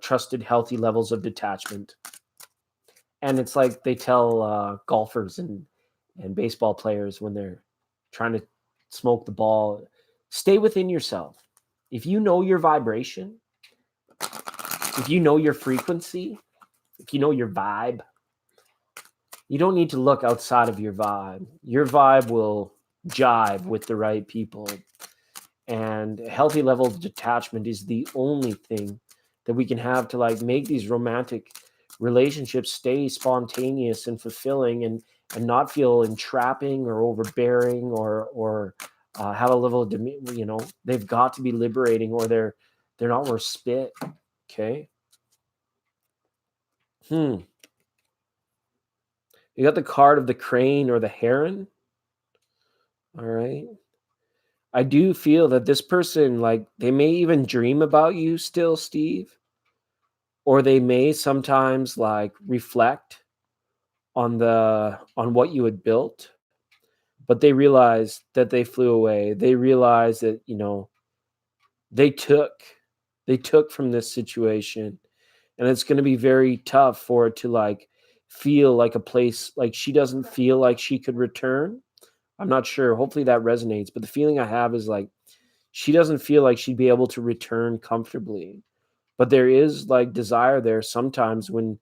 trusted, healthy levels of detachment. And it's like they tell golfers and baseball players when they're trying to smoke the ball, stay within yourself. If you know your vibration, if you know your frequency, if you know your vibe, you don't need to look outside of your vibe. Your vibe will jive with the right people. And a healthy level of detachment is the only thing that we can have to like make these romantic relationships stay spontaneous and fulfilling, and not feel entrapping or overbearing or have a level of they've got to be liberating, or they're not worth spit. Okay. You got the card of the crane or the heron. All right. I do feel that this person, like, they may even dream about you still, Steve, or they may sometimes like reflect on what you had built, but they realize that they flew away. They realize that, they took from this situation, and it's going to be very tough for it to like feel like a place, like she doesn't feel like she could return. I'm not sure. Hopefully that resonates. But the feeling I have is like she doesn't feel like she'd be able to return comfortably. But there is like desire there sometimes when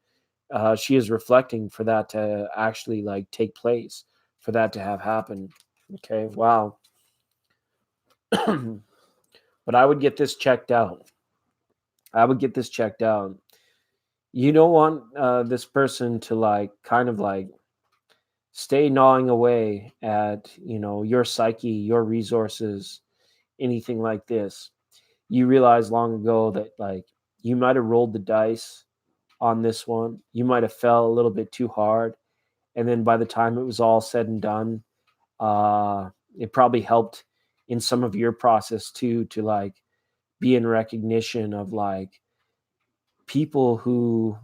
she is reflecting for that to actually like take place, for that to have happened. Okay, wow. But I would get this checked out. I would get this checked out. You don't want this person to like kind of like stay gnawing away at your psyche, your resources, anything like this. You realize long ago that like you might have rolled the dice on this one. You might have fell a little bit too hard, and then by the time it was all said and done, it probably helped in some of your process too to like be in recognition of like people who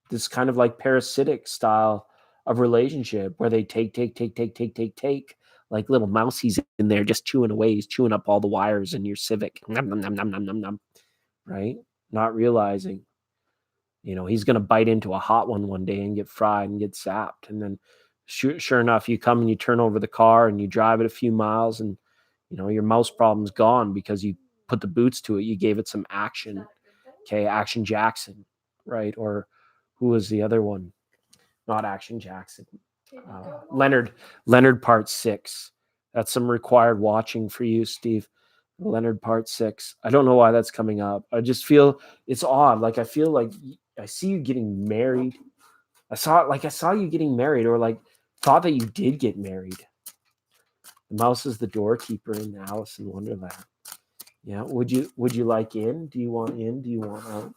this kind of like parasitic style of relationship where they take like little mousies in there just chewing away, chewing up all the wires in your civic, nom, nom, nom, nom, nom, nom, nom, right? Not realizing he's going to bite into a hot one day and get fried and get zapped. And then sure enough, you come and you turn over the car and you drive it a few miles and, your mouse problem's gone because you put the boots to it. You gave it some action. Okay. Action Jackson, right? Or who was the other one? Not Action Jackson. Leonard Part 6. That's some required watching for you, Steve. Leonard Part 6. I don't know why that's coming up. I just feel it's odd. Like I feel like I see you getting married. I saw you getting married, or like thought that you did get married. The mouse is the doorkeeper in Alice in Wonderland. Yeah. Would you like in? Do you want in? Do you want out?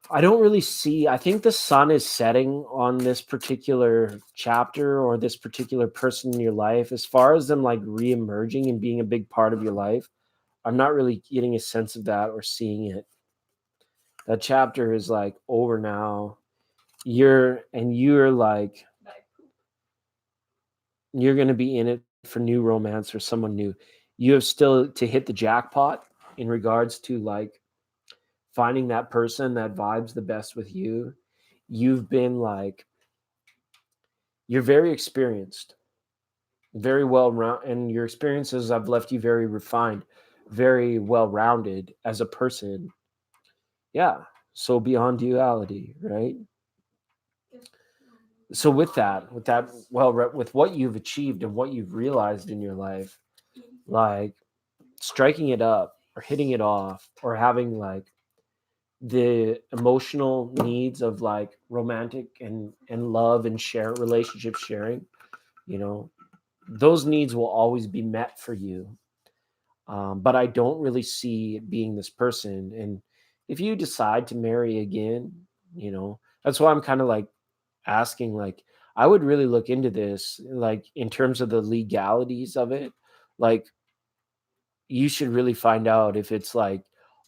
I don't really see. I think the sun is setting on this particular chapter or this particular person in your life. As far as them like re-emerging and being a big part of your life, I'm not really getting a sense of that or seeing it. That chapter is like over now. You're like you're going to be in it for new romance or someone new. You have still to hit the jackpot in regards to like finding that person that vibes the best with you. You've been like you're very experienced, very well rounded, and your experiences have left you very refined, very well rounded as a person. Yeah. So beyond duality, right? So with what you've achieved and what you've realized in your life, like striking it up or hitting it off or having like the emotional needs of like romantic and love and share relationship sharing, you know, those needs will always be met for you. But I don't really see it being this person. And if you decide to marry again, that's why I'm kind of like asking, like, I would really look into this, like, in terms of the legalities of it. Like, you should really find out if it's like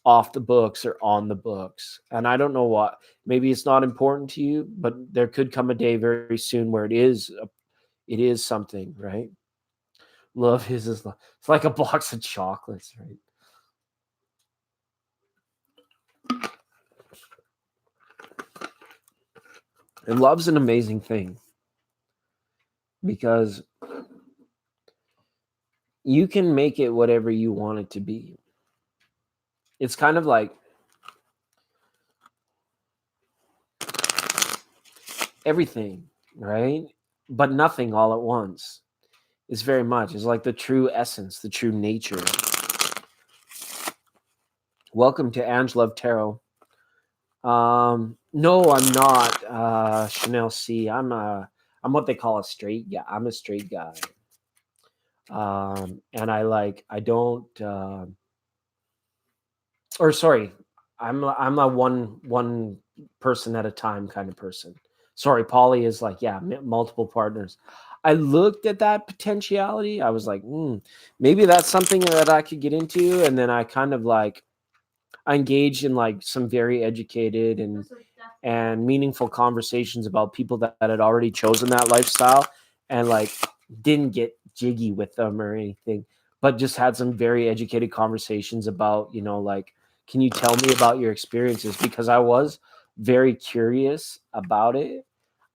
off the books or on the books. And I don't know what, maybe it's not important to you, but there could come a day very soon where it is something, right? Love is like, it's like a box of chocolates, right? And love's an amazing thing because you can make it whatever you want it to be. It's kind of like everything, right? But nothing all at once. It's very much. It's like the true essence, the true nature. Welcome to Angela of Tarot. No, I'm not Chanel C. I'm what they call a straight guy. I'm a straight guy. And I don't or sorry, I'm a one person at a time kind of person. Sorry, poly is like, yeah, multiple partners. I looked at that potentiality. I was like, maybe that's something that I could get into. And then I kind of like I engaged in like some very educated and meaningful conversations about people that had already chosen that lifestyle and like didn't get jiggy with them or anything, but just had some very educated conversations about, like, can you tell me about your experiences? Because I was very curious about it.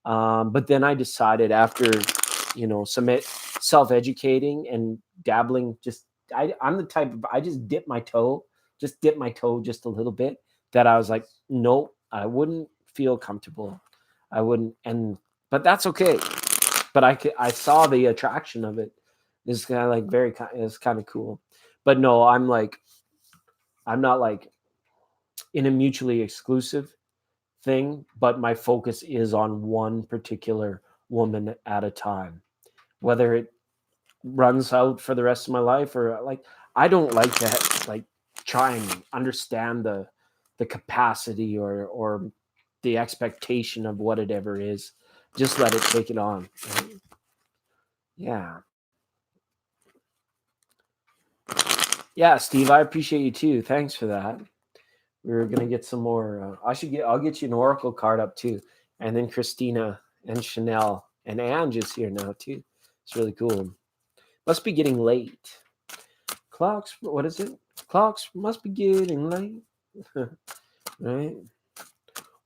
But then I decided after some self-educating and dabbling. I'm the type of, I just dip my toe just a little bit, that I was like, nope, I wouldn't feel comfortable. I wouldn't. But that's okay. But I saw the attraction of it. It's kind of like it's kind of cool. But no, I'm not like in a mutually exclusive thing, but my focus is on one particular woman at a time. Whether it runs out for the rest of my life, or like, I don't like to like try and understand the capacity or the expectation of what it ever is. Just let it take it on. Right? Yeah. Yeah, Steve, I appreciate you too. Thanks for that. We're gonna get some more. I'll get you an oracle card up too, and then Christina and Chanel and Ange is here now too. It's really cool. Must be getting late. Clocks. What is it? Clocks must be getting late. Right.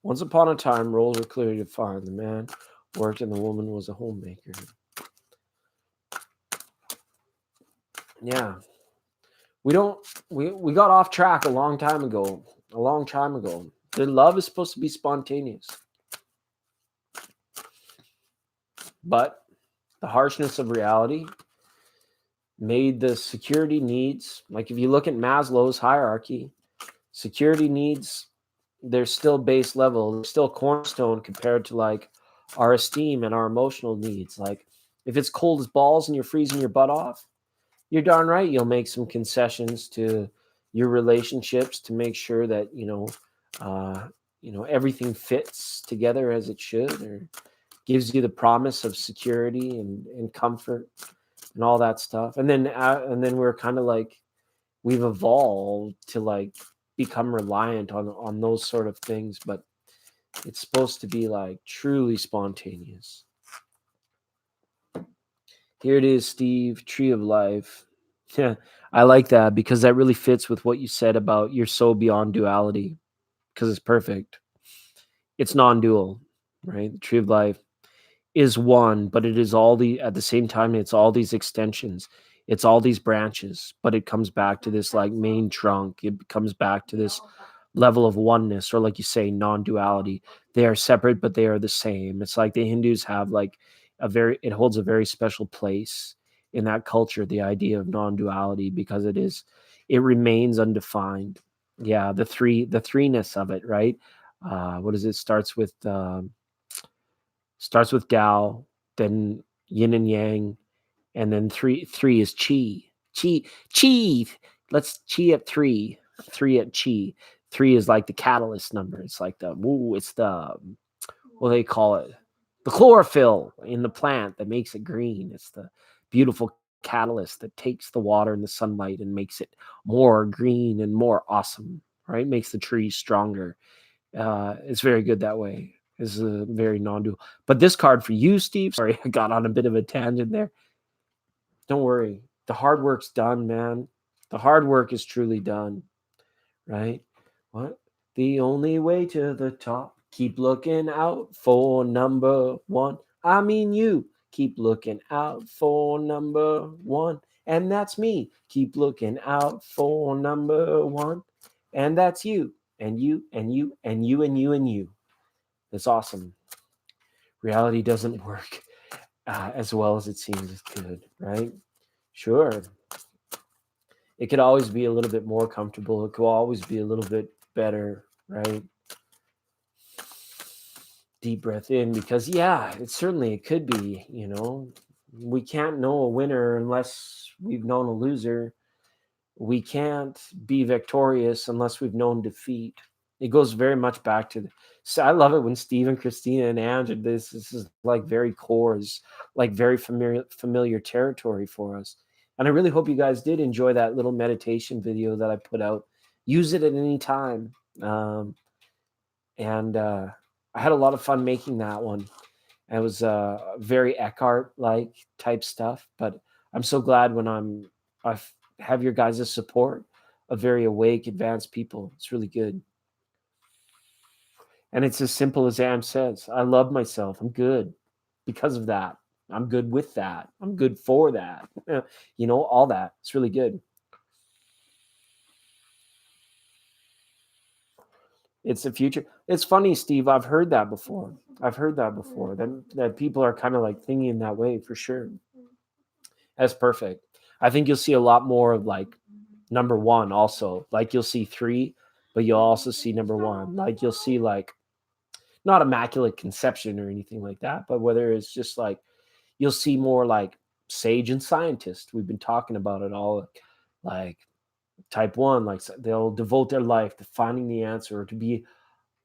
Once upon a time, roles were clearly defined. The man worked and the woman was a homemaker. Yeah. We don't. We got off track a long time ago. A long time ago. The love is supposed to be spontaneous. But the harshness of reality made the security needs, like if you look at Maslow's hierarchy, security needs, they're still base level, they're still cornerstone compared to like our esteem and our emotional needs. Like if it's cold as balls and you're freezing your butt off, you're darn right you'll make some concessions to your relationships to make sure that everything fits together as it should, or gives you the promise of security and comfort and all that stuff. And then we're kind of like, we've evolved to like become reliant on those sort of things, but it's supposed to be like truly spontaneous. Here it is, Steve, Tree of Life. Yeah, I like that because that really fits with what you said about you're so beyond duality, because it's perfect. It's non-dual, right? The Tree of Life is one, but it is all at the same time, it's all these extensions. It's all these branches, but it comes back to this like main trunk. It comes back to this level of oneness, or like you say, non-duality. They are separate, but they are the same. It's like the Hindus have like it holds a very special place in that culture, the idea of non-duality, because it remains undefined. Yeah, the threeness of it, right? What is it? Starts with Tao, then yin and yang, and then three is chi. Chi. Let's chi at three. Three at chi. Three is like the catalyst number. It's like it's the, what do they call it? The chlorophyll in the plant that makes it green. It's the beautiful catalyst that takes the water and the sunlight and makes it more green and more awesome, right? Makes the tree stronger. It's very good that way. It's a very non-dual. But this card for you, Steve. Sorry, I got on a bit of a tangent there. Don't worry. The hard work's done, man. The hard work is truly done, right? What? The only way to the top. Keep looking out for number one. I mean you. Keep looking out for number one. And that's me. Keep looking out for number one. And that's you. And you, and you, and you, and you, and you. It's awesome. Reality doesn't work as well as it seems it could, right? Sure. It could always be a little bit more comfortable. It could always be a little bit better, right? Deep breath in, because yeah, it could be, we can't know a winner unless we've known a loser. We can't be victorious unless we've known defeat. It goes very much back to so I love it when Steve and Christina and Ange, this is like very cores, like very familiar territory for us. And I really hope you guys did enjoy that little meditation video that I put out. Use it at any time. And I had a lot of fun making that one. It was very Eckhart like type stuff, but I'm so glad when I have your guys' support of very awake, advanced people. It's really good. And it's as simple as Am says. I love myself. I'm good because of that. I'm good with that. I'm good for that. All that. It's really good. It's the future. It's funny, Steve. I've heard that before. I've heard that before. That people are kind of like thinking in that way for sure. That's perfect. I think you'll see a lot more of like number one also. Like you'll see three, but you'll also see number one. Like you'll see like not immaculate conception or anything like that, but whether it's just like you'll see more like sage and scientist. We've been talking about it all, like type one, like they'll devote their life to finding the answer or to be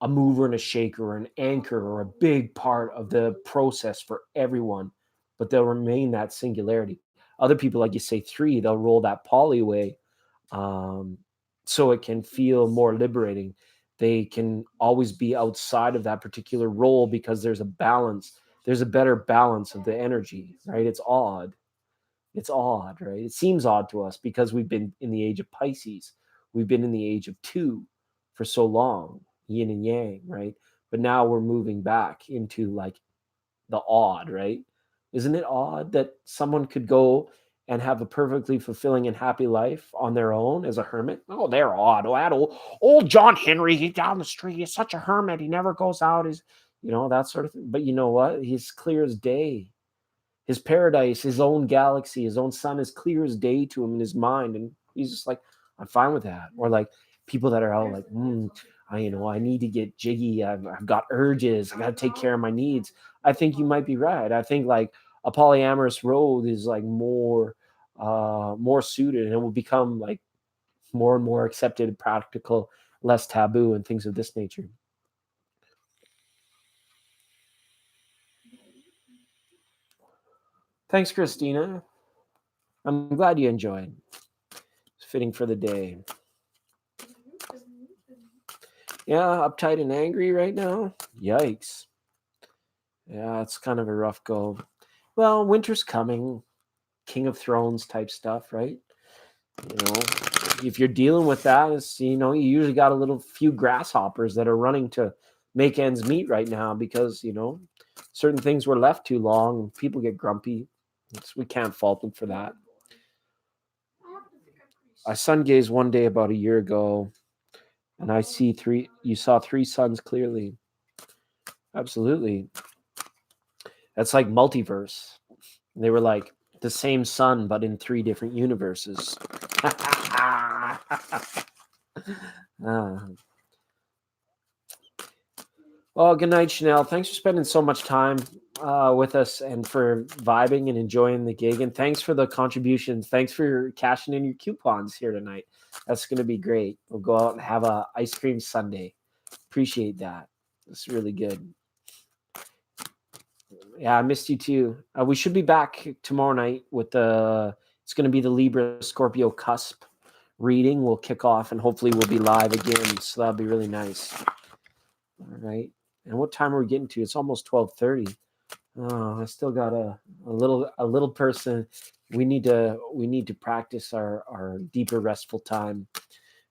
a mover and a shaker or an anchor or a big part of the process for everyone, but they'll remain that singularity. Other people, like you say, three, they'll roll that poly away, um, so it can feel more liberating. They can always be outside of that particular role because there's a balance. There's a better balance of the energy, right? It's odd. It's odd, right? It seems odd to us because we've been in the age of Pisces. We've been in the age of two for so long, yin and yang, right? But now we're moving back into like the odd, right? Isn't it odd that someone could go and have a perfectly fulfilling and happy life on their own as a hermit? Oh, they're odd. Oh, that old John Henry, he's down the street. He's such a hermit. He never goes out. He's, that sort of thing. But you know what? He's clear as day. His paradise, his own galaxy, his own sun is clear as day to him in his mind. And he's just like, I'm fine with that. Or like people that are out like, I need to get jiggy. I've got urges. I got to take care of my needs. I think you might be right. I think like a polyamorous road is like more suited, and it will become like more and more accepted, practical, less taboo, and things of this nature. Thanks, Christina. I'm glad you enjoyed. It's fitting for the day. Yeah, uptight and angry right now. Yikes. Yeah, it's kind of a rough go. Well, winter's coming. King of Thrones type stuff, right? If you're dealing with that, it's, you usually got a little few grasshoppers that are running to make ends meet right now because, certain things were left too long. People get grumpy. We can't fault them for that. I sun gazed one day about a year ago, and you saw three suns clearly. Absolutely. That's like multiverse. They were like the same sun, but in three different universes. Ah. Well, good night, Chanel. Thanks for spending so much time with us and for vibing and enjoying the gig. And thanks for the contributions. Thanks for cashing in your coupons here tonight. That's going to be great. We'll go out and have a ice cream sundae. Appreciate that. It's really good. Yeah, I missed you too. We should be back tomorrow night with it's going to be the Libra Scorpio cusp reading. We'll kick off and hopefully we'll be live again. So that'll be really nice. All right. And what time are we getting to? It's almost 12:30. Oh, I still got a little person. We need to practice our deeper restful time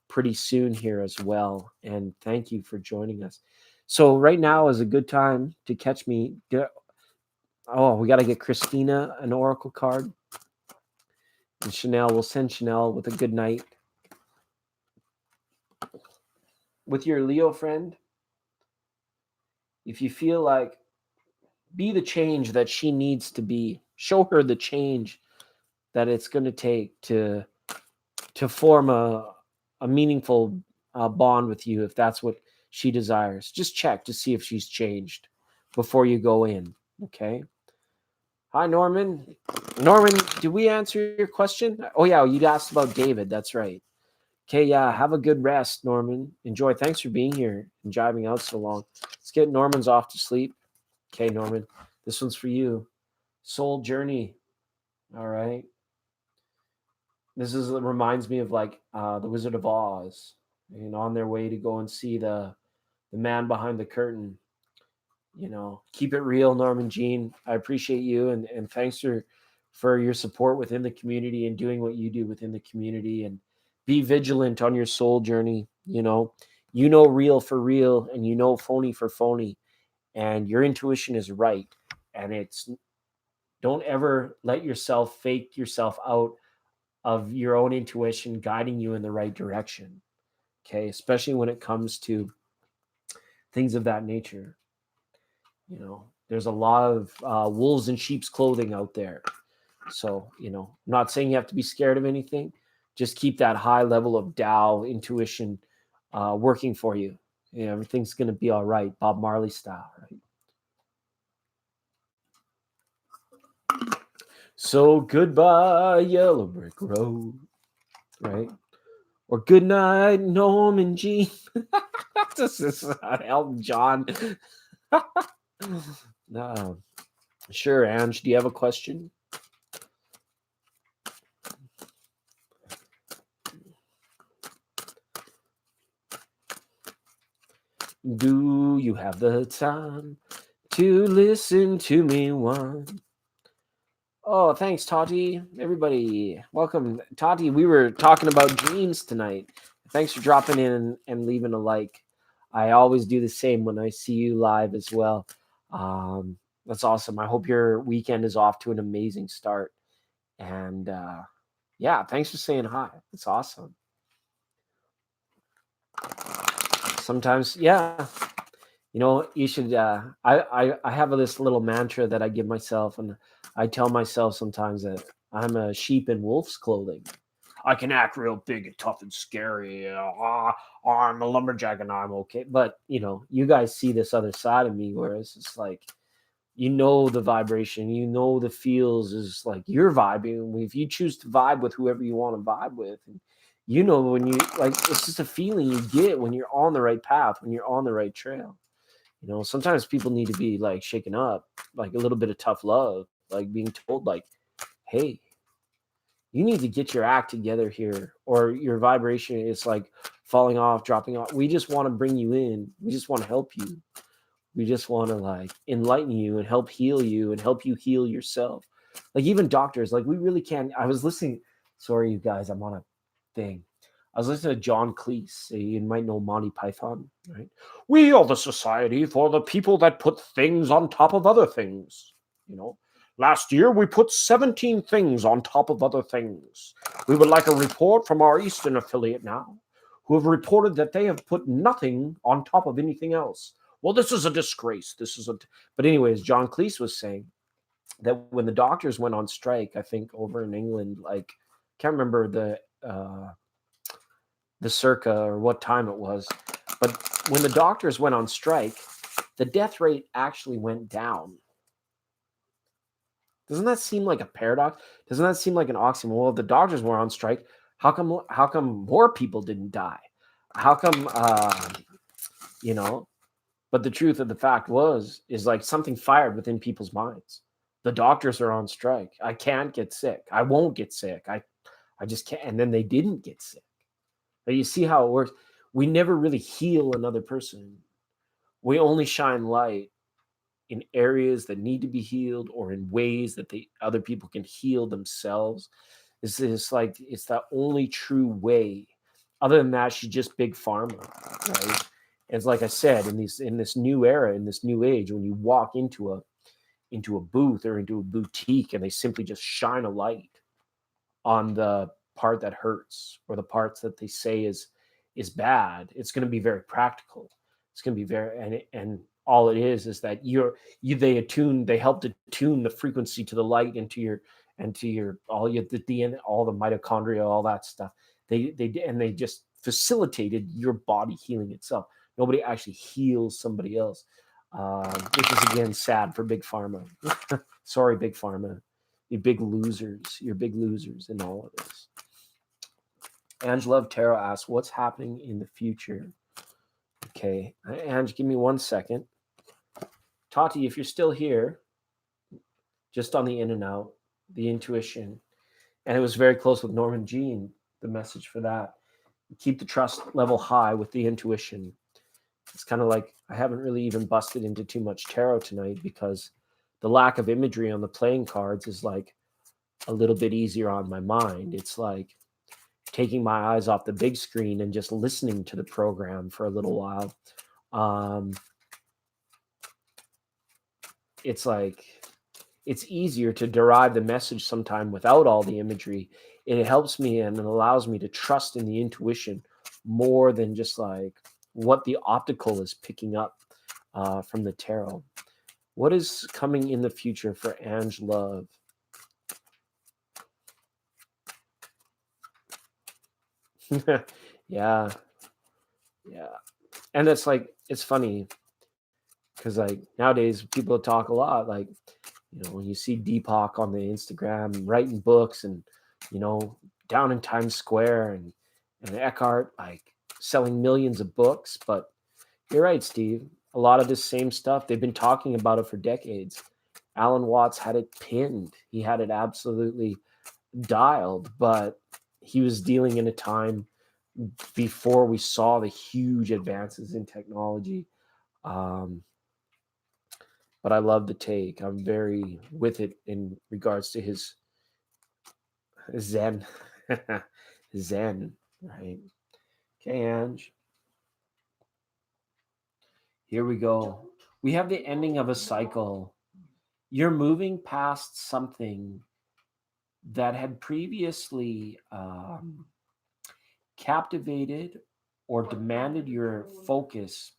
pretty soon here as well. And thank you for joining us. So right now is a good time to catch me. Oh, we got to get Christina an oracle card. And Chanel, we'll send Chanel with a good night. With your Leo friend, if you feel like, be the change that she needs to be. Show her the change that it's going to take to form a meaningful bond with you if that's what she desires. Just check to see if she's changed before you go in. Okay. Hi, Norman. Norman, did we answer your question? Oh, yeah, you asked about David. That's right. Okay, yeah, have a good rest, Norman. Enjoy. Thanks for being here and driving out so long. Let's get Norman's off to sleep. Okay, Norman, this one's for you. Soul Journey. All right. Reminds me of like the Wizard of Oz, and on their way to go and see the man behind the curtain. Keep it real, Norman Jean. I appreciate you, and thanks for your support within the community and doing what you do within the community, and be vigilant on your soul journey. Real for real, and phony for phony, and your intuition is right, and Don't ever let yourself fake yourself out of your own intuition guiding you in the right direction. Okay, especially when it comes to things of that nature. There's a lot of wolves in sheep's clothing out there. So, I'm not saying you have to be scared of anything. Just keep that high level of Tao intuition working for you. Everything's going to be all right, Bob Marley style, right? So goodbye, Yellow Brick Road, right? Or good night, Norman Jean. This is Elton John. No. Sure, Ange, do you have a question? Do you have the time to listen to me one? Oh, thanks, Tati. Everybody, welcome. Tati, we were talking about dreams tonight. Thanks for dropping in and leaving a like. I always do the same when I see you live as well. That's awesome. I hope your weekend is off to an amazing start. And yeah, thanks for saying hi. It's awesome. Sometimes, yeah, you should. I have this little mantra that I give myself, and I tell myself sometimes that I'm a sheep in wolf's clothing. I can act real big and tough and scary. I'm a lumberjack and I'm okay. But you guys see this other side of me, whereas it's like the vibration, the feels is like you're vibing. If you choose to vibe with whoever you want to vibe with, and when you like, it's just a feeling you get when you're on the right path, when you're on the right trail. Sometimes people need to be like shaken up, like a little bit of tough love, like being told like, hey, you need to get your act together here, or your vibration is like falling off, dropping off. We just want to bring you in. We just want to help you. We just want to like enlighten you and help heal you and help you heal yourself. Like even doctors, like we really can. I was listening. Sorry, you guys, I'm on a thing. I was listening to John Cleese. You might know Monty Python, right? We are the society for the people that put things on top of other things. You know, last year we put 17 things on top of other things. We would like a report from our Eastern affiliate now, who have reported that they have put nothing on top of anything else. Well, this is a disgrace. But anyways, John Cleese was saying that when the doctors went on strike, I think over in England, like can't remember the circa or what time it was, but when the doctors went on strike, the death rate actually went down. Doesn't that seem like a paradox? Doesn't that seem like an oxymoron? Well, if the doctors were on strike, how come more people didn't die? How come you know But the truth of the fact is like something fired within people's minds. The doctors are on strike. I can't get sick. I won't get sick. I just can't. And then they didn't get sick. But you see how it works. We never really heal another person. We only shine light in areas that need to be healed, or in ways that the other people can heal themselves. It's the only true way. Other than that, she's just big pharma, right? And it's like I said, in this new era, in this new age, when you walk into a booth or into a boutique and they simply just shine a light on the part that hurts, or the parts that they say is bad, it's going to be very practical. It's going to be very and all it is that they help to tune the frequency to the light and to your all your the DNA, all the mitochondria, all that stuff. They just facilitated your body healing itself. Nobody actually heals somebody else, which is again sad for big pharma. Sorry, big pharma. You're big losers. You're big losers in all of this. Angela of Tarot asks, what's happening in the future? Okay. Ange, give me 1 second. Tati, if you're still here, just on the in and out, the intuition. And it was very close with Norman Jean, the message for that. Keep the trust level high with the intuition. It's kind of like I haven't really even busted into too much tarot tonight because the lack of imagery on the playing cards is like a little bit easier on my mind. It's like taking my eyes off the big screen and just listening to the program for a little while. It's like it's easier to derive the message sometime without all the imagery. It helps me and it allows me to trust in the intuition more than just like what the optical is picking up from the tarot. What is coming in the future for Ange Love? Yeah, yeah. And it's like, it's funny because like nowadays people talk a lot. Like, when you see Deepak on the Instagram writing books and, down in Times Square and Eckhart like selling millions of books. But you're right, Steve. A lot of this same stuff, they've been talking about it for decades. Alan Watts had it pinned. He had it absolutely dialed, but he was dealing in a time before we saw the huge advances in technology. Um, but I love the take. I'm very with it in regards to his Zen. Zen, right? Okay, Ange. Here we go. We have the ending of a cycle. You're moving past something that had previously captivated or demanded your focus,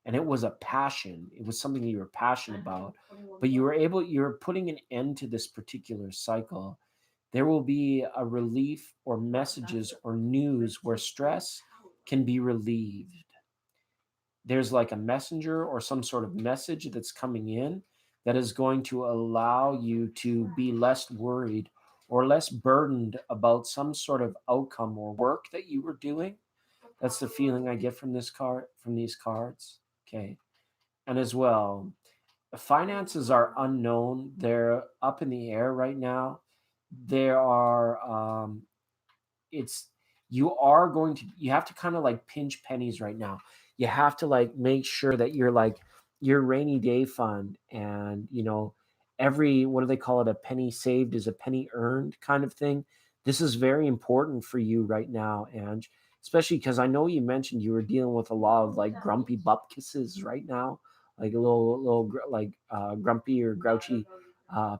and it was a passion. It was something you were passionate about, but you're putting an end to this particular cycle. There will be a relief or messages or news where stress can be relieved. There's like a messenger or some sort of message that's coming in that is going to allow you to be less worried or less burdened about some sort of outcome or work that you were doing. That's the feeling I get from these cards. Okay. And as well, finances are unknown. They're up in the air right now. There are it's you have to kind of like pinch pennies right now. You have to like make sure that you're like your rainy day fund, and every, what do they call it, a penny saved is a penny earned kind of thing. This is very important for you right now, and especially because I know you mentioned you were dealing with a lot of like grumpy bupkisses right now, like a little grumpy or grouchy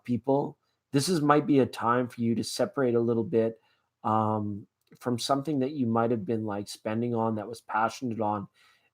people. This is might be a time for you to separate a little bit um, from something that you might have been like spending on that was passionate on,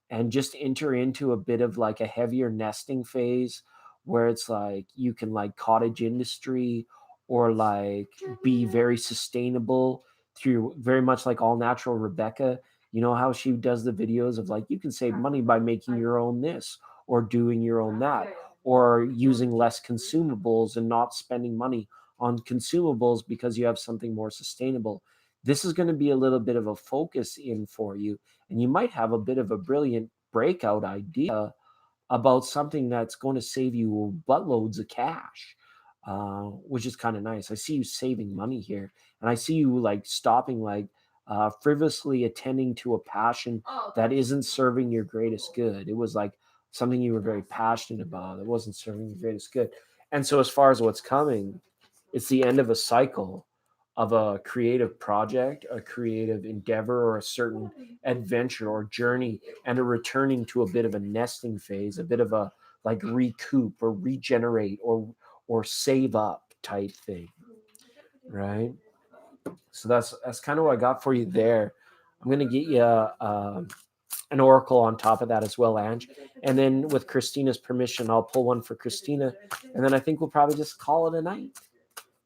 and just enter into a bit of like a heavier nesting phase where it's like you can like cottage industry or like be very sustainable through very much like all natural Rebecca. You know how she does the videos of like you can save money by making your own this or doing your own that or using less consumables and not spending money on consumables because you have something more sustainable. This is going to be a little bit of a focus in for you, and you might have a bit of a brilliant breakout idea about something that's going to save you buttloads of cash, which is kind of nice. I see you saving money here, and I see you like stopping like frivolously attending to a passion that isn't serving your greatest good. It was like something you were very passionate about. It wasn't serving your greatest good. And so, as far as what's coming, it's the end of a cycle of a creative project, a creative endeavor, or a certain adventure or journey, and a returning to a bit of a nesting phase, a bit of a like recoup or regenerate or save up type thing, right? So that's kind of what I got for you there. I'm gonna get you an oracle on top of that as well, Ange. And then with Christina's permission, I'll pull one for Christina, and then I think we'll probably just call it a night.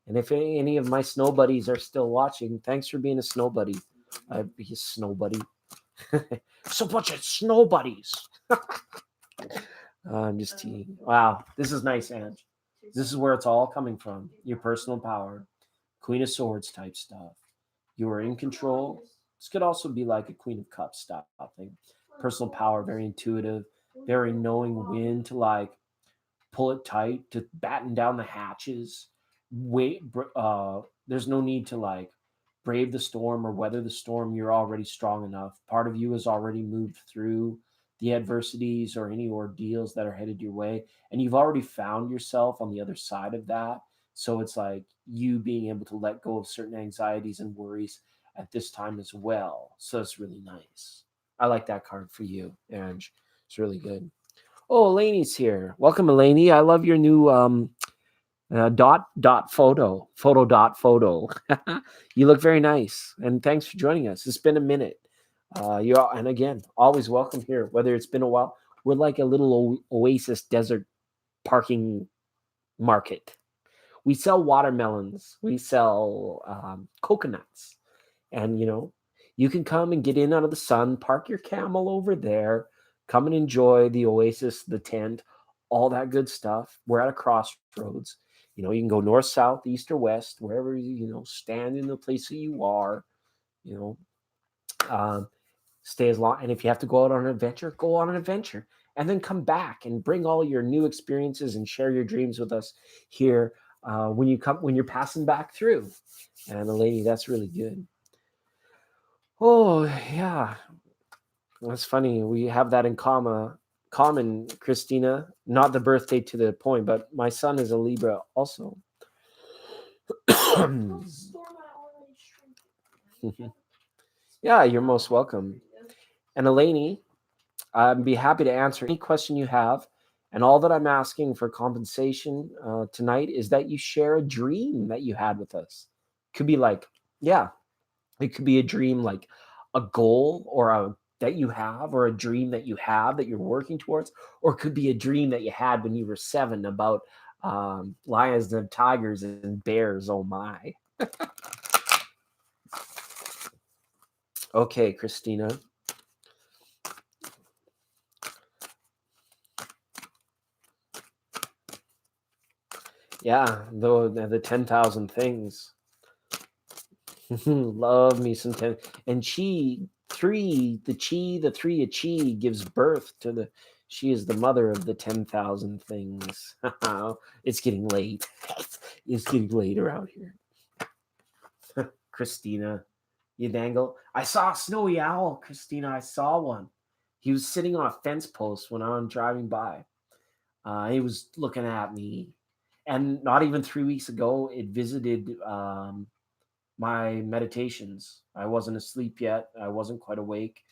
And if any of my snow buddies are still watching, thanks for being a snow buddy. Be a snow buddy. So bunch of snow buddies. I'm just teasing. Wow, this is nice, Ange. This is where it's all coming from. Your personal power, Queen of Swords type stuff. You are in control. This could also be like a Queen of Cups style thing. Personal power, very intuitive, very knowing when to like pull it tight, to batten down the hatches. Wait, there's no need to like brave the storm or weather the storm. You're already strong enough. Part of you has already moved through the adversities or any ordeals that are headed your way, and you've already found yourself on the other side of that. So it's like you being able to let go of certain anxieties and worries at this time as well. So it's really nice. I like that card for you, Ange. It's really good. Oh, Elaine's here. Welcome, Elaine. I love your new photo. You look very nice, and thanks for joining us. It's been a minute. And again, always welcome here. Whether it's been a while, we're like a little oasis desert parking market. We sell watermelons. We sell coconuts, and you can come and get in out of the sun. Park your camel over there. Come and enjoy the oasis, the tent, all that good stuff. We're at a crossroads. You can go north, south, east, or west, wherever stand in the place that you are. You um, Stay as long, and if you have to go out on an adventure, go on an adventure, and then come back and bring all your new experiences and share your dreams with us here when you're passing back through. And the lady, that's really good. Oh yeah, that's funny. We have that in common, Christina. Not the birthday to the point, but my son is a Libra also.
Don't store my already shrinking.
Yeah, you're most welcome. And Eleni, I'd be happy to answer any question you have. And all that I'm asking for compensation tonight is that you share a dream that you had with us. Could be like, yeah, it could be a dream like a goal or a that you have, or a dream that you have that you're working towards, or it could be a dream that you had when you were 7 about lions and tigers and bears. Oh my. Okay, Christina. Yeah, the 10,000 things. Love me some 10. And the 3 of chi gives birth to she is the mother of the 10,000 things. It's getting late. It's getting late around here. Christina, you dangle. I saw a snowy owl, Christina. I saw one. He was sitting on a fence post when I'm driving by. He was looking at me. And not even 3 weeks ago, it visited my meditations. I wasn't asleep yet. I wasn't quite awake.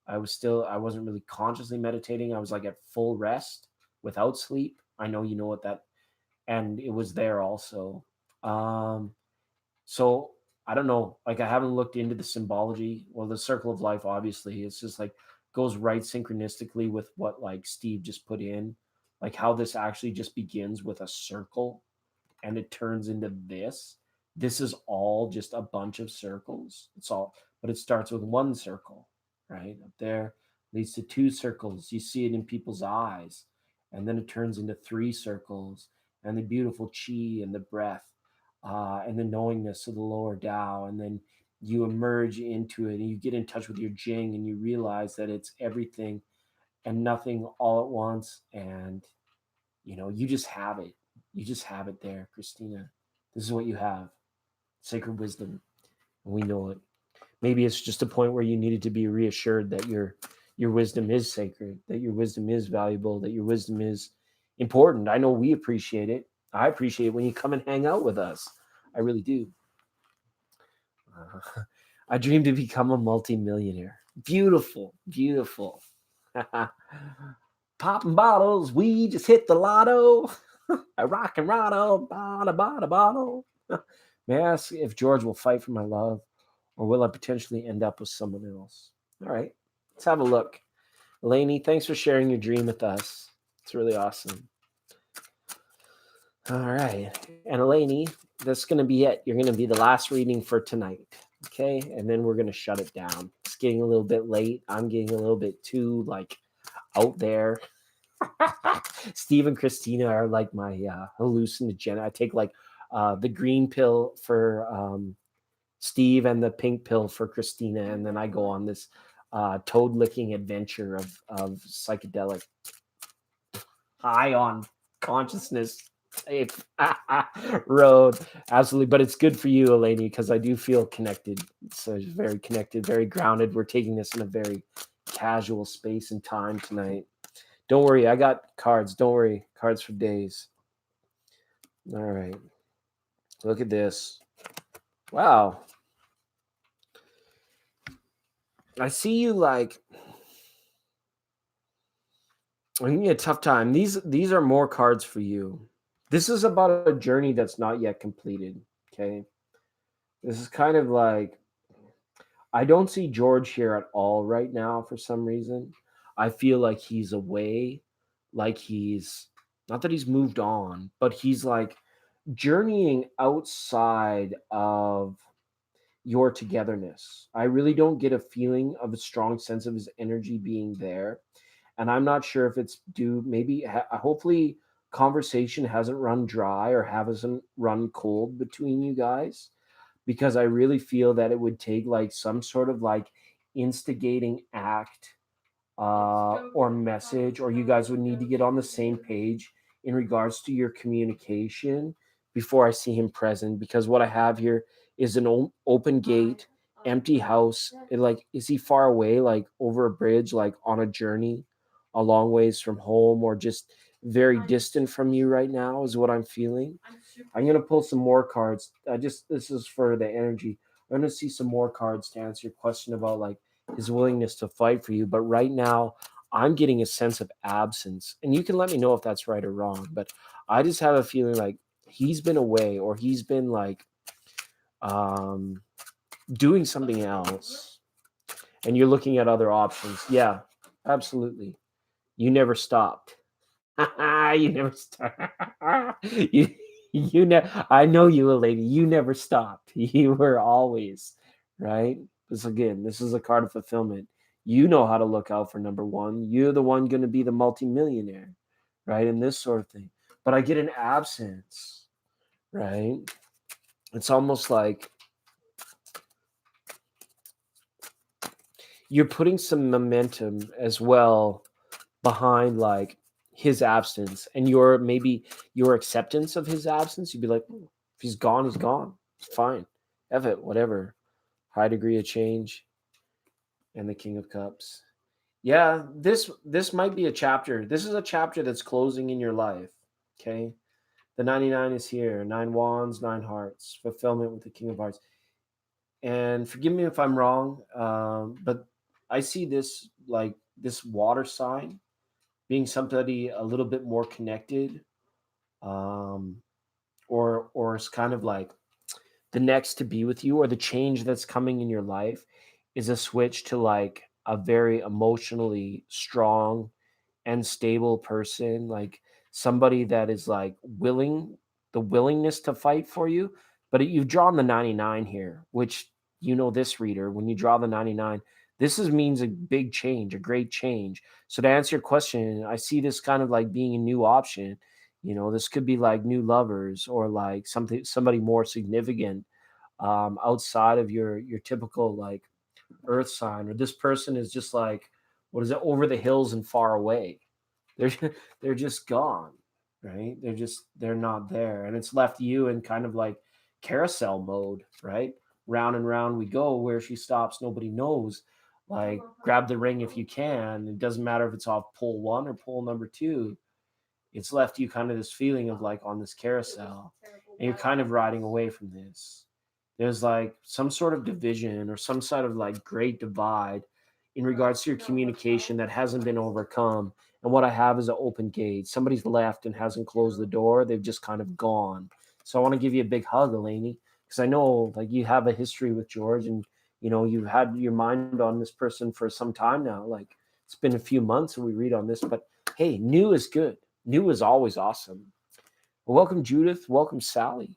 I wasn't really consciously meditating. I was like at full rest without sleep. I know you know what that, and it was there also. Um, so I don't know. Like, I haven't looked into the symbology. Well, the circle of life, obviously, it's just like goes right synchronistically with what like Steve just put in, like how this actually just begins with a circle and it turns into this. This is all just a bunch of circles. It's all, but it starts with one circle, right? Up there leads to 2 circles. You see it in people's eyes. And then it turns into 3 circles and the beautiful chi and the breath and the knowingness of the lower Tao. And then you emerge into it and you get in touch with your Jing and you realize that it's everything and nothing all at once. And, you just have it. You just have it there, Christina. This is what you have, sacred wisdom. And we know it. Maybe it's just a point where you needed to be reassured that your wisdom is sacred, that your wisdom is valuable, that your wisdom is important. I know we appreciate it. I appreciate it when you come and hang out with us. I really do. I dream to become a multimillionaire. Beautiful, beautiful. Popping bottles, we just hit the lotto. A rock and roll, bottle. May I ask if George will fight for my love, or will I potentially end up with someone else? All right, let's have a look. Lainey, thanks for sharing your dream with us. It's really awesome. All right, and Lainey, that's going to be it. You're going to be the last reading for tonight. Okay, and then we're going to shut it down. It's getting a little bit late. I'm getting a little bit too out there. Steve and Christina are like my hallucinogen. I take the green pill for Steve and the pink pill for Christina, and then I go on this toad licking adventure of psychedelic high on consciousness road. Absolutely, but it's good for you, Eleni, because I do feel connected. So it's very connected, very grounded. We're taking this in a very casual space and time tonight. Don't worry, I got cards. Don't worry, cards for days. All right. Look at this. Wow. I see you I'm giving you a tough time. These are more cards for you. This is about a journey that's not yet completed. Okay. This is kind of like, I don't see George here at all right now for some reason. I feel like he's away, like he's not that he's moved on, but he's like journeying outside of your togetherness. I really don't get a feeling of a strong sense of his energy being there. And I'm not sure if it's due, maybe, hopefully, conversation hasn't run dry or hasn't run cold between you guys, because I really feel that it would take like some sort of like instigating act, or message, or you guys would need to get on the same page in regards to your communication before I see him present. Because what I have here is an open gate, empty house. Like, is he far away, like over a bridge, like on a journey, a long ways from home, or just very distant from you right now? Is what I'm feeling. I'm gonna pull some more cards. This is for the energy. I'm gonna see some more cards to answer your question about like his willingness to fight for you. But right now, I'm getting a sense of absence. And you can let me know if that's right or wrong. But I just have a feeling like he's been away, or he's been like um, doing something else. And you're looking at other options. Yeah, absolutely. You never stopped. You never stopped. you, I know you, a lady. You never stopped. You were always right. This is a card of fulfillment. You know how to look out for number one. You're the one going to be the multimillionaire, right? And this sort of thing. But I get an absence, right? It's almost like you're putting some momentum as well behind like his absence, and your maybe your acceptance of his absence. You'd be like, "Hmm, if he's gone, he's gone. It's fine. F it, whatever." High degree of change and the King of Cups. Yeah, this might be a chapter. This is a chapter that's closing in your life. Okay. The 99 is here. 9 wands, 9 hearts. Fulfillment with the King of Hearts. And forgive me if I'm wrong, but I see this like this water sign being somebody a little bit more connected, um, or it's kind of like the next to be with you, or the change that's coming in your life is a switch to like a very emotionally strong and stable person, like somebody that is like the willingness to fight for you. But you've drawn the 99 here, which, this reader, when you draw the 99, means a big change, a great change. So to answer your question, I see this kind of like being a new option. This could be like new lovers, or like somebody more significant, outside of your typical like earth sign. Or this person is just like, what is it, over the hills and far away. They're they're just gone, right? They're not there, and it's left you in kind of like carousel mode, right? Round and round we go. Where she stops, nobody knows. Like, grab the ring if you can. It doesn't matter if it's off pole one or pole number two. It's left you kind of this feeling of like on this carousel, and you're kind of riding away from this. There's like some sort of division, or some sort of like great divide in regards to your communication that hasn't been overcome. And what I have is an open gate. Somebody's left and hasn't closed the door. They've just kind of gone. So I want to give you a big hug, Eleni, because I know like you have a history with George, and you've had your mind on this person for some time now. Like, it's been a few months and we read on this, but hey, new is good. New is always awesome. Well, welcome, Judith. Welcome, Sally.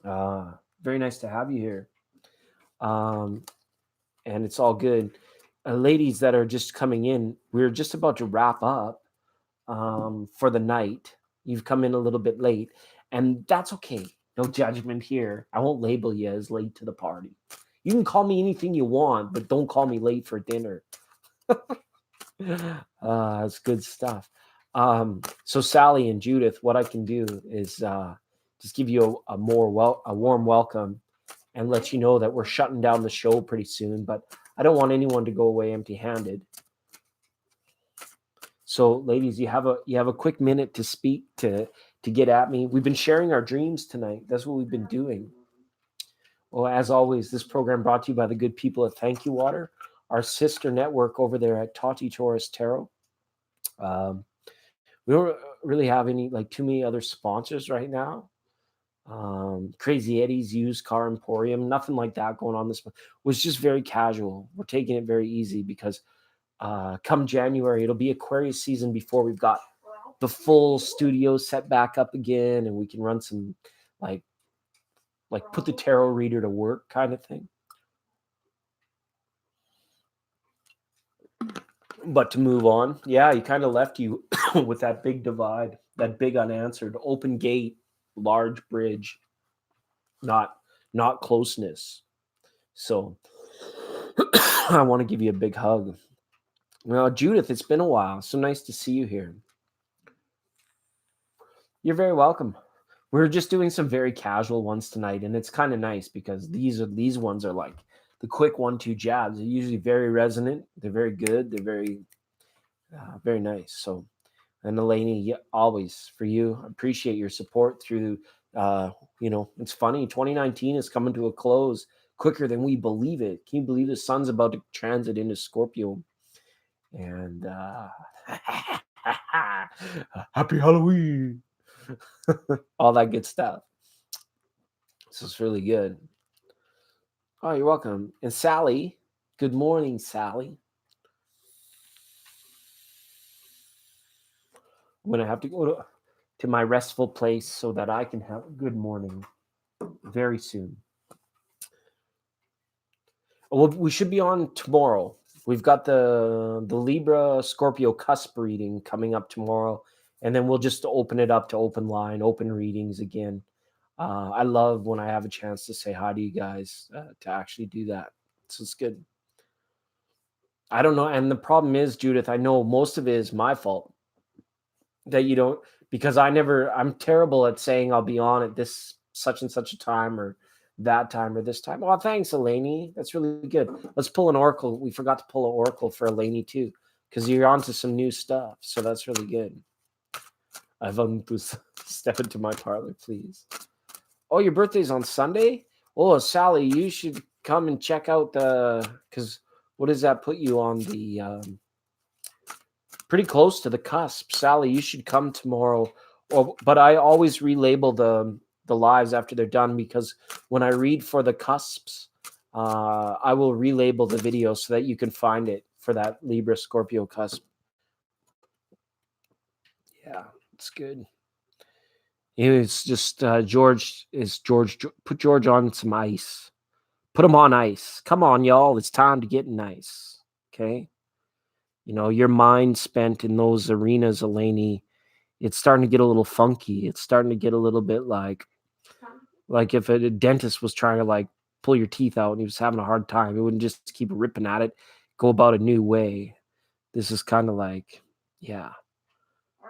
Very nice to have you here. Um, and it's all good. Ladies that are just coming in, we're just about to wrap up, for the night. You've come in a little bit late, and that's okay. No judgment here. I won't label you as late to the party. You can call me anything you want, but don't call me late for dinner. It's good stuff. So Sally and Judith, what I can do is just give you a warm welcome, and let you know that we're shutting down the show pretty soon. But I don't want anyone to go away empty-handed. So, ladies, you have a quick minute to speak, to get at me. We've been sharing our dreams tonight. That's what we've been doing. Well, as always, this program brought to you by the good people at Thank You Water, our sister network over there at Tati Taurus Tarot. Um, really have any like too many other sponsors right now. Crazy Eddie's Used Car Emporium, nothing like that going on. This was just very casual. We're taking it very easy because come January it'll be Aquarius season before we've got the full studio set back up again, and we can run some like put the tarot reader to work kind of thing. But to move on, yeah, he kind of left you with that big divide, that big unanswered open gate, large bridge, not closeness. So I want to give you a big hug. Well, Judith, it's been a while. So nice to see you here. You're very welcome. We're just doing some very casual ones tonight, and it's kind of nice because these ones are like the quick 1-2 jabs. They're usually very resonant. They're very good. They're very nice. So, and Eleni, always for you. I appreciate your support through. It's funny. 2019 is coming to a close quicker than we believe it. Can you believe the sun's about to transit into Scorpio? And happy Halloween. All that good stuff. So it's really good. Oh, you're welcome. And Sally, good morning, Sally. I'm going to have to go to my restful place so that I can have a good morning very soon. Well, we should be on tomorrow. We've got the Libra Scorpio cusp reading coming up tomorrow, and then we'll just open it up to open line, open readings again. I love when I have a chance to say hi to you guys, to actually do that. So it's good. I don't know. And the problem is, Judith, I know most of it is my fault that you don't, because I'm terrible at saying I'll be on at this such and such a time or that time or this time. Oh, thanks, Eleni. That's really good. Let's pull an oracle. We forgot to pull an oracle for Eleni too, because you're onto some new stuff. So that's really good. I want to step into my parlor, please. Oh, your birthday's on Sunday? Oh, Sally, you should come and check out because what does that put you on the, pretty close to the cusp. Sally, you should come tomorrow. But I always relabel the lives after they're done, because when I read for the cusps, I will relabel the video so that you can find it for that Libra Scorpio cusp. Yeah, it's good. It's just George. Put George on some ice. Put him on ice. Come on, y'all. It's time to get nice. Okay. Your mind spent in those arenas, Eleni, it's starting to get a little funky. It's starting to get a little bit like if a dentist was trying to like pull your teeth out and he was having a hard time, it wouldn't just keep ripping at it, go about a new way. This is kind of like, yeah,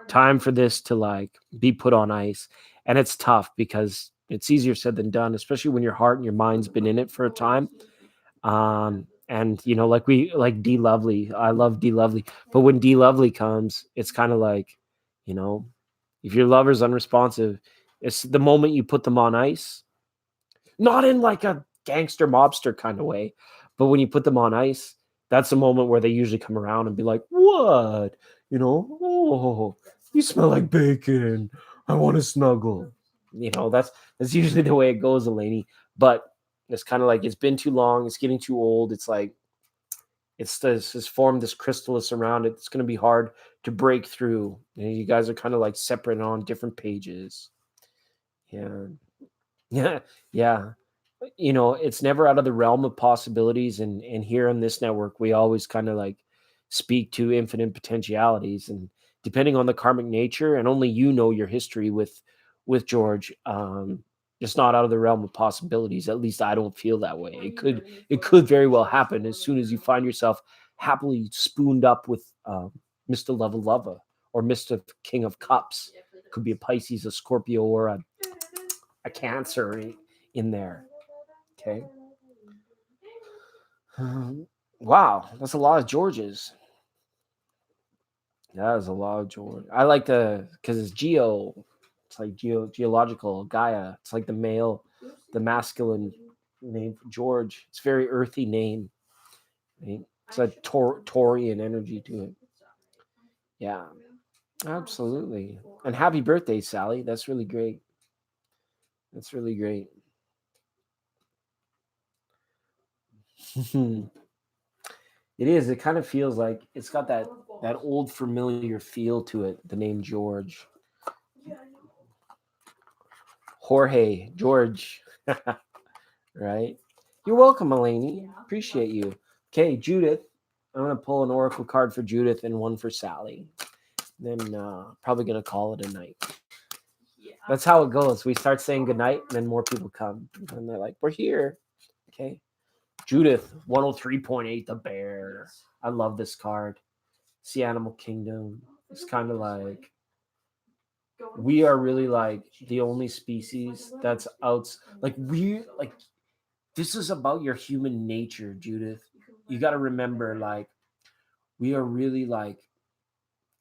time for this to like be put on ice. And it's tough because it's easier said than done, especially when your heart and your mind's been in it for a time. And like D Lovely, I love D Lovely, but when D Lovely comes, it's kind of like, if your lover's unresponsive, it's the moment you put them on ice, not in like a gangster mobster kind of way, but when you put them on ice, that's the moment where they usually come around and be like, what? Oh, you smell like bacon. I want to snuggle. That's usually the way it goes, Eleni. But it's kind of like, it's been too long. It's getting too old. It's like, it's formed this chrysalis around it. It's going to be hard to break through. You guys are kind of like separate on different pages. Yeah. Yeah. It's never out of the realm of possibilities. And here on this network, we always kind of like speak to infinite potentialities, and depending on the karmic nature, and only your history with George, it's not out of the realm of possibilities. At least I don't feel that way. It could very well happen as soon as you find yourself happily spooned up with Mr. Lava Lava or Mr. King of Cups. Could be a Pisces, a Scorpio, or a Cancer in there. Okay. Wow, that's a lot of Georges. That is a lot of George. I like because it's Geo. It's like geological Gaia. It's like the masculine name for George. It's a very earthy name. Right? It's a Taurian energy to it. Yeah. Absolutely. And happy birthday, Sally. That's really great. That's really great. It is. It kind of feels like it's got that old familiar feel to it. The name George,
Yeah, I know.
Jorge, George, right? You're welcome, Elaney. Appreciate you. Okay, Judith. I'm gonna pull an oracle card for Judith and one for Sally. Then probably gonna call it a night.
Yeah.
That's how it goes. We start saying goodnight, and then more people come, and they're like, "We're here." Okay. Judith, 103.8, the bear.
Yes.
I love this card. It's the animal kingdom. It's kind of like we are really like the only species that's out. Like this is about your human nature, Judith. You got to remember, like we are really like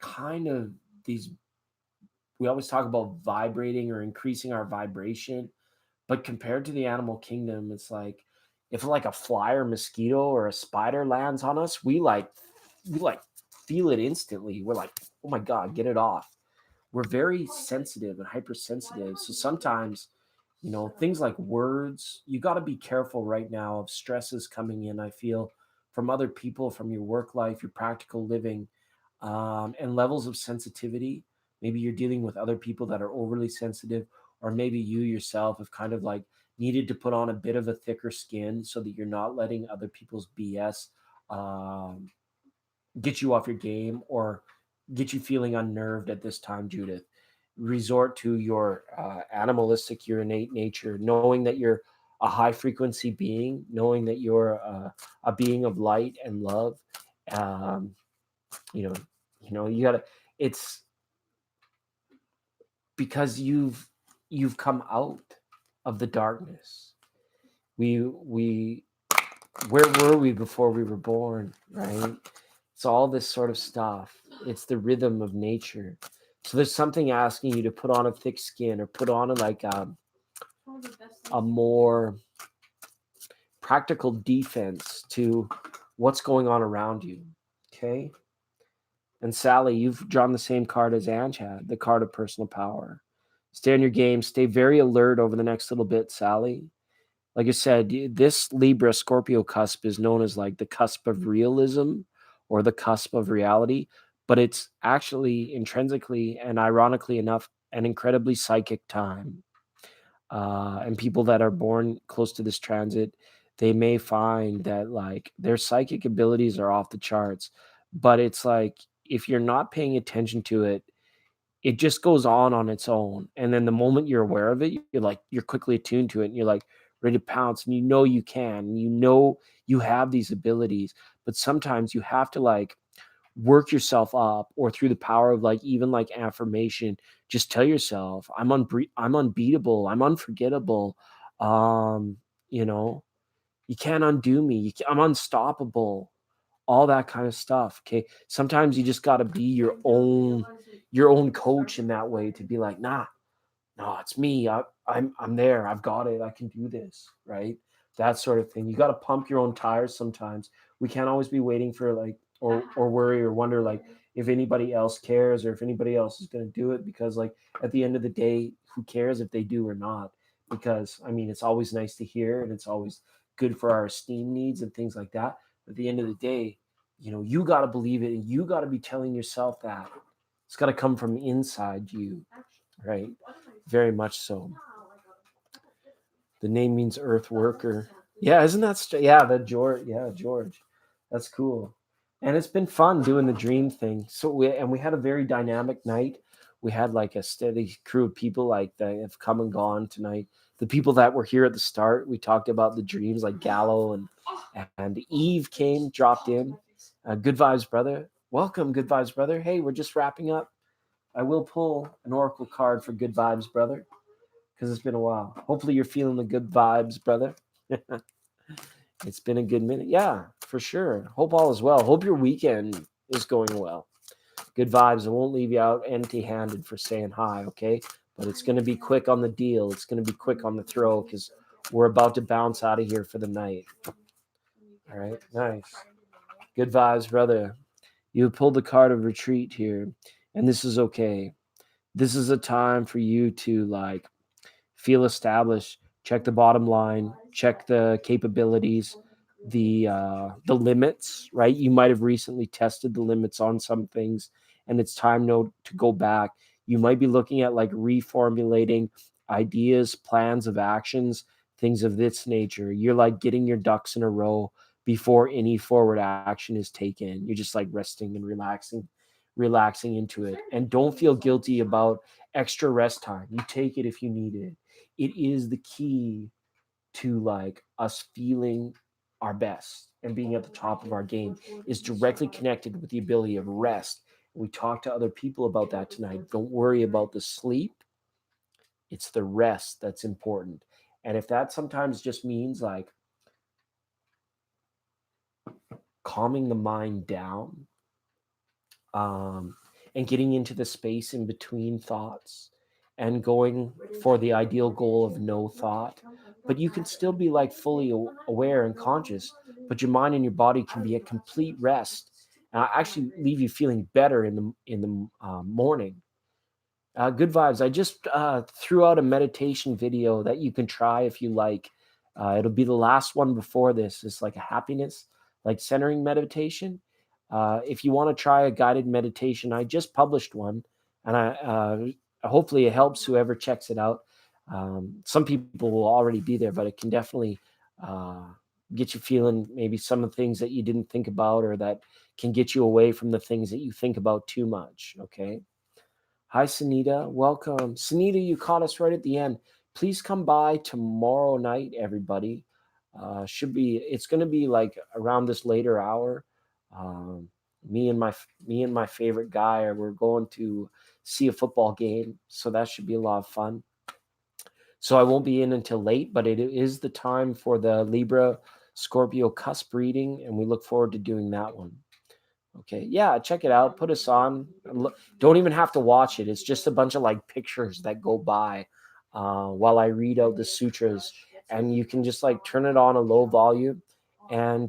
kind of these. We always talk about vibrating or increasing our vibration, but compared to the animal kingdom, it's like if like a fly or mosquito or a spider lands on us, we like feel it instantly. We're like, oh my god, get it off. We're very sensitive and hypersensitive. So sometimes, things like words, you got to be careful right now of stresses coming in. I feel from other people, from your work life, your practical living, and levels of sensitivity. Maybe you're dealing with other people that are overly sensitive, or maybe you yourself have kind of like needed to put on a bit of a thicker skin so that you're not letting other people's BS um, get you off your game or get you feeling unnerved at this time, Judith. Resort to your animalistic, your innate nature, knowing that you're a high frequency being, knowing that you're a being of light and love. Um, you know, you gotta. It's because you've come out of the darkness. We where were we before we were born, right? It's all this sort of stuff. It's the rhythm of nature. So there's something asking you to put on a thick skin or put on
One of the best
a
things.
more practical defense to what's going on around you. Okay. And Sally, you've drawn the same card as Ange had, the card of personal power. Stay on your game. Stay very alert over the next little bit, Sally. Like I said, this Libra Scorpio cusp is known as like the cusp of realism or the cusp of reality, but it's actually intrinsically and ironically enough an incredibly psychic time. And people that are born close to this transit, they may find that like their psychic abilities are off the charts, but it's like if you're not paying attention to it, it just goes on its own. And then the moment you're aware of it, you're quickly attuned to it and you're like ready to pounce and you can, and you have these abilities, but sometimes you have to like work yourself up or through the power of like even like affirmation, just tell yourself I'm unbeatable, I'm unforgettable. Um, you know, you can't undo me. I'm unstoppable, all that kind of stuff. Okay. Sometimes you just got to be your own coach in that way to be like, nah, no, it's me. I'm there. I've got it. I can do this. Right. That sort of thing. You got to pump your own tires sometimes. We can't always be waiting for like, or worry or wonder like if anybody else cares or if anybody else is going to do it, because like at the end of the day, who cares if they do or not? Because I mean, it's always nice to hear and it's always good for our esteem needs and things like that. But at the end of the day, you got to believe it and you got to be telling yourself that it's got to come from inside you, right? Very much so. The name means earth worker. Yeah, isn't that yeah, the George, yeah, George. That's cool. And it's been fun doing the dream thing. So we had a very dynamic night. We had like a steady crew of people like that have come and gone tonight. The people that were here at the start, we talked about the dreams like Gallo and Eve came, dropped in. Good vibes, brother. Welcome, good vibes, brother. Hey, we're just wrapping up. I will pull an oracle card for good vibes, brother, because it's been a while. Hopefully, you're feeling the good vibes, brother. It's been a good minute. Yeah, for sure. Hope all is well. Hope your weekend is going well. Good vibes. I won't leave you out empty handed for saying hi, okay? But it's going to be quick on the deal. It's going to be quick on the throw because we're about to bounce out of here for the night. All right, nice. Good vibes, brother. You pulled the card of retreat here. and this is okay. This is a time for you to like feel established, check the bottom line, check the capabilities, the limits, right? You might have recently tested the limits on some things, and it's time now to go back. You might be looking at like reformulating ideas, plans of actions, things of this nature. You're like getting your ducks in a row before any forward action is taken. You're just like resting and relaxing into it. And don't feel guilty about extra rest time. You take it if you need it. It is the key to like us feeling our best and being at the top of our game is directly connected with the ability of rest. We talked to other people about that tonight. Don't worry about the sleep. It's the rest that's important. And if that sometimes just means like calming the mind down, um, and getting into the space in between thoughts and going for the ideal goal of no thought. But you can still be like fully aware and conscious, but your mind and your body can be at complete rest. Actually, leave you feeling better in the morning. Good vibes. I just threw out a meditation video that you can try if you like. It'll be the last one before this. It's like a happiness, like centering meditation. If you want to try a guided meditation, I just published one, and hopefully it helps whoever checks it out. Some people will already be there, but it can definitely uh, get you feeling maybe some of the things that you didn't think about, or that can get you away from the things that you think about too much. Okay. Hi, Sunita. Welcome. Sunita, you caught us right at the end. Please come by tomorrow night, everybody. It's going to be like around this later hour. Um, me and my favorite guy, we're going to see a football game. So that should be a lot of fun. So I won't be in until late, but it is the time for the Libra Scorpio cusp reading, and we look forward to doing that one. Okay, yeah, check it out. Put us on. Don't even have to watch it. It's just a bunch of like pictures that go by while I read out the sutras, and you can just like turn it on a low volume and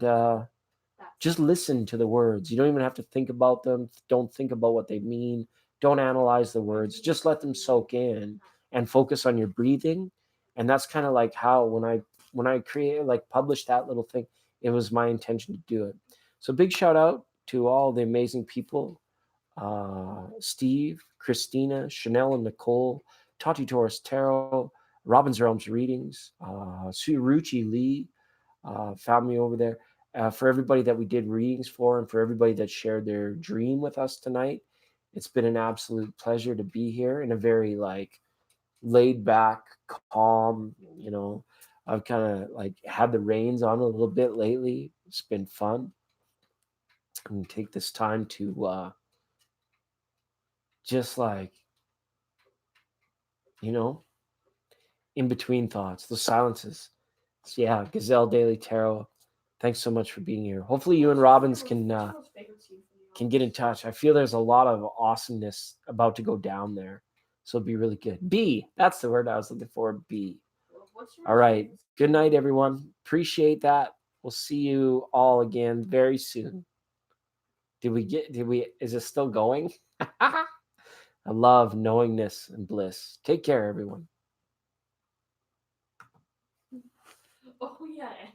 just listen to the words. You don't even have to think about them. Don't think about what they mean. Don't analyze the words. Just let them soak in and focus on your breathing. And that's kind of like how when I created like published that little thing, it was my intention to do it. So big shout out to all the amazing people, Steve, Christina, Chanel and Nicole, Tati Torres Tarot, Robin's Realms Readings, Suruchi Lee, found me over there. For everybody that we did readings for, and for everybody that shared their dream with us tonight, it's been an absolute pleasure to be here in a very like laid back, calm. I've kind of like had the reins on a little bit lately. It's been fun, and take this time to just like you know in between thoughts, the silences. So yeah, Gazelle Daily Tarot. Thanks so much for being here. Hopefully, you and Robbins can get in touch. I feel there's a lot of awesomeness about to go down there. So it'd be really good. B, that's the word I was looking for. B. All right. Good night, everyone. Appreciate that. We'll see you all again very soon. Is it still going? I love knowingness and bliss. Take care, everyone.
Oh yeah.